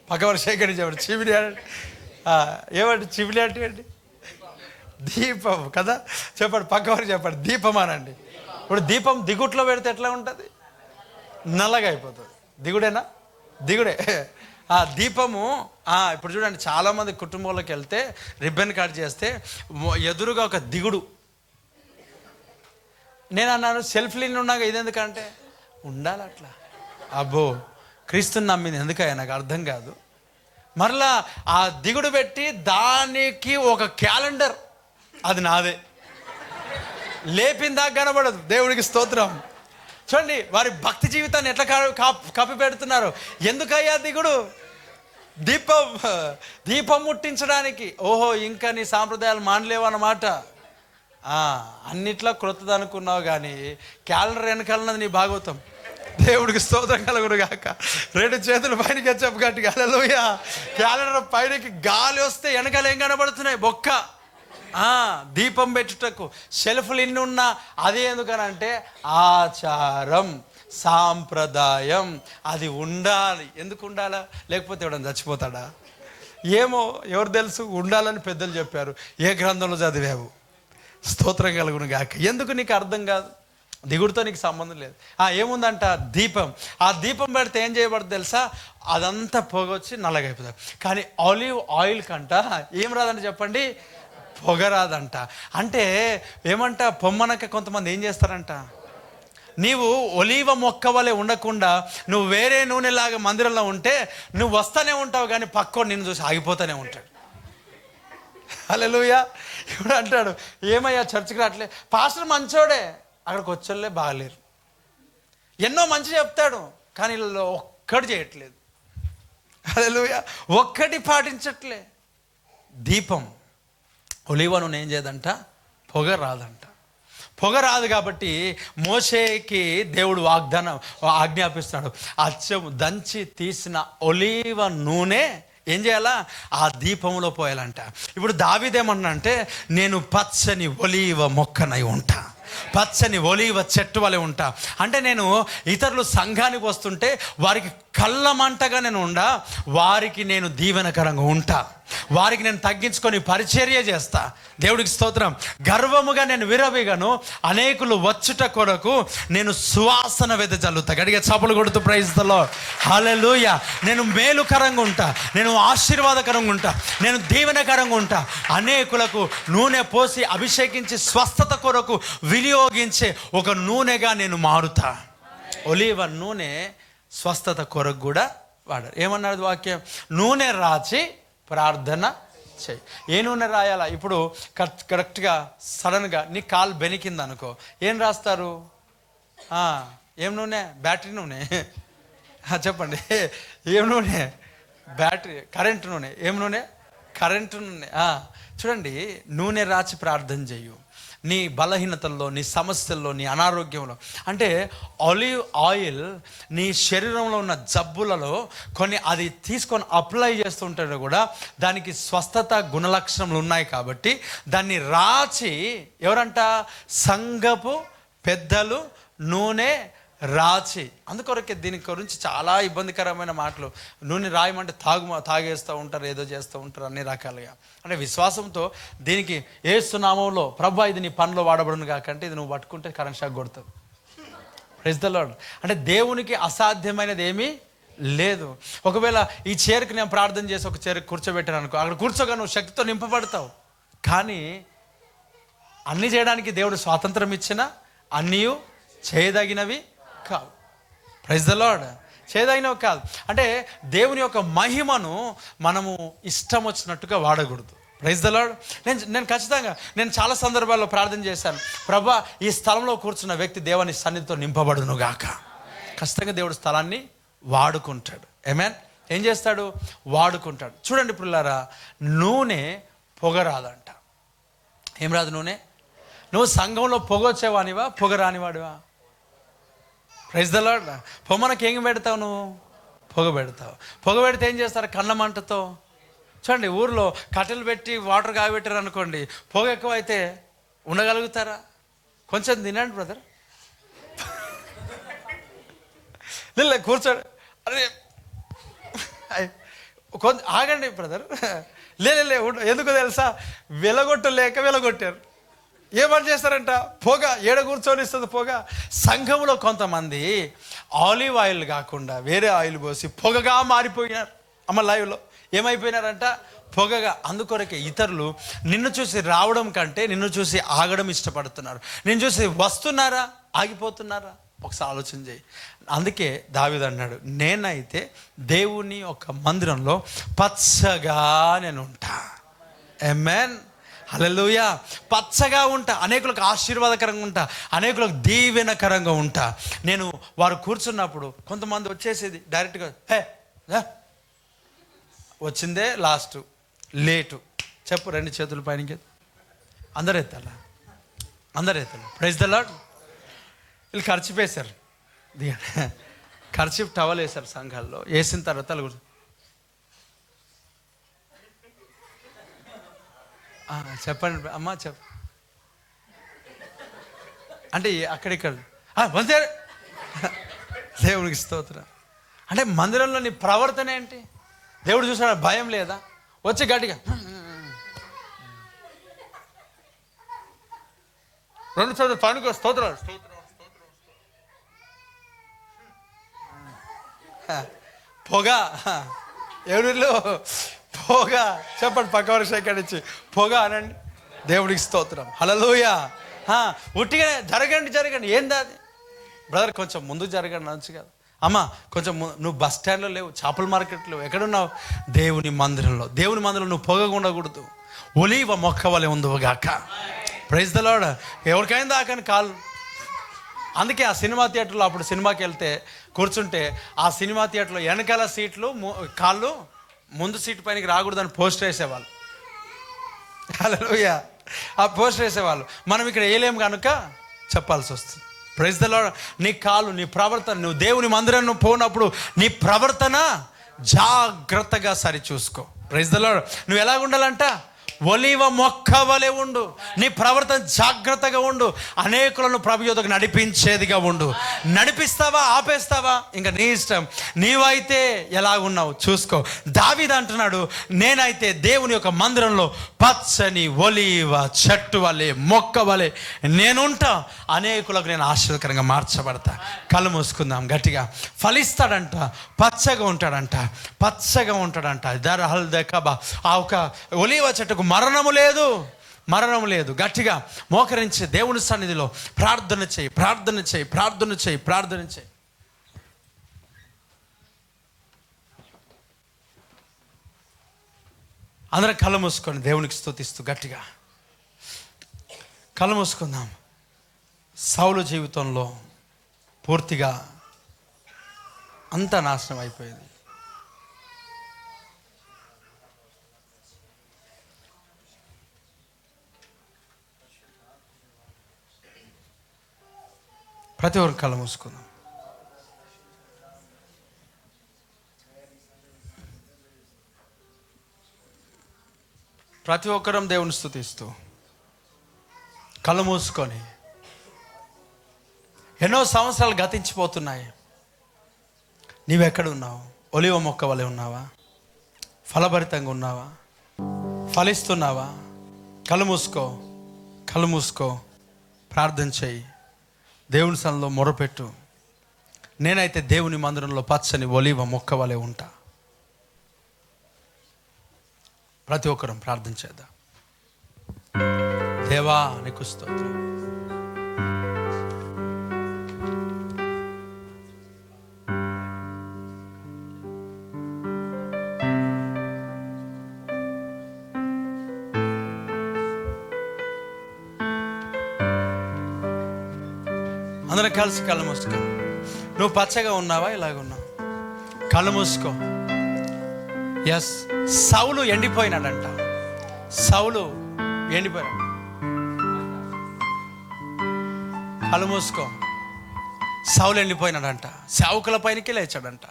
పక్కవారు శేఖరి చెప్పండి. చిమిని అనండి. ఏమండి చిమిని అంటే ఏంటి? దీపం కదా. చెప్పండి పక్కవారికి చెప్పండి. దీపం అనండి. ఇప్పుడు దీపం దిగుట్లో పెడితే ఎట్లా ఉంటుంది? నల్లగా అయిపోతుంది. దిగుడేనా? దిగుడే. ఆ దీపము ఇప్పుడు చూడండి, చాలామంది కుటుంబంలోకి వెళ్తే రిబ్బన్ కట్ చేస్తే ఎదురుగా ఒక దిగుడు. నేను అన్నాను సెల్ఫ్ లీన్ ఉన్నాక ఇది ఎందుకంటే ఉండాలి అట్లా. అబ్బో, క్రీస్తుని నమ్మింది ఎందుకయ్యా నాకు అర్థం కాదు. మరలా ఆ దిగుడు పెట్టి దానికి ఒక క్యాలెండర్, అది నాదే, లేపిందాక కనబడదు. దేవుడికి స్తోత్రం. చూడండి వారి భక్తి జీవితాన్ని ఎట్లా కప్పి పెడుతున్నారు. ఎందుకయ్యా దిగుడు? దీపం ముట్టించడానికి. ఓహో, ఇంకా నీ సాంప్రదాయాలు మానలేవు అన్నమాట. అన్నిట్లో క్రొత్తది అనుకున్నావు, కానీ క్యాలెండర్ వెనకాలన్నది నీ భాగవతం. దేవుడికి స్తోత్రం కలుగును గాక. 2 చేతులు పైనకి చెప్పు గట్టిగా హల్లెలూయా. క్యాలెండర్ పైనకి గాలి వస్తే వెనకాల ఏం కనబడుతున్నాయి? బొక్క. దీపం పెట్టుటకు షెల్ఫ్లు ఇన్ని ఉన్నా అదే ఎందుకనంటే ఆచారం, సాంప్రదాయం, అది ఉండాలి. ఎందుకు ఉండాలా? లేకపోతే ఎవడన్నా చచ్చిపోతాడా? ఏమో, ఎవరు తెలుసు. ఉండాలని పెద్దలు చెప్పారు. ఏ గ్రంథంలో చదివావు? స్తోత్రం కలుగును గాక. ఎందుకు నీకు అర్థం కాదు? దిగుడుతో నీకు సంబంధం లేదు. ఏముందంట? దీపం. ఆ దీపం పెడితే ఏం చేయబడుతుంది తెలుసా? అదంతా పొగొచ్చి నల్లగైపోతుంది. కానీ ఆలివ్ ఆయిల్ కంట ఏం రాదంట చెప్పండి? పొగ రాదంట. అంటే ఏమంట, పొమ్మనక కొంతమంది ఏం చేస్తారంట, నీవు ఒలీవ మొక్క వలె ఉండకుండా నువ్వు వేరే నూనెలాగా మందిరంలో ఉంటే నువ్వు వస్తూనే ఉంటావు, కానీ పక్కోడు నిన్ను చూసి ఆగిపోతూనే ఉంటాడు. హల్లెలూయా. ఇప్పుడు అంటాడు, ఏమయ్యా చర్చికి రావట్లే? పాస్టర్ మంచోడే, అక్కడికి వచ్చేళ్ళే బాగలేరు. ఎన్నో మంచి చెప్తాడు, కానీ వీళ్ళు ఒక్కటి చేయట్లేదు. హల్లెలూయా. ఒక్కటి పాటించట్లే. దీపం ఒలీవ నూనె ఏం చేయదంట? పొగ రాదంట. పొగ రాదు కాబట్టి మోషేకి దేవుడు ఆజ్ఞాపిస్తున్నాడు, అచ్చము దంచి తీసిన ఒలీవ నూనె ఏం చేయాలా? ఆ దీపంలో పోయాలంట. ఇప్పుడు దావీదేమన్నా అంటే, నేను పచ్చని ఒలీవ మొక్కనై ఉంటా, పచ్చని ఒలీవ చెట్టు వలె ఉంటా. అంటే నేను ఇతరులు సంఘానికి వస్తుంటే వారికి కళ్ళమంటగా నేను ఉండా, వారికి నేను దీవెనకరంగా ఉంటా, వారికి నేను తగ్గించుకొని పరిచర్య చేస్తా. దేవుడికి స్తోత్రం. గర్వముగా నేను విరవిగను, అనేకులు వచ్చుట కొరకు నేను సువాసన వెదజల్లుతా. గడిగా చపలు కొడుతూ ప్రైజ్ ది లార్డ్. హల్లెలూయా. నేను మేలుకరంగా ఉంటా, నేను ఆశీర్వాదకరంగా ఉంటా, నేను దీవెనకరంగా ఉంటా. అనేకులకు నూనె పోసి అభిషేకించి స్వస్థత కొరకు వినియోగించే ఒక నూనెగా నేను మారుతా. ఒలీవ నూనె స్వస్థత కొరకు కూడా వాడారు. ఏమన్నాడు వాక్యం? నూనె రాచి ప్రార్థన చేయి. ఏ నూనె రాయాలా? ఇప్పుడు కరెక్ట్గా సడన్గా నీ కాలు బెనికింది అనుకో, ఏం రాస్తారు? ఏం నూనె? బ్యాటరీ నూనె. చెప్పండి, ఏం నూనె? బ్యాటరీ, కరెంటు నూనె. ఏం నూనె? కరెంటు నూనె. చూడండి, నూనె రాచి ప్రార్థన చెయ్యు. నీ బలహీనతల్లో, నీ సమస్యల్లో, నీ అనారోగ్యంలో. అంటే ఆలివ్ ఆయిల్ నీ శరీరంలో ఉన్న జబ్బులలో కొన్ని అది తీసుకొని అప్లై చేస్తుంటే కూడా దానికి స్వస్థత గుణలక్షణములు ఉన్నాయి. కాబట్టి దాన్ని రాచి ఎవరంట? సంఘపు పెద్దలు నూనె రాచి. అందుకొరకే దీని గురించి చాలా ఇబ్బందికరమైన మాటలు. నూనె రాయమంటే తాగేస్తూ ఉంటారు, ఏదో చేస్తూ ఉంటారు, అన్ని రకాలుగా. అంటే విశ్వాసంతో దీనికి యేసు నామములో ప్రభువా ఇది నీ పనిలో వాడబడును కాకంటే ఇది నువ్వు పట్టుకుంటే కరెంట్ షాక్ కొడుతుంది. Praise the lord. అంటే దేవునికి అసాధ్యమైనది ఏమీ లేదు. ఒకవేళ ఈ చైర్కి నేను ప్రార్థన చేసి ఒక చైర్కి కూర్చోబెట్టాను అనుకో, అక్కడ కూర్చోగా నువ్వు శక్తితో నింపబడతావు. కానీ అన్నీ చేయడానికి దేవుడు స్వాతంత్రం ఇచ్చినా అన్నీ చేయదగినవి కాదు. Praise the lord. చేయదగినవి కాదు. అంటే దేవుని యొక్క మహిమను మనము ఇష్టం వచ్చినట్టుగా వాడకూడదు. Praise the lord. నేను ఖచ్చితంగా చాలా సందర్భాల్లో ప్రార్థన చేశాను, ప్రభువా ఈ స్థలంలో కూర్చున్న వ్యక్తి దేవుని సన్నిధితో నింపబడును గాక. ఖచ్చితంగా దేవుడు స్థలాన్ని వాడుకుంటాడు. ఆమేన్. ఏం చేస్తాడు? వాడుకుంటాడు. చూడండి పిల్లారా, నూనె పొగ రాదంట. ఏం రాదు నూనె? నువ్వు సంఘంలో పొగ వచ్చేవానివా, పొగ రానివాడివా? Praise the lord. పొమ్మనకి ఏం పెడతావు? నువ్వు పొగ పెడతావు. పొగ పెడితే ఏం చేస్తారు? కళ్ళ మంటతో. చూడండి, ఊర్లో కట్టెలు పెట్టి వాటర్ కాగబెట్టారు అనుకోండి, పొగ ఎక్కువ అయితే ఉండగలుగుతారా? కొంచెం తినండి బ్రదర్. లే కూర్చోండి. అరే కొంచెం ఆగండి బ్రదర్. లే ఎందుకు తెలుసా? వెలగొట్టారు. ఏమని చేస్తారంట? పొగ ఏడ కూర్చొని ఇస్తుంది పొగ. సంఘంలో కొంతమంది ఆలివ్ ఆయిల్ కాకుండా వేరే ఆయిల్ పోసి పొగగా మారిపోయినారు. అమ్మ లైవ్లో ఏమైపోయినారంట? పొగగా. అందుకొరకే ఇతరులు నిన్ను చూసి రావడం కంటే నిన్ను చూసి ఆగడం ఇష్టపడుతున్నారు. నిన్ను చూసి వస్తున్నారా, ఆగిపోతున్నారా? ఒకసారి ఆలోచన చేయి. అందుకే దావీదు అన్నాడు, నేనైతే దేవుని ఒక మందిరంలో పచ్చగా నేను ఉంటా. ఆమేన్, హల్లెలూయా. పచ్చగా ఉంటా, అనేకులకు ఆశీర్వాదకరంగా ఉంటా, అనేకులకు దీవెనకరంగా ఉంటా. నేను వారు కూర్చున్నప్పుడు కొంతమంది వచ్చేసేది డైరెక్ట్గా, హే వచ్చిందే లాస్ట్, లేటు చెప్పు, 2 చేతుల పైనకి అందరూ ఎత్తాల, అందరూ ఎత్తాలి. Praise the lord. వీళ్ళు ఖర్చు వేశారు, ఖర్చు టవల్ వేశారు సంఘాల్లో. వేసిన తర్వాత చెప్పండి అమ్మా చెప్ప అంటే అక్కడిక్కడ వందే దేవునికి స్తోత్రం. అంటే మందిరంలో నీ ప్రవర్తన ఏంటి? దేవుడు చూసాడు, భయం లేదా? వచ్చి గట్టిగా 2 చేతులు పనికి స్తోత్రాలు, పొగ, ఎవరిలో పొగ. చెప్పండి పక్క వరకు సేకరించి పొగ అనండి. దేవుడికి స్తోత్రం, హల్లెలూయా. ఉట్టిగా జరగండి. ఏంది అది? బ్రదర్ కొంచెం ముందుకు జరగండి అనొచ్చు కదా. అమ్మ కొంచెం నువ్వు బస్ స్టాండ్లో లేవు, చేపల మార్కెట్లో ఎక్కడున్నావు? దేవుని మందిరంలో నువ్వు పొగగా ఉండకూడదు. ఒలీవ మొక్క వలె ఉందువుగాక. Praise the lord. ఎవరికైనా దాకని కాళ్ళు. అందుకే ఆ సినిమా థియేటర్లో అప్పుడు సినిమాకి వెళ్తే కూర్చుంటే ఆ సినిమా థియేటర్లో వెనకాల సీట్లు కాళ్ళు ముందు సీటు పైనకి రాకూడదని పోస్టర్ వేసేవాళ్ళు. హల్లెలూయా. ఆ పోస్టర్ వేసేవాళ్ళు. మనం ఇక్కడ వేయలేము కనుక చెప్పాల్సి వస్తుంది. Praise the lord. నీ కాళ్ళు, నీ ప్రవర్తన, నువ్వు దేవుని మందిరం నువ్వు పోయినప్పుడు నీ ప్రవర్తన జాగ్రత్తగా సరి చూసుకో. Praise the lord. నువ్వు ఎలాగ ఉండాలంట? ఒలీవ మొక్క వలె ఉండు. నీ ప్రవర్తన జాగ్రత్తగా ఉండు. అనేకులను ప్రభు యొద్దకు నడిపించేదిగా ఉండు. నడిపిస్తావా, ఆపేస్తావా, ఇంకా నీ ఇష్టం. నీవైతే ఎలాగున్నావు చూసుకో. దావీదు అంటున్నాడు, నేనైతే దేవుని యొక్క మందిరంలో పచ్చని ఒలీవ చెట్టు వలె, మొక్క వలె నేనుంటా. అనేకులకు నేను ఆశీర్వదకరంగా మార్చబడతా. కళ్ళు మూసుకుందాం గట్టిగా. ఫలిస్తాడంట, పచ్చగా ఉంటాడంట. ఆ ఒక ఒలీవ చెట్టుకు మరణము లేదు. గట్టిగా మోకరించి దేవుని సన్నిధిలో ప్రార్థన చేయి. అందరం కళ్ళు మూసుకొని దేవునికి స్తుతిస్తూ గట్టిగా కళ్ళు మూసుకుందాం. సౌలు జీవితంలో పూర్తిగా అంతా నాశనం అయిపోయింది. ప్రతి ఒక్కరు కళ్ళు మూసుకుందాం. ప్రతి ఒక్కరం దేవుని స్తుతిస్తూ కళ్ళు మూసుకొని. ఎన్నో సంవత్సరాలు గతించిపోతున్నాయి. నీవెక్కడున్నావు? ఒలివ మొక్క వలె ఉన్నావా? ఫలభరితంగా ఉన్నావా? ఫలిస్తున్నావా? కళ్ళు మూసుకో, ప్రార్థన చేయి, దేవుని సన్నిధిలో మొరపెట్టు. నేనైతే దేవుని మందిరంలో పచ్చని ఒలీవ మొక్క వలె ఉంటా. ప్రతి ఒక్కరం ప్రార్థన చేద్దాం. దేవా నీకు స్తోత్రం. అందరం కలిసి కళ్ళు మూసుకో. నువ్వు పచ్చగా ఉన్నావా? ఇలాగ ఉన్నావు? కళ్ళు మూసుకో. ఎస్, సౌలు ఎండిపోయినాడంట. కళ్ళు మూసుకో. సౌలు ఎండిపోయినాడంట. సేవకుల పైనకి లేచాడంట,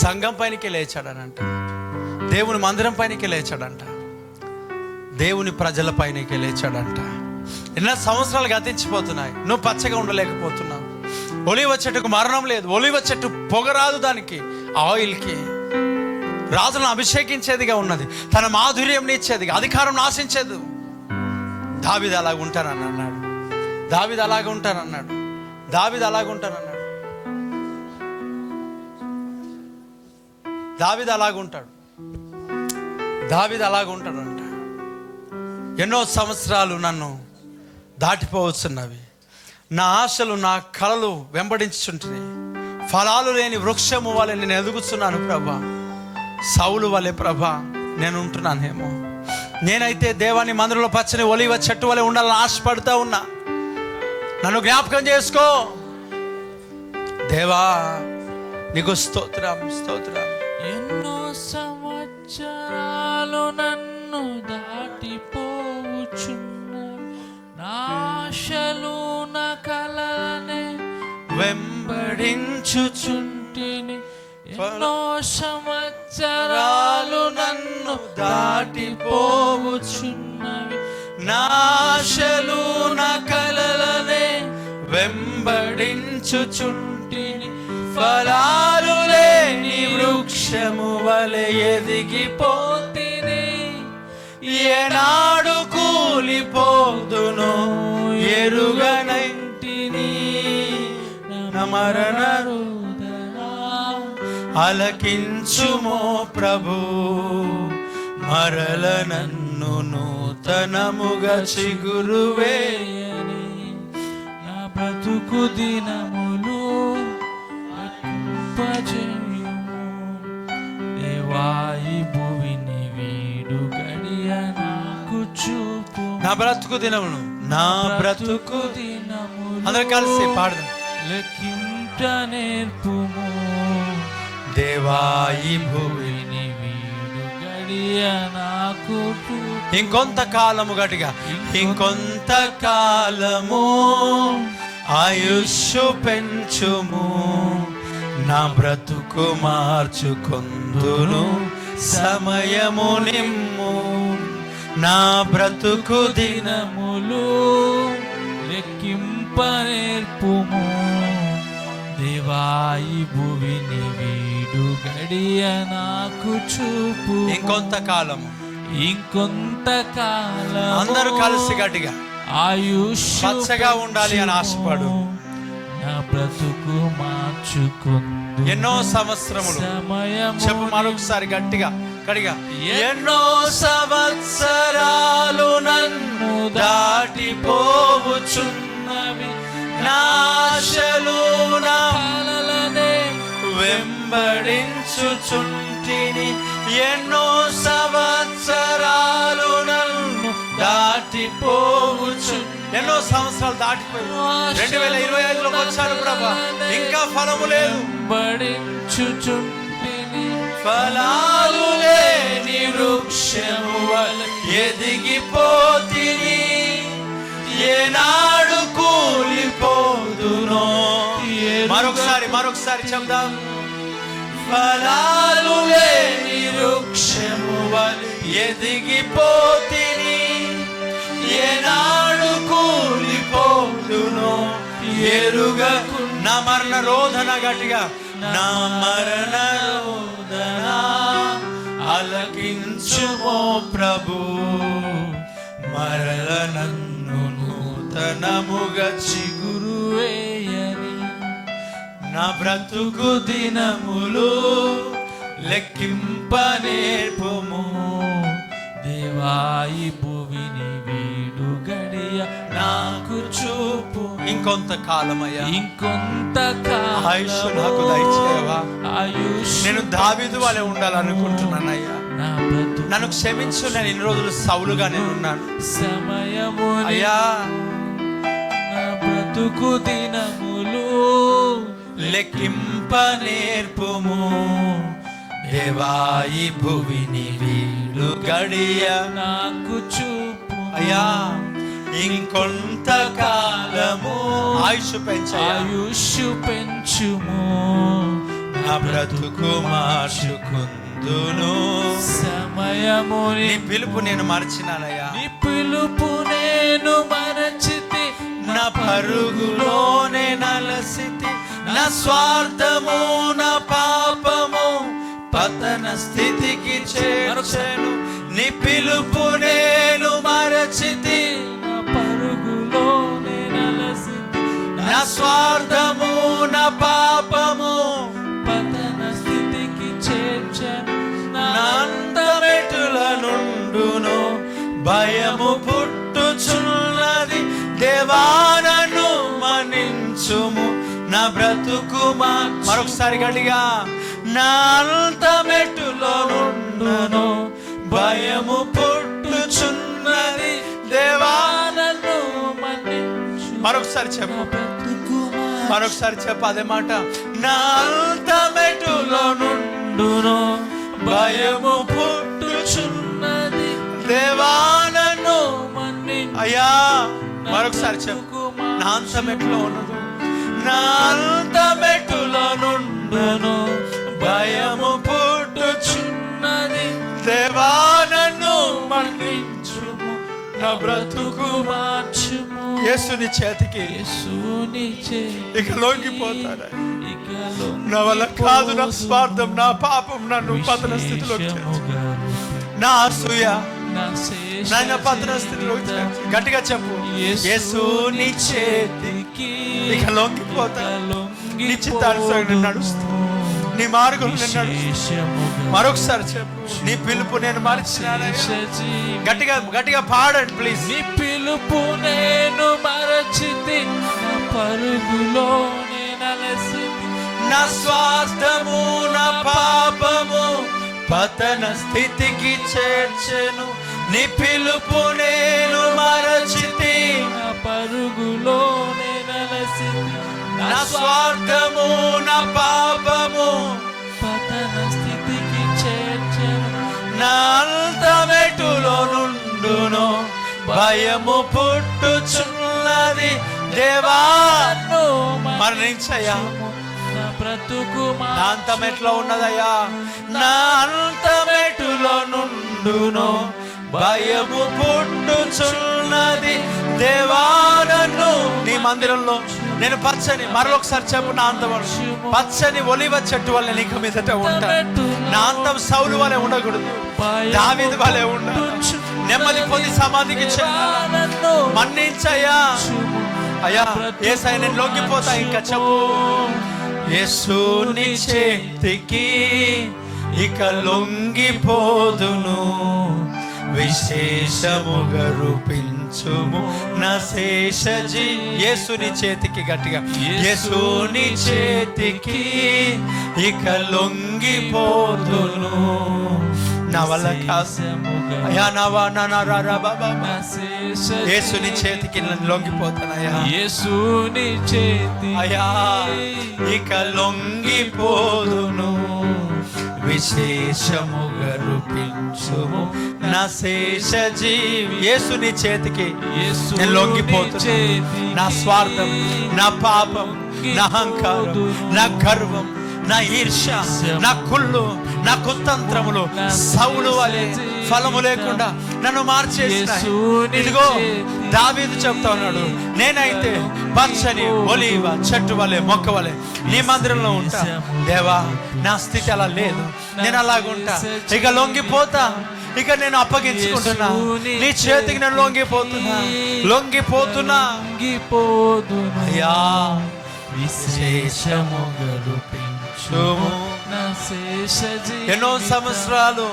సంఘం పైనకి లేచాడనంట, దేవుని మందిరం పైనకి లేచాడంట, దేవుని ప్రజల పైనకి లేచాడంట. ఎన్నో సంవత్సరాలు గతించిపోతున్నాయి. నువ్వు పచ్చగా ఉండలేకపోతున్నావు. ఒలీవ చెట్టుకు మరణం లేదు. ఒలీవ చెట్టు పొగరాదు, దానికి ఆయిల్కి రాజులను అభిషేకించేదిగా ఉన్నది, తన మాధుర్యం ఇచ్చేదిగా, అధికారం నాశించేది. దావీదు అలాగ ఉంటానన్నాడు. దావీదు అలాగ ఉంటానన్నాడు. అలాగుంటాడంట. ఎన్నో సంవత్సరాలు నన్ను దాటిపోవచ్చున్నవి. నా ఆశలు నా కలలు వెంబడించుంటున్నాయి. ఫలాలు లేని వృక్షము వలె నేను ఎదుగుతున్నాను ప్రభా. సౌలు వలె ప్రభా నేను ఉంటున్నానేమో. నేనైతే దేవాని మందిరంలో పచ్చని ఒలివ చెట్టు వలె ఉండాలని ఆశపడుతూ ఉన్నా. నన్ను జ్ఞాపకం చేసుకో దేవా. నీకు స్తోత్రం స్తోత్రం. ఎన్నో సంవత్సరాలు నన్ను దాటిపోవుచున్న నాశలు నా కలనే వెంబడించుచుంటిని. ఎన్నో సంవత్సరాలు నన్ను దాటిపోవుచున్నవి. నాశలు నా కలలనే వెంబడించుచుంటిని. ఫలాలు లేని వృక్షము వలె ఎదిగిపోతిని. ఏనాడు కూలిపోదునో ఎరుగనంటిని. మరణ అలకించుమో ప్రభు, మరల నన్ను నూతనముగా చిగురువేయని. నా బ్రతుకు దినములు అర్పింపజేయుము. దేవాయి భువిని వీడు గడియ నాకు చూపు. నా బ్రతుకు దినములు, నా బ్రతుకు దినములు అందరూ కలిసి పాడదాం. లెక్కింట నేర్పుము. దేవాయి భువిని వీడు గడియ నాకు చూపు. ఇంకొంతకాలము గట్టిగా, ఇంకొంతకాలము ఆయుష్షు పెంచుము. నా బ్రతుకు మార్చుకొందును సమయము నిమ్ము. నా బ్రతుకు దినములు లెక్కింప నేర్పుము. దేవాయి భువిని వీడు గడియ నాకు చూపు. ఇంకొంతకాలము, ఇంకొంతకాలం అందరూ కలిసి గట్టిగా ఆయుష్ పచ్చగా ఉండాలి అని ఆశపడు. నా బ్రతుకు మార్చుకుందు. ఎన్నో సంవత్సరములు చెప్పు మరొకసారి గట్టిగా గట్టిగా. ఎన్నో సంవత్సరాలు నన్ను దాటిపోవుచున్నవి. నాశలు నా కలలనే వెంబడించుచుంటిని. ఎన్నో సంవత్సరాలు నన్ను దాటిపోవచ్చు. ఎన్నో సంవత్సరాలు దాటిపోయి 2025లోకి వచ్చాను ప్రభా. ఇంకా ఫలము లేదు. వెంబడించుచుంటిని. ఫలాలు లేని వృక్షము వలె ఎదిగిపోతిని. ఏనాడు కూలిపోదునో. మరొకసారి చెప్దాం. ఫలాలు లేని వృక్షము వలె ఎదిగిపోతిని. ఏనాడు కూలిపోదునో ఎరుగకు. నా మరణ రోదన గట్టిగా, నా మరణ రోదన అలకించుమో ప్రభు. మరల నన్ను నూతనముగా చిగురువేయని. నా బ్రతుకు దినములు లెక్కింప నేర్పుము. దేవాయి భువిని వీడు గడియ నాకు చూపు. ఇంకొంతకాలమయ్యా, ఇంకొంతకాలం ఆయుష్ నాకు దయచేయవా. ఆయుష్ నేను దావీదు వలె ఉండాలనుకుంటున్నానయ్యా. నా బ్రతుకు నన్ను క్షమించు. నేను ఇన్ని రోజులు సౌలుగా నేను ఉన్నాను సమయము అయ్యా. నా బ్రతుకు దినములు లెక్కింప నేర్పుము. దేవాయి భువిని వీడు గడియ నాకు చూపు. అయ్యా ఇంకొంతకాలము ఆయుష్ పెంచుము. నా బ్రతుకు మార్చుకుందును. సమయము నీ పిలుపు నేను మరచినానయ్యా. నీ పిలుపు నేను మరచితి. నా పరుగులోనే నలసితి. నా స్వార్థము నా పాపము పతన స్థితికి చేర్చెను. నీ పిలుపు నేను మరచితి. నా పరుగులోనే నలసితి. నా స్వార్థము నా పాపము పతన స్థితికి చేర్చెను. నా అంతమెటుల నుండును. భయము పుట్టుచున్నది దేవా నన్ను మార్పించుము, నా బ్రతుకు మరొకసారి గట్టిగా, నా అంతమెట్టులో నుండును భయము పుట్టుచున్నది దేవా. మరొకసారి చెప్పు, మరొకసారి చెప్పు అదే మాట. నా అంతమెట్టులో నుండును భయము పుట్టుచున్నది దేవా నన్ను. అయ్యా మరొకసారి చెప్పు, నా అంతమెట్టులో ఉన్నది, నా అంతమెట్టులో నుండును భయము పుట్టుచున్నది దేవా నన్ను మన్నించుము, నా బ్రతుకు మార్చుము. యేసుని చేతికి ఇక లొంగిపోతాను. నా వల్ల కాదు, నా స్వార్థం, నా పాపం నన్ను పతన స్థితిలోకి చేర్చు. నా అసూయ నన్ను పతన స్థితిలోకి చేర్చు. గట్టిగా చెప్పు, యేసుని చేతికి ఇక లొంగిపోతాను. నీ చిత్తానుసారం నడుస్తూ, నీ మార్గం మరొకసారి చెప్పు, నీ పిలుపు నేను మరచినాను. గట్టిగా గట్టిగా పాడండి ప్లీజ్. నీ పిలుపు నేను మరచితి, నా పరుగులో నేనలసితి, నా స్వార్థము నా పాపము పతన స్థితికి చేర్చెను. నీ పిలుపు నేను మరచితి, నా పరుగులో నేనలసితి, నా స్వార్థము నా పాపము పతన స్థితికి చేర్చెను. నా అంతమెట్టులో నుండును భయము పుట్టుచున్నది దేవా. మరణించయ్యా, నా బ్రతుకు నా అంతమెట్లో ఉన్నదయ్యా. నా అంతమెట్టులో నుండును భయము పుట్టుచున్నది దేవా నన్ను. నీ మందిరంలో నేను పచ్చని, మరొకసారి చెప్పు, నా అంతం పచ్చని ఒలివ చెట్టు వల్ల నీకు మీదట ఉంటాను. నా అంతం సౌలు వలె ఉండకూడదు, దావీదు వలె ఉండాలి. నెమ్మది పొంది సమాధికి చెందాను. మన్నించయ్యా అయ్యా. యేసయ్య నేను లొంగిపోతా. ఇంకా చెప్పు, యేసుని చేతికి ఇక లొంగిపోదును, విశేషముగా రూపించుము నా శేష యేసుని చేతికి. గట్టిగా, యేసుని చేతికి ఇక లొంగిపోదును. నా వల్ల కాదు అయ్యా, యేసుని చేతికి నన్ను లొంగిపోతానయ్యా. యేసుని చేతి అయ్యా ఇక లొంగిపోదును, విశేషముగా రూపించుము నా శేష జీవి. యేసుని చేతికి నేను లొంగిపోతున్నా. నా స్వార్థం, నా పాపం, నా అహంకారం, నా గర్వం, నా ఈర్ష్య, నా కుళ్ళు, నా కుతంత్రములు సౌలు వలె ఫలము లేకుండా నన్ను మార్చేసినాయి. ఇదిగో దావీదు చెప్తా ఉన్నాడు, నేనైతే పచ్చని ఒలీవ చెట్టు వలె మొక్క వలె నీ మందిరంలో ఉంటా. దేవా నా స్థితి అలా లేదు, నేను అలాగుంటా. ఇక లొంగిపోతా, ఇక నేను అప్పగించుకుంటున్నా నీ చేతికి. నేను లొంగిపోతున్నా అయ్యా. విశేషముగా రూపించుము నా శేష ఎన్నో సంవత్సరాలు,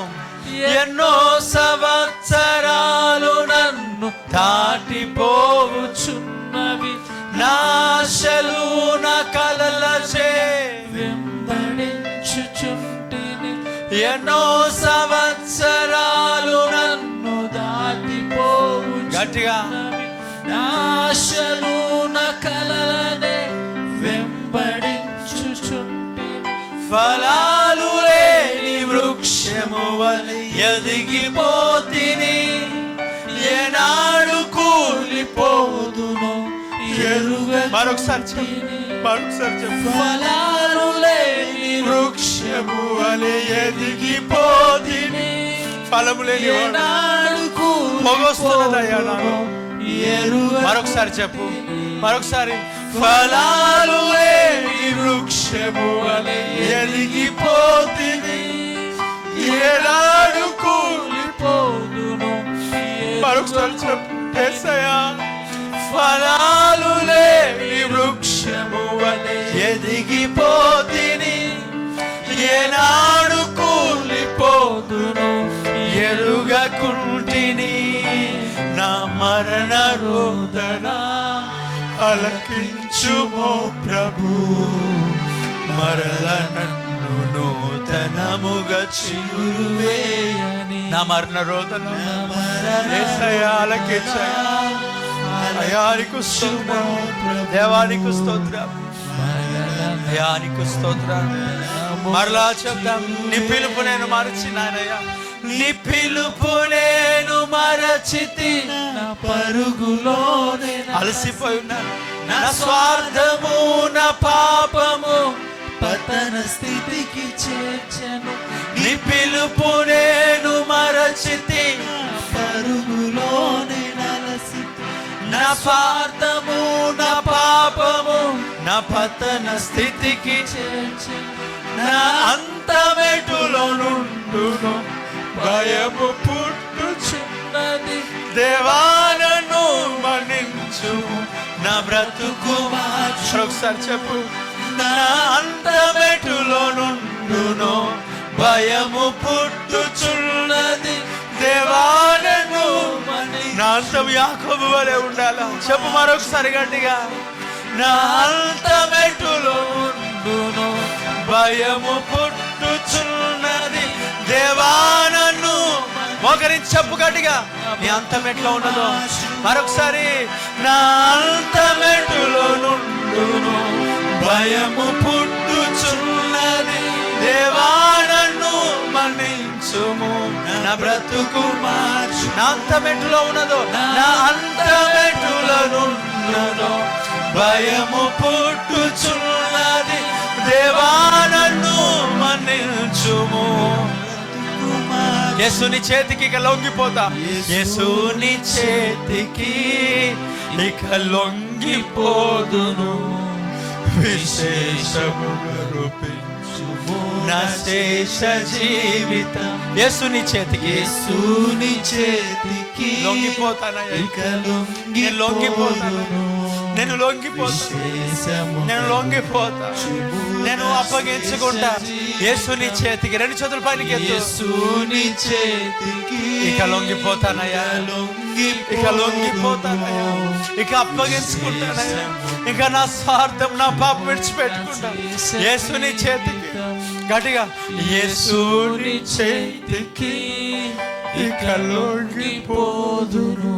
ఎన్నో సంవత్సరాలు నన్ను దాటిపోవుచున్నవి. నా ఆశలు నా కలలచే వెంబడించుచుంటిని. ఎన్నో సంవత్సరాలు నన్ను దాటిపోవు గట్టిగా. నా ఆశలు నా కలలనే వెంబడించుచుంటిని. ఫలాలు లేని వృక్షము వలె ఎదిగిపోతిని, ఏనాడు కూలిపోదును మరొకసారి చెప్పు. ఫలాలు లేని వృక్షము వలె ఎదిగిపోతిని, ఫలము లేని పొగొస్తున్నదయ్యా నాకు. మరొకసారి చెప్పు, మరొకసారి. ఫలాలు లేని వృక్షము వలె ఎదిగిపోతిని, ఏనాడు కూలిపోదును. మరొకసారి చెప్పు, యేసయ్యా. ఫలాలు లేని వృక్షము వలె ఎదిగిపోతిని, ఏనాడు కూలిపోదును ఎరుగకుంటిని. నా మరణ రోదన ఆలకించు బ్రతికించుమో ప్రభు, మరల నన్ను నూతనముగా చిగురువేయని. నా మరణ రోదన అయానికి స్తోత్రం, దేవానికి స్తోత్రం, అయానికి స్తోత్రం. మరలా చెప్దాం, నీ పిలుపు నేను మరచి నాయనయ్యా, నీ పిలుపు నేను మరచితి, నా పరుగులోనే అలసిపోయి ఉన్నాను, నా స్వార్థము నా పాపము పతన స్థితికి చేర్చెను. నీ పిలుపు నేను మరచితి, నా పరుగులోనే నలసి, నా స్వార్థము నా పాపము నా పతన స్థితికి చేర్చెను. నా అంతమెటులో నుండును భయము పుట్టుచున్నది. దేవానను మన్నించు, నా బ్రతుకు మార్చు. ఒకసారి చెప్పు, నా అంతమెటులో నుండును భయము పుట్టుచున్నది. దేవానను నా అంతం యాకోబు వలె ఉండాలా? చెప్పు మరొకసారి గట్టిగా, నా అంతమెటులో నుండును భయము పుట్టుచున్నది. దేవానను మోకరించి చెప్పు గట్టిగా, నీ అంతం ఎట్లా ఉన్నదో మరొకసారి. నా అంతమెటులో నుండును భయము పుట్టుచున్నది. దేవానను మన్నించుము, నా బ్రతుకు మార్చు. నా అంతమెటులో ఉన్నదో, నా అంతమెటులో నుండును భయము పుట్టుచున్నది. దేవానను మన్నించుము. యేసుని చేతికి ఇక లొంగిపోతా, యేసుని చేతికి ఇక లొంగిపోదును. విశేషముగా రూపించుము నా శేష జీవితం. యేసుని చేతికి, యేసుని చేతికి లొంగిపోతానయ్యా, ఇక నేను లొంగిపోతాను, నేను లొంగిపోతా, నేను లొంగిపోతా, నేను అప్పగించుకుంటా యేసుని చేతికి. రెండు చేతుల పైకి ఎత్తు. యేసుని చేతికి ఇక లొంగిపోతానయ్యా, ఇక లొంగిపోతానయ్యా, ఇక అప్పగించుకుంటానయ్యా, ఇక నా స్వార్థం నా పాపం విడిచిపెట్టుకుంటా యేసుని చేతికి. గట్టిగా, యేసుని చేతికి ఇక లొంగిపోదును.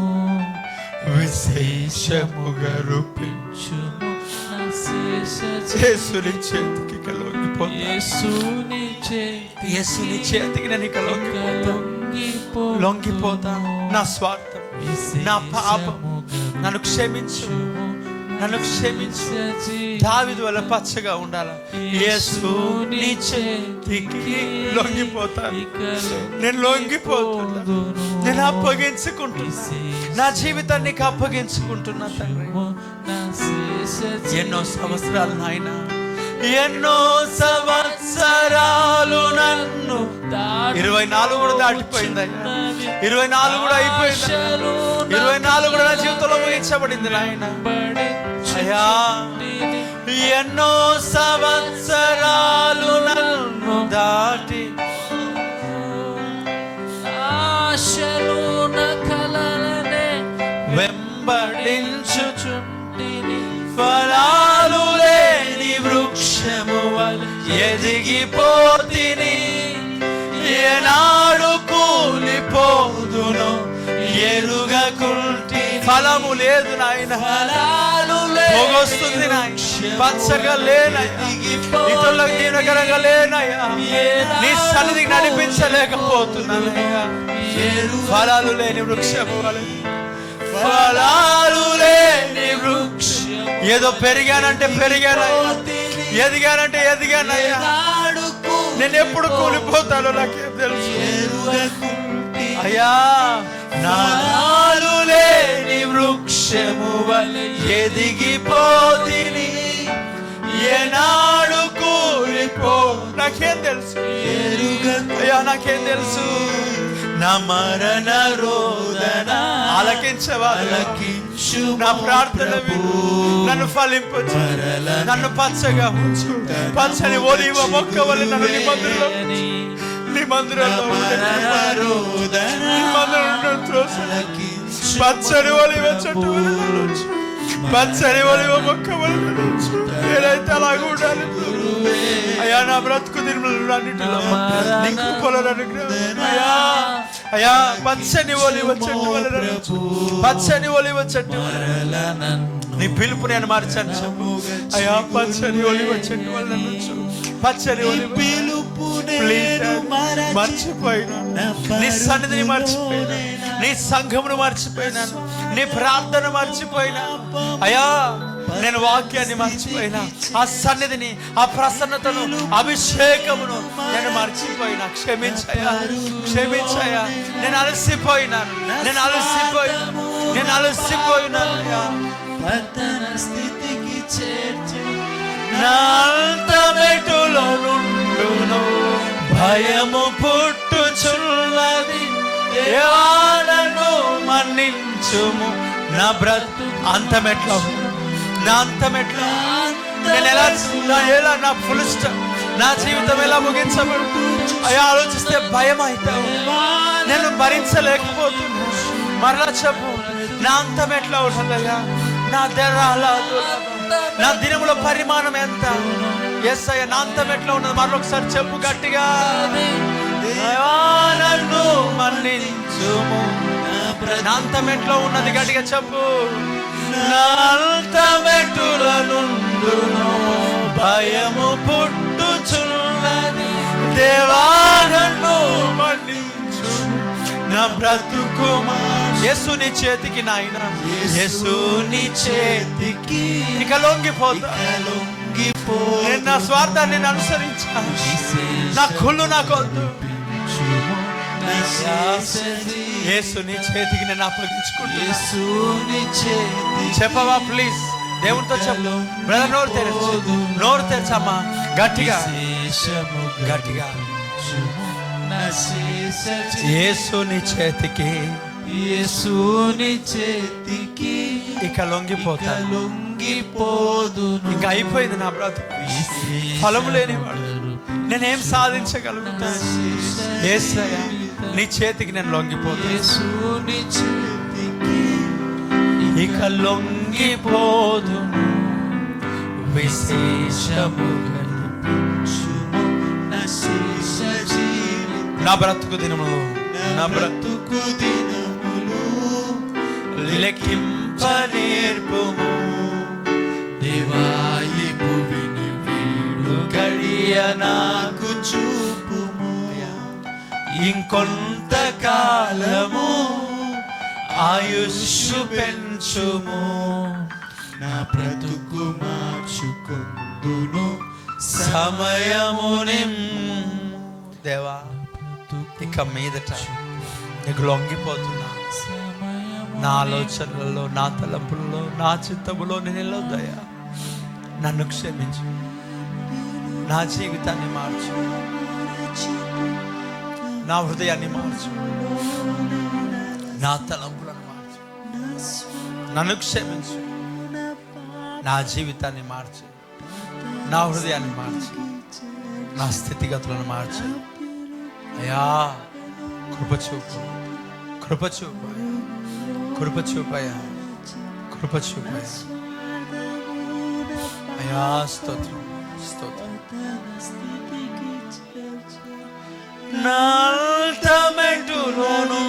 విశేషముగా రూపించుము నా శేష యేసుని చేతికి ఇక లొంగిపోతా. యేసుని చేతికి యేసుని చేతికి నేను ఇక లొంగిపోతా. నా స్వార్థం నా పాపం నన్ను క్షమించు, నన్ను క్షమించు. దావీదు వల్ల పచ్చగా ఉండాల. యేసుని చేతికి లొంగిపోతాను, నేను లొంగిపోతున్నా, నేను అప్పగించుకుంటున్నా, నా జీవితాన్ని అప్పగించుకుంటున్నా తండ్రి. ఎన్నో సంవత్సరాలు నాయన, ఎన్నో సంవత్సరాలు నన్ను 24 కూడా దాటిపోయింది, 24 కూడా అయిపోయింది, 24 కూడా నా జీవితంలో ముగించబడింది నాయన. అయ్యా, ఎన్నో సంవత్సరాలు నన్ను దాటి ఆశలు నకలనే వెంబడించుచుంటిని. ఫలాలు లేని వృక్షము వలె ఎదిగిపోతిని. ఏనాడు కూలిపోదును ఎరుగకుంటి. ఫలము లేదు నాయన, పొగొస్తుంది నాయన, పచ్చగా లేనయ్యా, ఇతరులకు దీనకరంగా లేనయ్యా, నీ సన్నిధికి నడిపించలేకపోతున్నానయ్యా. ఫలాలు లేని వృక్షము వలె, ఫలాలు లేని వృక్షం. ఏదో పెరిగానంటే పెరిగానయ్యా, ఎదిగానంటే ఎదిగానయ్యా, నేను ఎప్పుడు కూలిపోతానో నాకేం తెలుసు అయ్యా. నాలు లేని వృక్షము వలె ఎదిగిపోతిని. ఏనాడు కూలిపో నాకేం తెలుసు అయ్యా, నాకేం తెలుసు. నా మరణ రోదన ఆలకించవా, నా ప్రార్థన నన్ను ఫలింపచు, నన్ను పచ్చగా ఉంచు. పచ్చని ఒలీవ మొక్క వలె నన్ను నీ మందిరంలో పచ్చని ఒలీవ చెట్టు వలె పచ్చని ఒలివ మొక్క వలె నుంచు. నేనైతే అలాగే ఉండాలి అయ్యా. నా బ్రతుకు దినములన్నిటిలో నీ కృపలను అనుగ్రహించు అయ్యా. అయ్యా పచ్చని ఒలివ చెట్టు వలె నుంచు. పచ్చని ఒలివ చెట్టు నీ పిలుపు నేను మార్చాను చెప్పు అయ్యా. పచ్చని ఒలివ చెట్టు వలె నుంచు. పచ్చని పిలుపు మర్చిపోయినా, నీ సన్నిధిని మర్చిపోయినా, నీ సంఘమును మర్చిపోయినాను, నీ ప్రార్థన మర్చిపోయినా అయ్యా. నేను వాక్యాన్ని మర్చిపోయినా, ఆ సన్నిధిని, ఆ ప్రసన్నతను, అభిషేకమును నేను మర్చిపోయినా. క్షమించయ్యా, క్షమించయ్యా. నేను అలసిపోయినాను, నేను అలసిపోయినాను అయ్యా. స్థితికి చేర్చు నా అంతమెటులో నుండును భయము పుట్టుచున్నది. దేవా నన్ను మన్నించుము. నా బ్రతుకు అంతమెట్లా, నా అంతమెట్లా, నేను ఎలా నా ఫుల్ స్టాప్, నా జీవితం ఎలా ముగించబడు అయ్యా. ఆలోచిస్తే భయం అవుతావు. నేను భరించలేకపోతున్నా. మరలా చెప్పు, నా అంతం ఎట్లా ఉంటుందయ్యా. నా నా దినముల పరిమాణం ఎంత? ఎస్ అయ్యా, నా అంతం ఎట్లా ఉన్నది? మరొకసారి చెప్పు గట్టిగా. నన్ను మన్నించుము. నా అంతం ఎట్లా ఉన్నది? గట్టిగా చెప్పు. నా అంతమెటుల నుండును భయము పుట్టుచున్నది. దేవా నన్ను మన్నించు. నా బ్రతుకు యేసుని చేతికి నాయన, యేసుని చేతికి ఇక లొంగిపోతా. నేను నా స్వార్థాన్ని అనుసరించాను. నా కుళ్ళు నాకొద్దు. యేసుని చేతికి నేను అప్పగించుకుంటున్నా. చెప్పవా ప్లీజ్? దేవునితో చెప్పు బ్రదర్. నోరు తెరచమ్మా గట్టిగా, గట్టిగా. యేసుని చేతికి, యేసుని చేతికి ఇక లొంగిపోతా. లొంగిపోదును. ఇంకా అయిపోయింది నా బ్రతుకు. ఫలము లేనివాడు నేనేం సాధించగలుగుతా? యేసయ్యా నీ చేతికి నేను లొంగిపోతా. యేసుని చేతికి ఇక లొంగిపోదును. విశేషముగా నా బ్రతుకు దినములు, నా బ్రతుకు దినములు లెక్కింపనేర్పుము. దేవాయి భువిని వీడు గడియ నాకు చూపుము. ఇంకొంత కాలము ఆయుష్షు పెంచుము. నా బ్రతుకు మార్చుకొందును సమయముని. దేవా ఇక మీదట నీకు లొంగిపోతున్నా. నా ఆలోచనలలో, నా తలంపులలో, నా చిత్తములో నేను వెళ్ళొద్దయ్యా. నన్ను క్షమించు. నా జీవితాన్ని మార్చు, నా హృదయాన్ని మార్చు, నా తలంపులను మార్చు. నన్ను క్షమించు. నా జీవితాన్ని మార్చు, నా హృదయాన్ని మార్చు, నా స్థితిగతులను మార్చు అయ్యా. కృపచూపు, కృపచూపు, కృపచూపయ్యా, కృపచూపయ్యా అయ్యా. స్తోత్రం, స్తోత్రం. నాల్తమెటులోను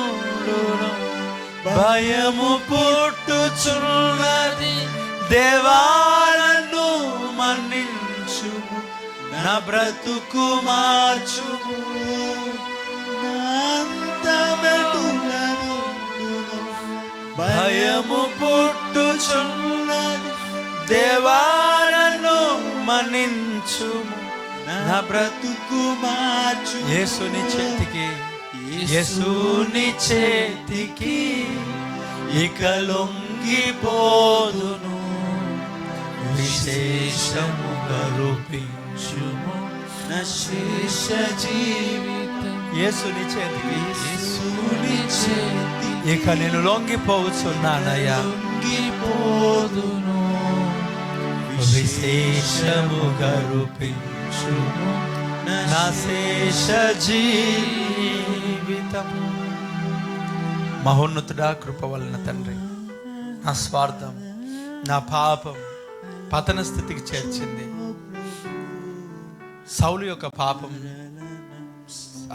భయము పుట్టుచున్నది. దేవా నన్ను మన్నించుము. నా బ్రతుకు మార్చుము. భయము పుట్టుచున్నది. దేవా నన్ను మన్నించుము. నా బ్రతుకు మార్చు. యేసుని చేతికి, యేసుని చేతికి ఇక లొంగిపోదును. విశేషముగా రూపించుము నా శేష జీవితం. యేసుని చేతికి, యేసుని చేతికి ఇక నేను లొంగిపోతున్నానయ్యా. లొంగిపోదును. విశేషముగా రూపించుము నా శేష జీవితం. మహోన్నతుడా, కృప వలన తండ్రి, నా స్వార్థం, నా పాపం పతన స్థితికి చేర్చింది. సౌలు యొక్క పాపం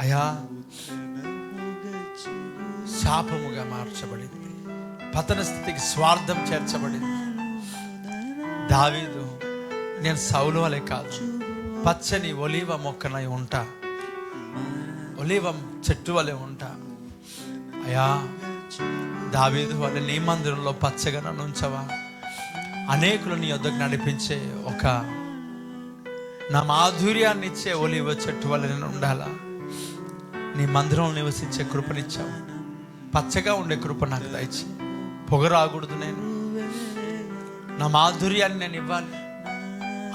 అయా శాపముగా మార్చబడింది. పతన స్థితికి స్వార్థం చేర్చబడింది. దావీదు నేను సౌలు వలె కాదు, పచ్చని ఒలీవ మొక్కనై ఉంటా, ఒలీవ చెట్టు వలె ఉంటా. అయా దావీదు వలె నీ మందిరంలో పచ్చగా నన్ను ఉంచవా, అనేకులు నీ వద్దకు నడిపించే ఒక నా మాధుర్యాన్ని ఇచ్చే ఒలీవ చెట్టు వల్ల నేను ఉండాలా. నీ మందిరంలో నివసించే కృపనిచ్చావు. పచ్చగా ఉండే కృప నాకు దయచి. పొగరాకూడదు, నేను నా మాధుర్యాన్ని నేను ఇవ్వాలి.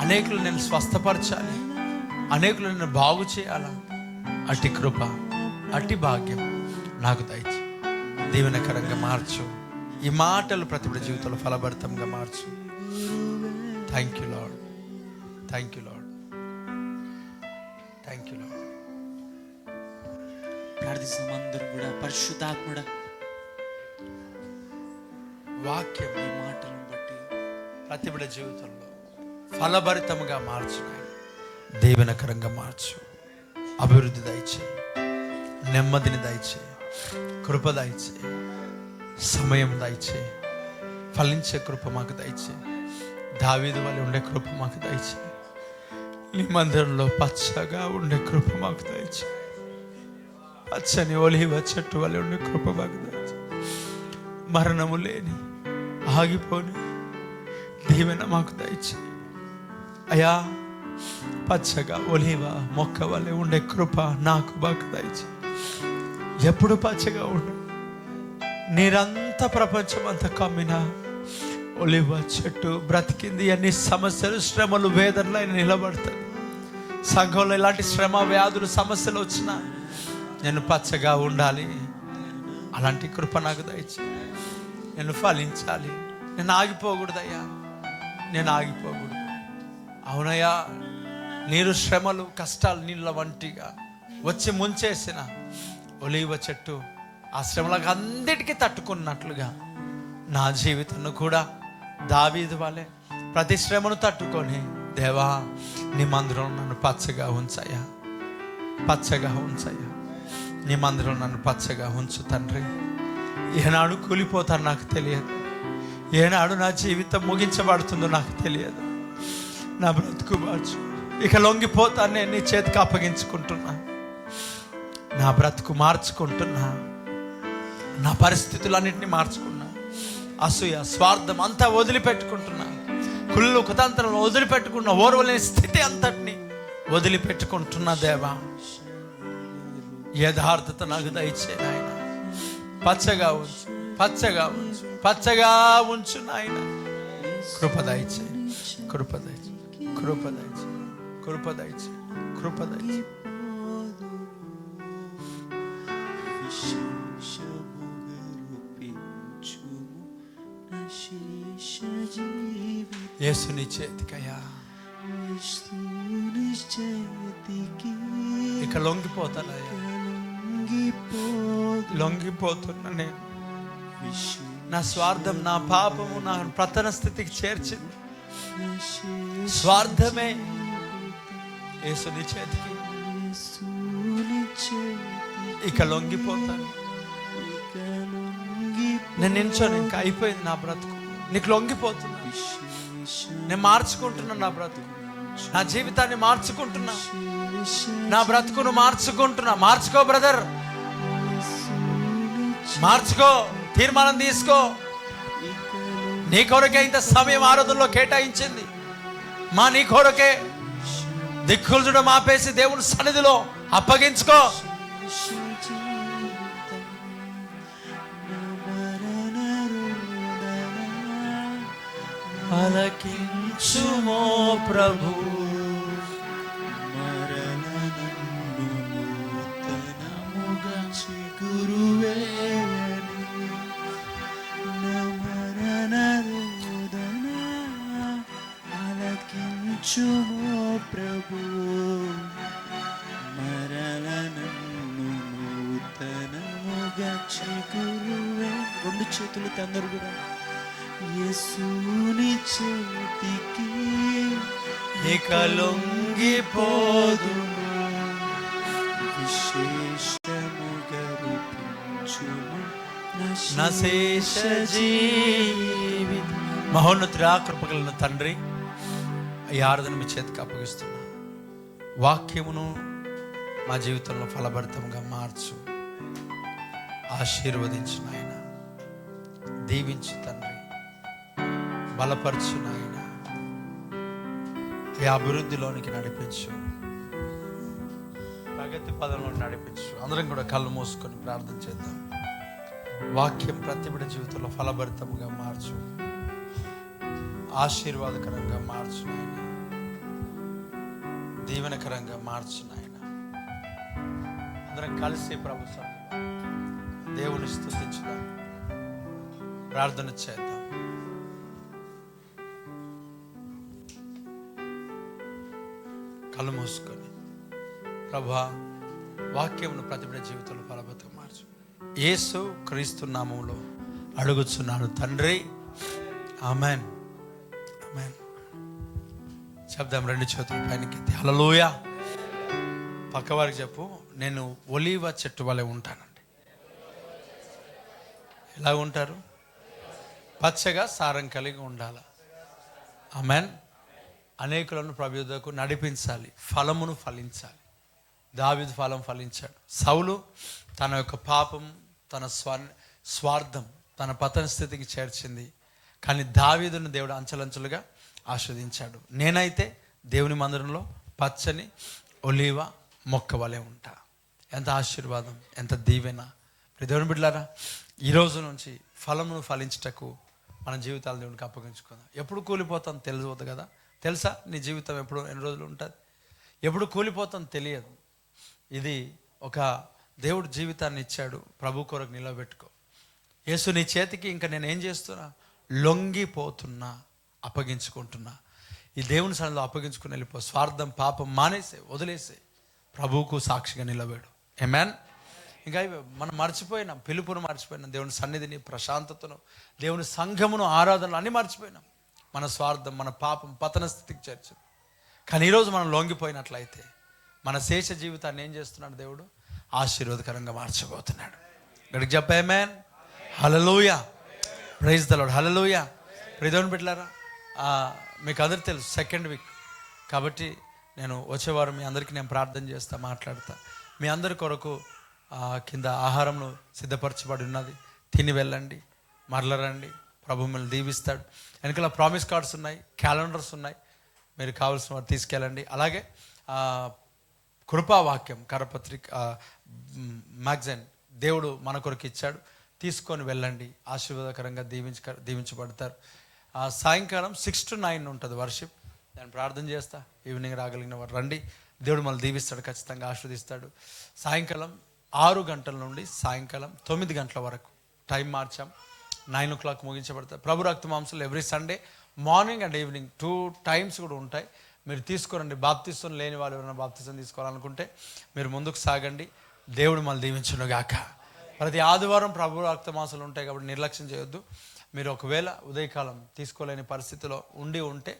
అనేకులు నేను స్వస్థపరచాలి, అనేకులు నేను బాగు చేయాలా. అట్టి కృప, అట్టి భాగ్యం నాకు దయచి దీవెనకరంగా మార్చు. ఈ మాటలు ప్రతి ఒక్కరి జీవితంలో ఫలభరితంగా మార్చు. Thank you lord, thank you lord, thank you lord. ప్రార్థిస్తాం అందరం కూడా. పరిశుద్ధాత్ముడా, వాక్యం ఈ మాటలను బట్టి ప్రతి ఒక్కరి జీవితంలో ఫలభరితంగా మార్చు, దీవెనకరంగా మార్చు. అభివృద్ధి దయచేయి, నెమ్మదిని దయచేయి, కృప దయచేయి, సమయం దయచేయి, ఫలించే కృప మాకు దయచేయి. దావీదు వలె ఉండే కృప మాకు దయచేయి. నీ మందిరంలో పచ్చగా ఉండే కృప మాకు దయచేయి. పచ్చని ఒలీవ చెట్టు వలె ఉండే కృప మాకు దయచేయి. మరణము లేని ఆగిపోని దీవెన మాకు దయచేయి. అయా పచ్చగా ఒలీవ మొక్క వలె ఉండే కృప నాకు మాకు దయచేయి. ఎప్పుడు పచ్చగా ఉండు, నీరంతా ప్రపంచం అంతా కమ్మినా ఒలివ చెట్టు బ్రతికింది. అన్ని సమస్యలు, శ్రమలు, వేదనలు ఆయన నిలబడతాడు. సంఘంలో ఇలాంటి శ్రమ, వ్యాధులు, సమస్యలు వచ్చినా నేను పచ్చగా ఉండాలి. అలాంటి కృప నాకు దయచేయి. నేను ఫలించాలి, నేను ఆగిపోకూడదయ్యా, నేను ఆగిపోకూడదు. అవునయ్యా, నీరు శ్రమలు, కష్టాలు నీళ్ళ వంటిగా వచ్చి ముంచేసిన ఒలీవ చెట్టు ఆ శ్రమలకు అన్నిటికీ తట్టుకున్నట్లుగా నా జీవితాన్ని కూడా దావీదు వలె ప్రతి శ్రమను తట్టుకొని, దేవా నీ మందిరం నన్ను పచ్చగా ఉంచయ్యా, పచ్చగా ఉంచయ్యా. నీ మందిరం నన్ను పచ్చగా ఉంచు తండ్రి. ఏనాడు కూలిపోతాను నాకు తెలియదు, ఏనాడు నా జీవితం ముగించబడుతుందో నాకు తెలియదు. నా బ్రతుకు మార్చు. ఇక లొంగిపోతాను, నేను నీ చేతికి అప్పగించుకుంటున్నా. నా బ్రతుకు మార్చుకుంటున్నా, నా పరిస్థితులన్నింటినీ మార్చుకున్నా. అసూయ, స్వార్థం అంతా వదిలిపెట్టుకుంటున్నా. కుళ్ళు, కుతంత్రాలను వదిలిపెట్టుకున్నా. ఓర్వలేని స్థితి అంతటిని వదిలిపెట్టుకుంటున్నా. దేవా యథార్థత నాకు దయచే నాయన. పచ్చగా ఉంచు, పచ్చగా ఉంచు, పచ్చగా ఉంచు నాయన. కృప దయచే, కృప దయచే, కృప దయచే, కృప దయచే, కృప దయచే. యేసుని చేతికయ్యా, ఇక లొంగిపోతానయ్యా, లొంగిపోతున్నా. నేను నా స్వార్థం, నా పాపము నా పతన స్థితికి చేర్చింది. స్వార్థమే. యేసుని చేతికి ఇక లొంగిపోతాను. నేను నించోను, ఇంకా అయిపోయింది నా బ్రతుకు. నీకు లొంగిపోతున్నా, నేను మార్చుకుంటున్నా నా బ్రతుకు, నా జీవితాన్ని మార్చుకుంటున్నా, నా బ్రతుకును మార్చుకుంటున్నా. మార్చుకో బ్రదర్, మార్చుకో, తీర్మానం తీసుకో. నీ కొరకే ఇంత సమయం ఆరాధనలో కేటాయించింది. నీ కొరకే దిక్కులు చూడడం ఆపేసి దేవుని సన్నిధిలో అప్పగించుకో. ఆలకించుమో ప్రభు, ఆలకించుమో ప్రభు, మరల నన్ను నూతనముగా చిగురువే. రెండు చేతులు అందరూ కూడా యేసుని చేతికి ఇక లొంగిపోదును. విశేషముగా రూపించును నా శేష జీవి. మహోన్నతుడా, కృపగల తండ్రి, ఈ ఆరాధన మీ చేతికి అప్పగిస్తున్నా. వాక్యమును మా జీవితంలో ఫలభరితంగా మార్చు, ఆశీర్వదించు నాయన, దీవించు తండ్రి, బలపరచు నాయన, ఈ అభివృద్ధిలోనికి నడిపించు, ప్రగతి పదంలో నడిపించు. అందరం కూడా కళ్ళు మూసుకొని ప్రార్థన చేద్దాం. వాక్యం ప్రతి బిడ్డ జీవితంలో ఫలభరితంగా మార్చు, ఆశీర్వాదకరంగా మార్చు నాయన, దీవెనకరంగా మార్చు నాయన. అందరం కలిసి ప్రభు సన్నిధిలో దేవుని స్తుతించుదాం, ప్రార్థన చేద్దాం. కళ్ళు మూసుకొని ప్రభువా, వాక్యమును ప్రతి బిడ్డ జీవితంలో ఫలభరితంగా మార్చు. యేసు క్రీస్తు నామములో అడుగుచున్నాను తండ్రి, ఆమెన్, ఆమెన్. చెప్దాం రెండు చేతులు పైనకెత్తి హల్లెలూయా. పక్కవారికి చెప్పు, నేను ఒలీవ చెట్టు వలె ఉంటానండి. ఎలా ఉంటారు? పచ్చగా సారం కలిగి ఉండాలి. ఆమెన్. అనేకులను ప్రభు యొద్దకు నడిపించాలి, ఫలమును ఫలించాలి. దావీదు ఫలం ఫలించాడు. సౌలు తన యొక్క పాపం, తన స్వార్థం తన పతన స్థితికి చేర్చింది. కానీ దావీదును దేవుడు అంచెలంచెలుగా ఆస్వాదించాడు. నేనైతే దేవుని మందిరంలో పచ్చని ఒలీవ మొక్క వలె ఉంటా. ఎంత ఆశీర్వాదం, ఎంత దీవెన. దేవుని బిడ్డలారా, ఈరోజు నుంచి ఫలమును ఫలించుటకు మన జీవితాలు దేవునికి అప్పగించుకుందాం. ఎప్పుడు కూలిపోతాం తెలియదు కదా. తెలుసా నీ జీవితం ఎప్పుడు ఎన్ని రోజులు ఉంటుంది? ఎప్పుడు కూలిపోతాం తెలియదు. ఇది ఒక దేవుడు జీవితాన్ని ఇచ్చాడు, ప్రభు కొరకు నిలబెట్టుకో. యేసు నీ చేతికి ఇంకా నేను ఏం చేస్తున్నా? లొంగిపోతున్నా, అప్పగించుకుంటున్నా. ఈ దేవుని సన్నిధిలో అప్పగించుకుని వెళ్ళిపో. స్వార్థం, పాపం మానేసే, వదిలేసే, ప్రభువుకు సాక్షిగా నిలబెడు. ఆమేన్. ఇంకా మనం మర్చిపోయినాం, పిలుపును మర్చిపోయినాం, దేవుని సన్నిధిని, ప్రశాంతతను, దేవుని సంఘమును, ఆరాధనలు అన్నీ మర్చిపోయినాం. మన స్వార్థం, మన పాపం పతన స్థితికి చేర్చింది. కానీ ఈరోజు మనం లొంగిపోయినట్లయితే మన శేష జీవితాన్ని ఏం చేస్తున్నాడు దేవుడు? ఆశీర్వాదకరంగా మార్చబోతున్నాడు. గడికి చెప్ప ఆమేన్, హల్లెలూయా, ప్రైజ్ ద లార్డ్, హల్లెలూయా. ప్రియదేవుని బిడ్డలారా, మీకు అందరికీ తెలుసు సెకండ్ వీక్ కాబట్టి నేను వచ్చేవారం మీ అందరికీ నేను ప్రార్థన చేస్తా, మాట్లాడతా. మీ అందరి కొరకు కింద ఆహారంను సిద్ధపరచబడి ఉన్నది, తిని వెళ్ళండి, మరలరండి, ప్రభు మిమ్మల్ని దీవిస్తాడు. వెనకాల ప్రామిస్ కార్డ్స్ ఉన్నాయి, క్యాలెండర్స్ ఉన్నాయి, మీరు కావాల్సిన వారు తీసుకెళ్ళండి. అలాగే కృపావాక్యం కరపత్రిక మ్యాగజైన్ దేవుడు మన కొరకు ఇచ్చాడు, తీసుకొని వెళ్ళండి, ఆశీర్వాదకరంగా దీవించబడతారు. సాయంకాలం 6 to 9 ఉంటుంది వర్షిప్. నేను ప్రార్థన చేస్తా, ఈవినింగ్ రాగలిగిన వారు రండి, దేవుడు మనల్ని దీవిస్తాడు, ఖచ్చితంగా ఆశీర్వదిస్తాడు. సాయంకాలం 6 గంటల నుండి సాయంకాలం 9 గంటల వరకు టైం మార్చాం. 9 o'clock ముగించబడతాయి. ప్రభు రక్త మాంసాలు every Sunday morning and evening 2 times కూడా ఉంటాయి. మీరు తీసుకోరండి. బాప్తిసం లేని వాళ్ళు ఎవరైనా బాప్తిసం తీసుకోవాలనుకుంటే మీరు ముందుకు సాగండి. దేవుడు మళ్ళీ దీవించును గాక. ప్రతి ఆదివారం ప్రభు రక్త మాంసాలు ఉంటాయి కాబట్టి నిర్లక్ష్యం చేయొద్దు. మీరు ఒకవేళ ఉదయకాలం తీసుకోలేని పరిస్థితిలో ఉంటే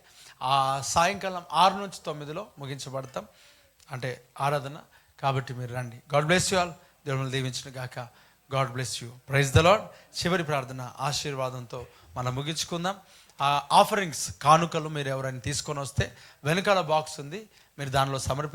ఆ సాయంకాలం 6 నుంచి 9 ముగించబడతాం, అంటే ఆరాధన. కాబట్టి మీరు రండి. God bless you all. దేవుడు దీవించును గాక. God bless you. Praise the Lord. చివరి ప్రార్థన ఆశీర్వాదంతో మనం ముగించుకుందాం. ఆఫరింగ్స్, కానుకలు మీరు ఎవరైనా తీసుకొని వస్తే వెనకాల బాక్స్ ఉంది, మీరు దానిలో సమర్పించి